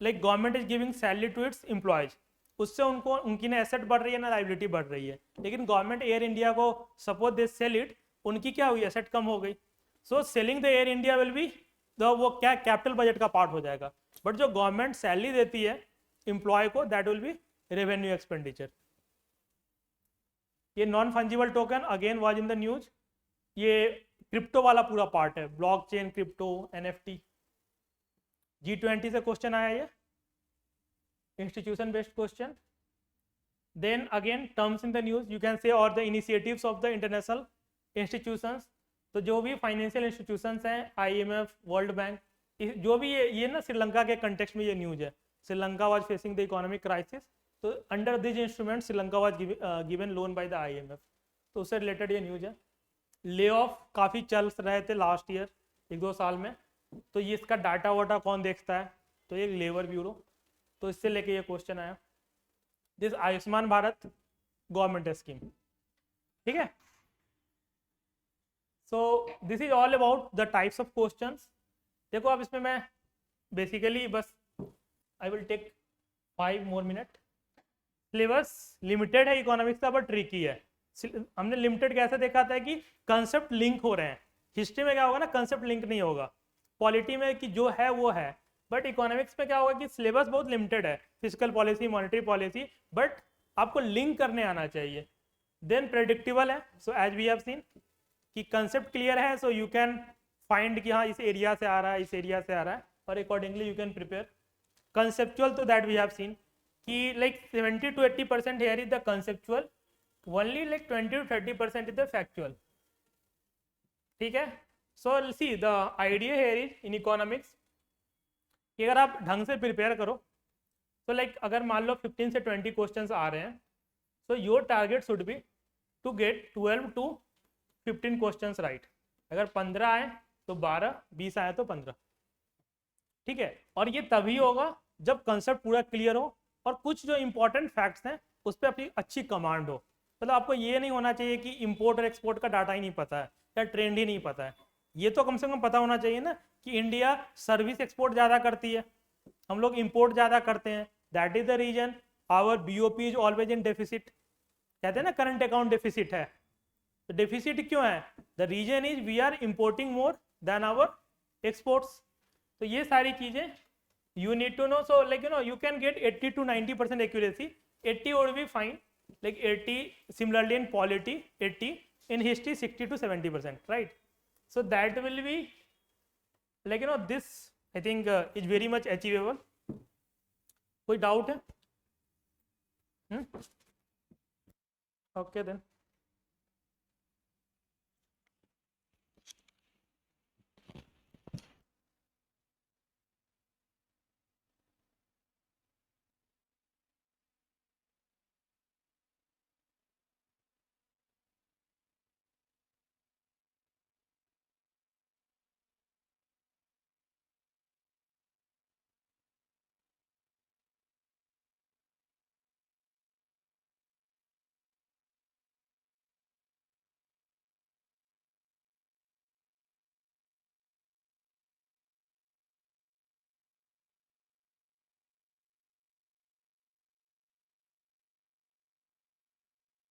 like government is giving salary to its employees, उससे उनको उनकी ना एसेट बढ़ रही है ना लाइबिलिटी बढ़ रही है. लेकिन गवर्नमेंट एयर इंडिया को सपोज दे सेल इट, उनकी क्या हुई, एसेट कम हो गई. So selling the air India will be the वो क्या कैपिटल बजट का पार्ट हो जाएगा. बट जो गवर्नमेंट सैलरी देती है एम्प्लॉय को that will be revenue expenditure. ये non fungible token again was in the news. ये क्रिप्टो वाला पूरा पार्ट है, ब्लॉकचेन, क्रिप्टो, एनएफटी. G20 से क्वेश्चन आया ये institution based question. Then again terms in the news you can say और the initiatives of the international institutions. तो जो भी फाइनेंशियल इंस्टीट्यूशंस हैं, IMF, वर्ल्ड बैंक, जो भी ये ना श्रीलंका के कंटेक्स्ट में ये न्यूज है. Sri Lanka was facing the economic crisis, तो under this instrument Sri Lanka was given loan by the IMF. तो उससे रिलेटेड ये न्यूज है. ले ऑफ काफ़ी चल रहे थे लास्ट ईयर 1-2 साल में, तो ये इसका डाटा वाटा कौन देखता है, तो ये लेबर ब्यूरो. तो इससे लेके ये क्वेश्चन आया. This Ayushman Bharat government scheme. ठीक है. So this is all about the types of questions. देखो अब इसमें मैं बेसिकली बस I will take 5 more minutes. Syllabus limited है इकोनॉमिक्स का, बट ट्रिकी है. हमने लिमिटेड कैसे देखा था कि कंसेप्ट लिंक हो रहे हैं. हिस्ट्री में क्या होगा ना, कंसेप्ट लिंक नहीं होगा. पॉलिटी में कि जो है वो है, बट इकोनॉमिक्स में क्या होगा कि सिलेबस बहुत लिमिटेड है, physical policy, monetary policy, but आपको लिंक करने आना चाहिए. देन प्रेडिक्टेबल है. So as we have seen कि कंसेप्ट क्लियर है, सो यू कैन फाइंड कि हाँ इस एरिया से आ रहा है, इस एरिया से आ रहा है, और accordingly you can prepare. Conceptual तो दैट वी हैव सीन कि like 70 to 80% here is the conceptual, only like 20 to 30% is the factual. ठीक है. So see the idea here is in economics कि अगर आप ढंग से प्रिपेयर करो तो लाइक अगर मान लो 15 से 20 क्वेश्चंस आ रहे हैं, so your target should be to get 12 to 15 questions right. अगर 15 आए तो 12, 20 आए तो 15. ठीक है. और ये तभी होगा जब कंसेप्ट पूरा क्लियर हो और कुछ जो इंपॉर्टेंट फैक्ट्स हैं उस पर अपनी अच्छी कमांड हो. मतलब आपको ये नहीं होना चाहिए कि इंपोर्ट और एक्सपोर्ट का डाटा ही नहीं पता है या ट्रेंड ही नहीं पता है. ये तो कम से कम पता होना चाहिए ना कि इंडिया सर्विस एक्सपोर्ट ज़्यादा करती है, हम लोग इंपोर्ट ज़्यादा करते हैं. That is the reason our BOP is always in deficit. कहते हैं ना करंट अकाउंट डेफिसिट है. तो डेफिसिट क्यों है? The reason is we are importing more than our exports. तो ये सारी चीज़ें you need to know. So like you can get 80 to 90% accuracy. 80 would be fine, like 80 similarly in polity, 80 in history, 60 to 70%, right? So that will be like this I think is very much achievable. कोई doubt है? Okay then.